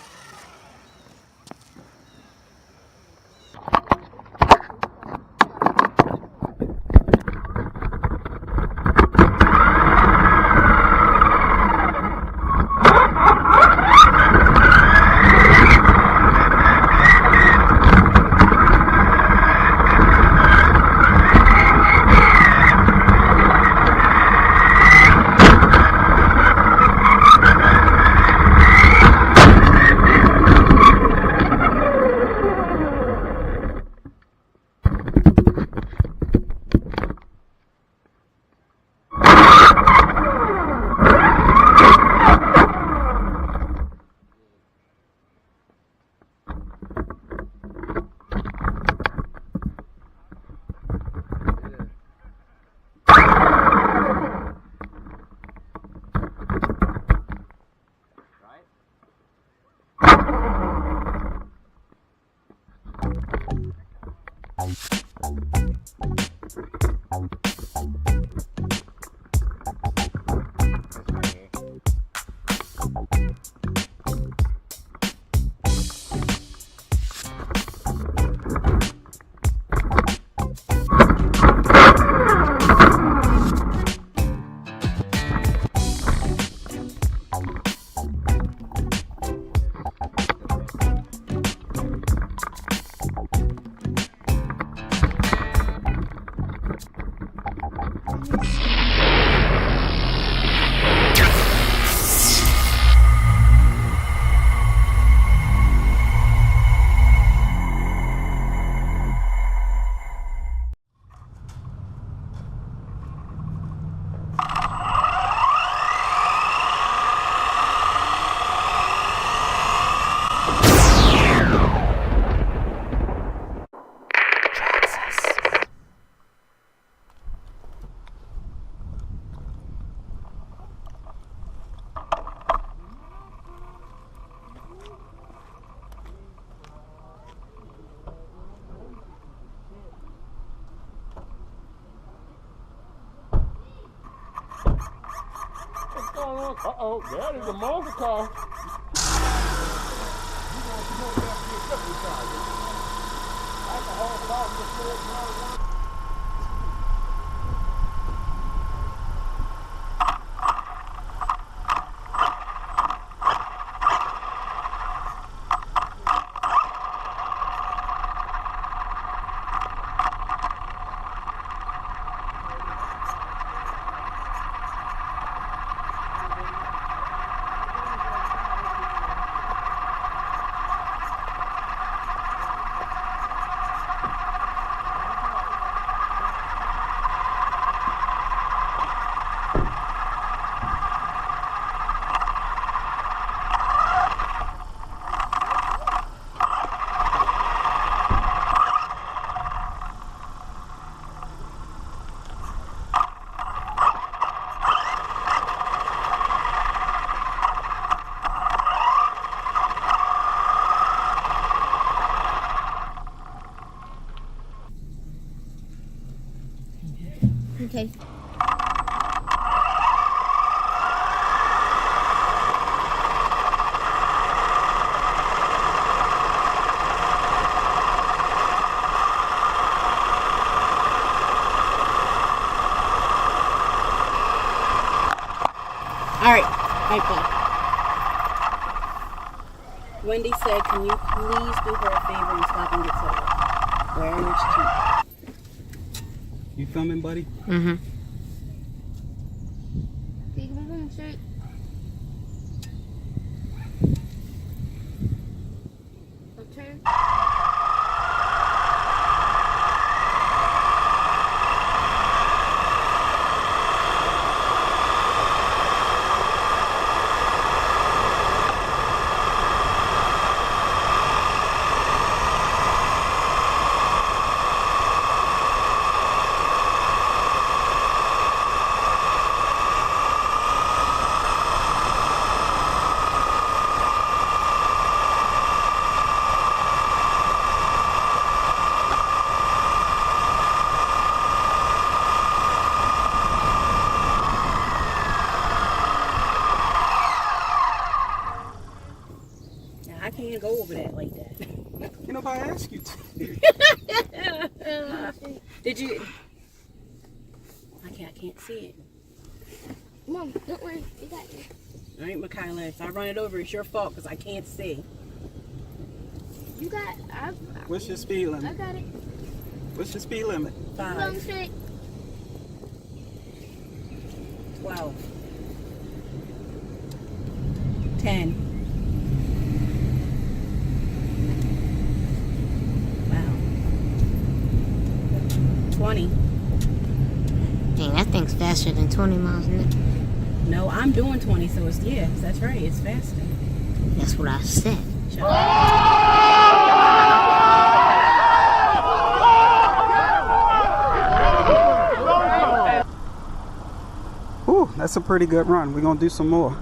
Uh-oh, that is a monster car. Okay. Alright, bye. Wendy said, can you please do her a favor and stop and get soda? Where is cheap? You filming, buddy? Mm-hmm. I can't go over that like that. You know, if I ask you to. Did you? I can't see it. Mom, don't worry. You got it. All right, Michaela, if I run it over, it's your fault because I can't see. You got it. What's your speed I limit? got it. What's your speed limit? 5, Straight. 12, 10. Wow. 20. Dang, that thing's faster than 20 miles an hour. No, I'm doing 20, so it's, yeah, that's right, it's faster. That's what I said. Shut up. Ooh, that's a pretty good run. We're gonna do some more.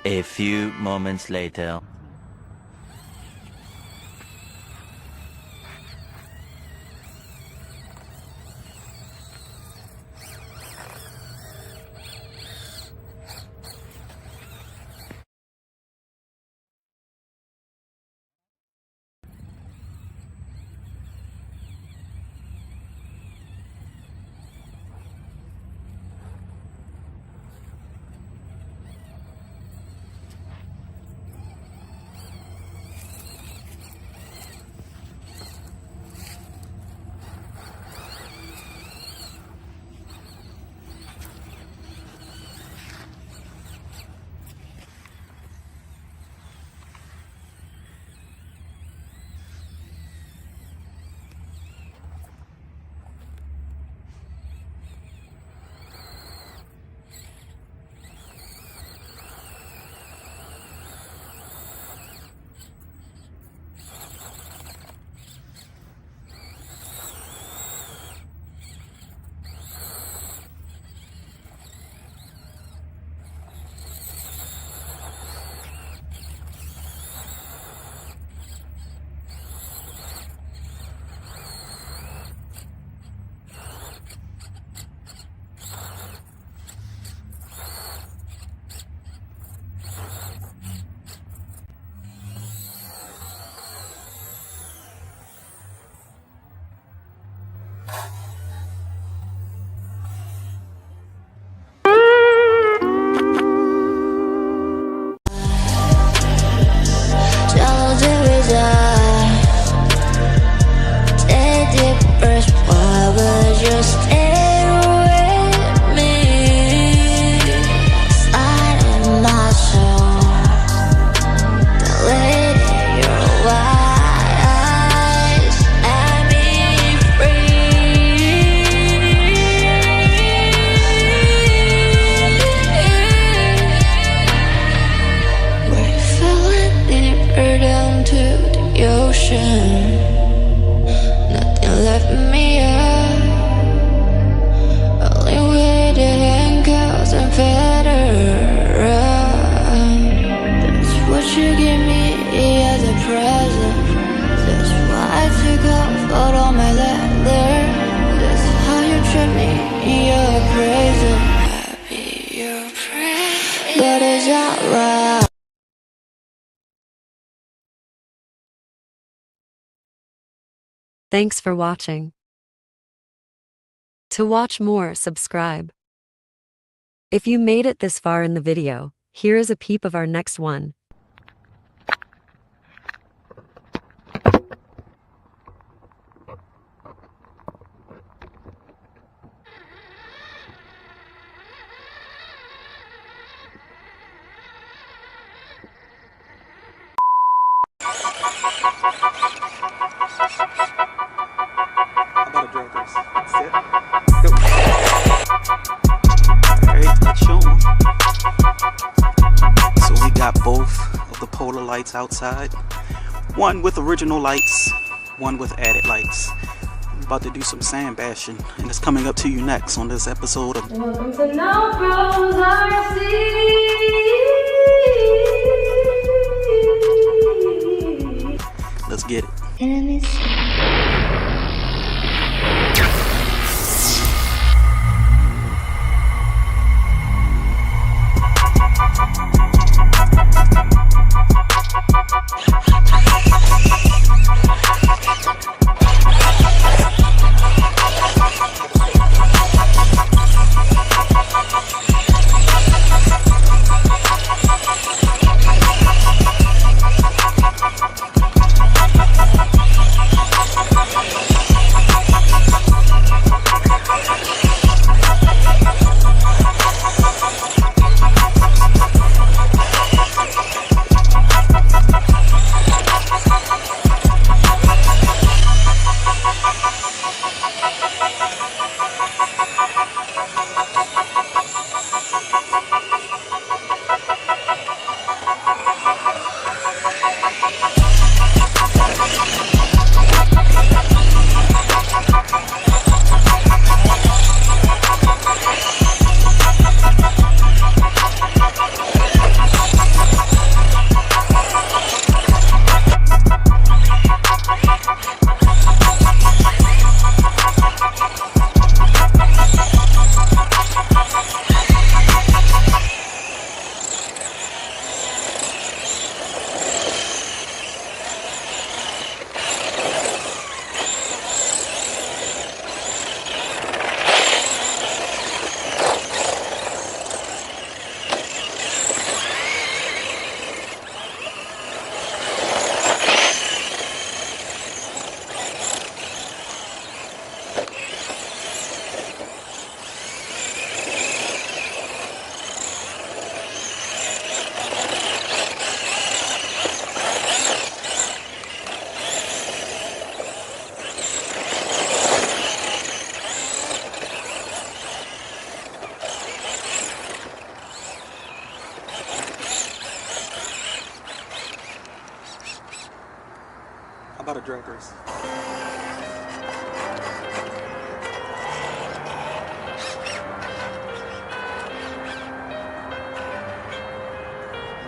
A few moments later. Thanks for watching. To watch more, subscribe. If you made it this far in the video, here is a peep of our next one. Lights outside, one with original lights, one with added lights. I'm about to do some sand bashing, and it's coming up to you next on this episode of Welcome to No Bros RC. Let's get it. drag race.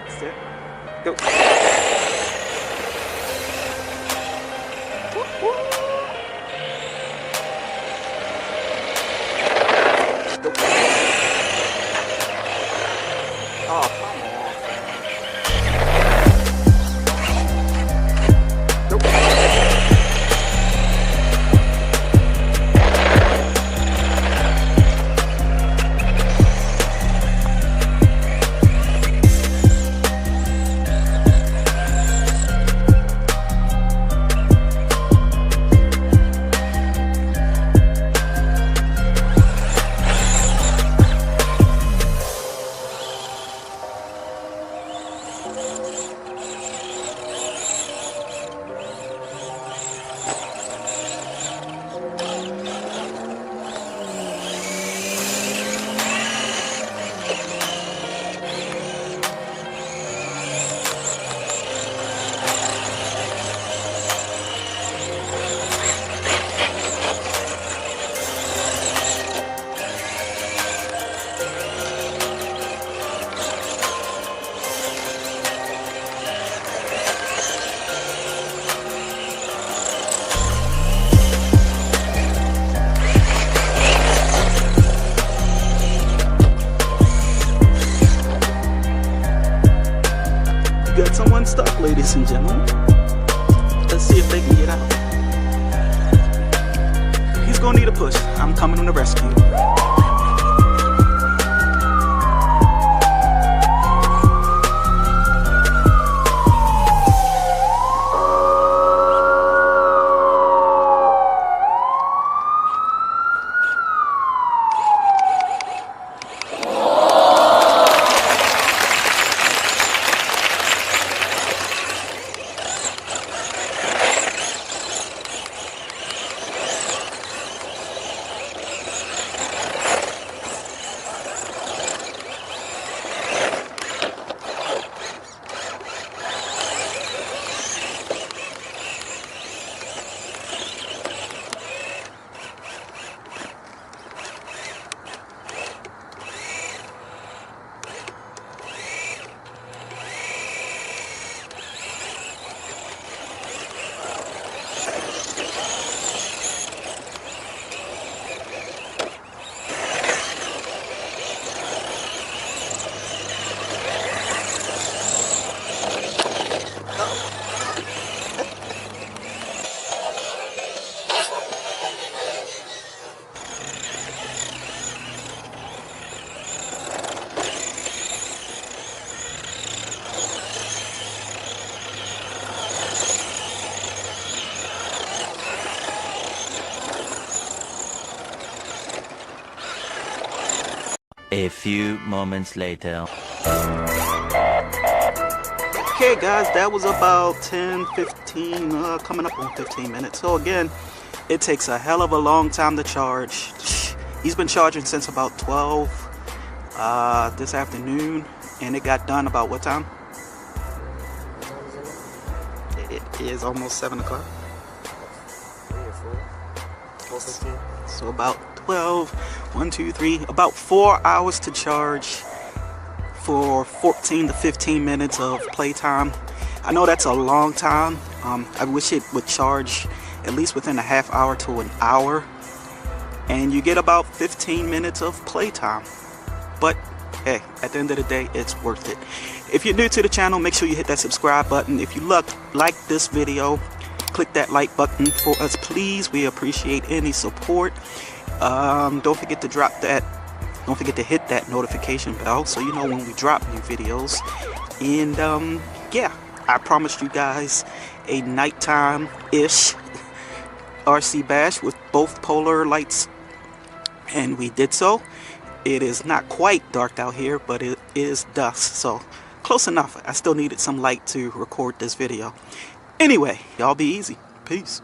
That's it. Go. Oh, come on. Got someone stuck, ladies and gentlemen. Let's see if they can get out. He's gonna need a push. I'm coming on the rescue. A few moments later. Okay guys, that was about 10-15 coming up on 15 minutes. So again, it takes a hell of a long time to charge. He's been charging since about 12 this afternoon, and it got done about what time? It is almost 7 o'clock. So about 12, 1, 2, 3, about 4 hours to charge for 14 to 15 minutes of playtime. I know that's a long time. I wish it would charge at least within a half hour to an hour, and you get about 15 minutes of playtime. But hey, at the end of the day, it's worth it. If you're new to the channel, make sure you hit that subscribe button. If you like this video, click that like button for us, please. We appreciate any support. Don't forget to hit that notification bell so you know when we drop new videos. And yeah, I promised you guys a nighttime-ish RC bash with both polar lights, and we did so. It is not quite dark out here, but it is dusk, so close enough. I still needed some light to record this video. Anyway, y'all be easy. Peace.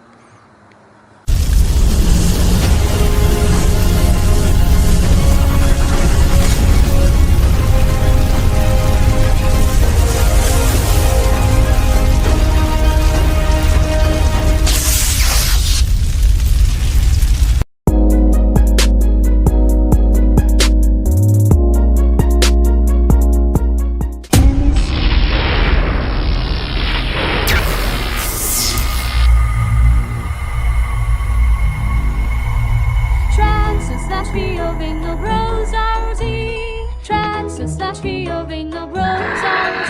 giving the rose ROC.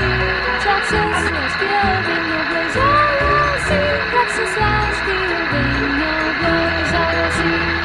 Traxxas slash giving the rose ROC. Traxxas slash giving the rose ROC.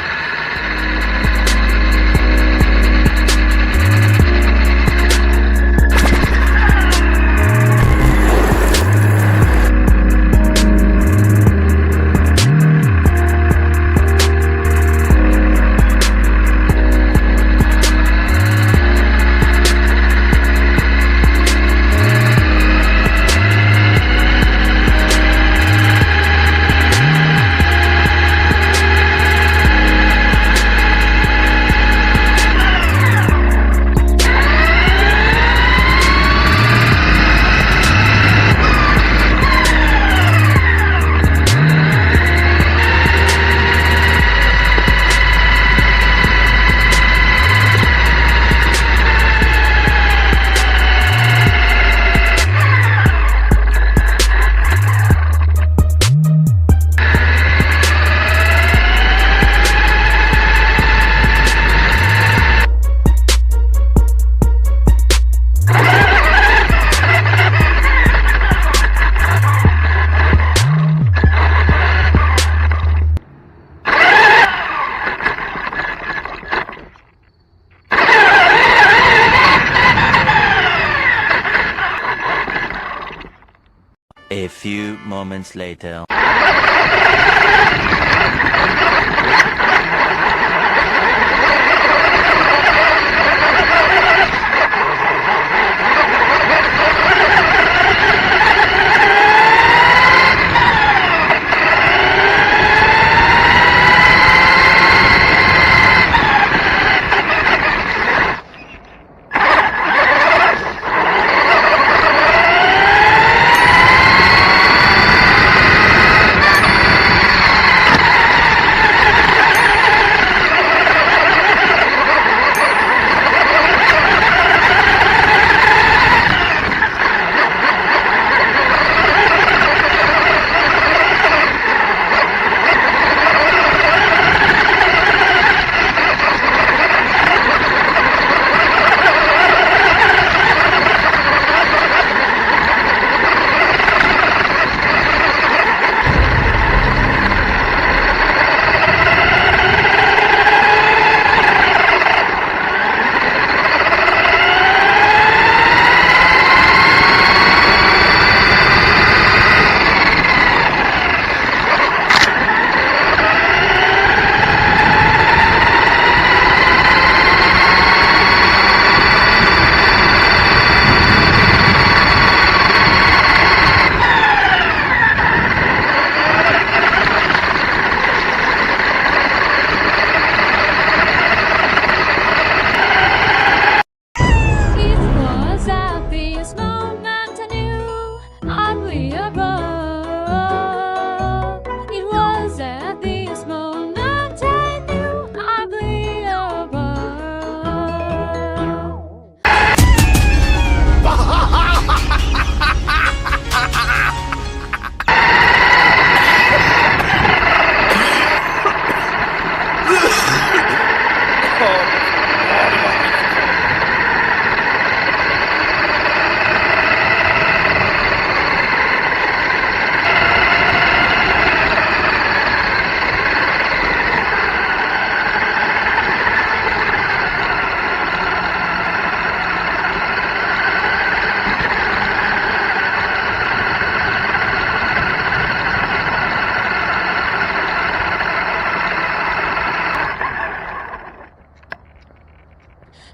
A few moments later.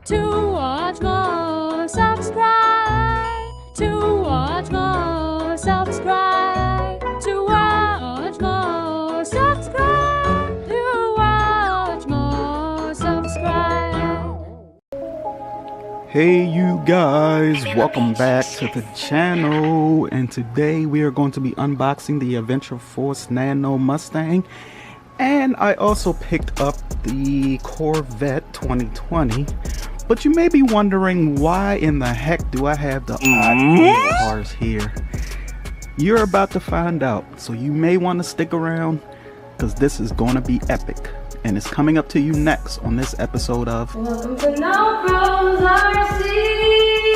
To watch more, subscribe. To watch more, subscribe. To watch more, subscribe. To watch more, subscribe. Hey you guys, welcome back to the channel, and today we are going to be unboxing the Adventure Force Nano Mustang, and I also picked up the Corvette 2020. But you may be wondering, why in the heck do I have the odd cars here? You're about to find out, so you may want to stick around, because this is going to be epic. And it's coming up to you next on this episode of Welcome to No Pros RC.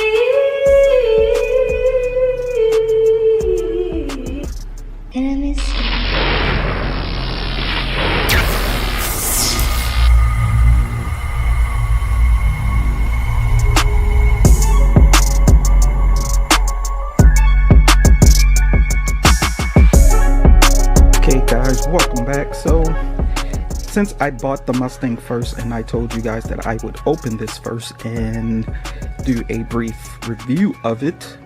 since I bought the Mustang first and I told you guys that I would open this first and do a brief review of it,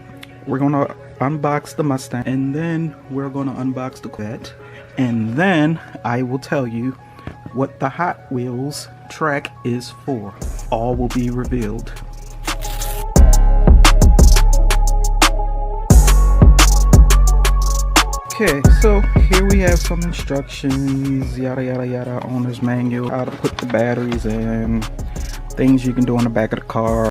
we're gonna unbox the Mustang and then we're gonna unbox the Corvette, and then I will tell you what the Hot Wheels track is for. All will be revealed. Okay, so here we have some instructions, yada yada yada, owner's manual, how to put the batteries in, things you can do in the back of the car.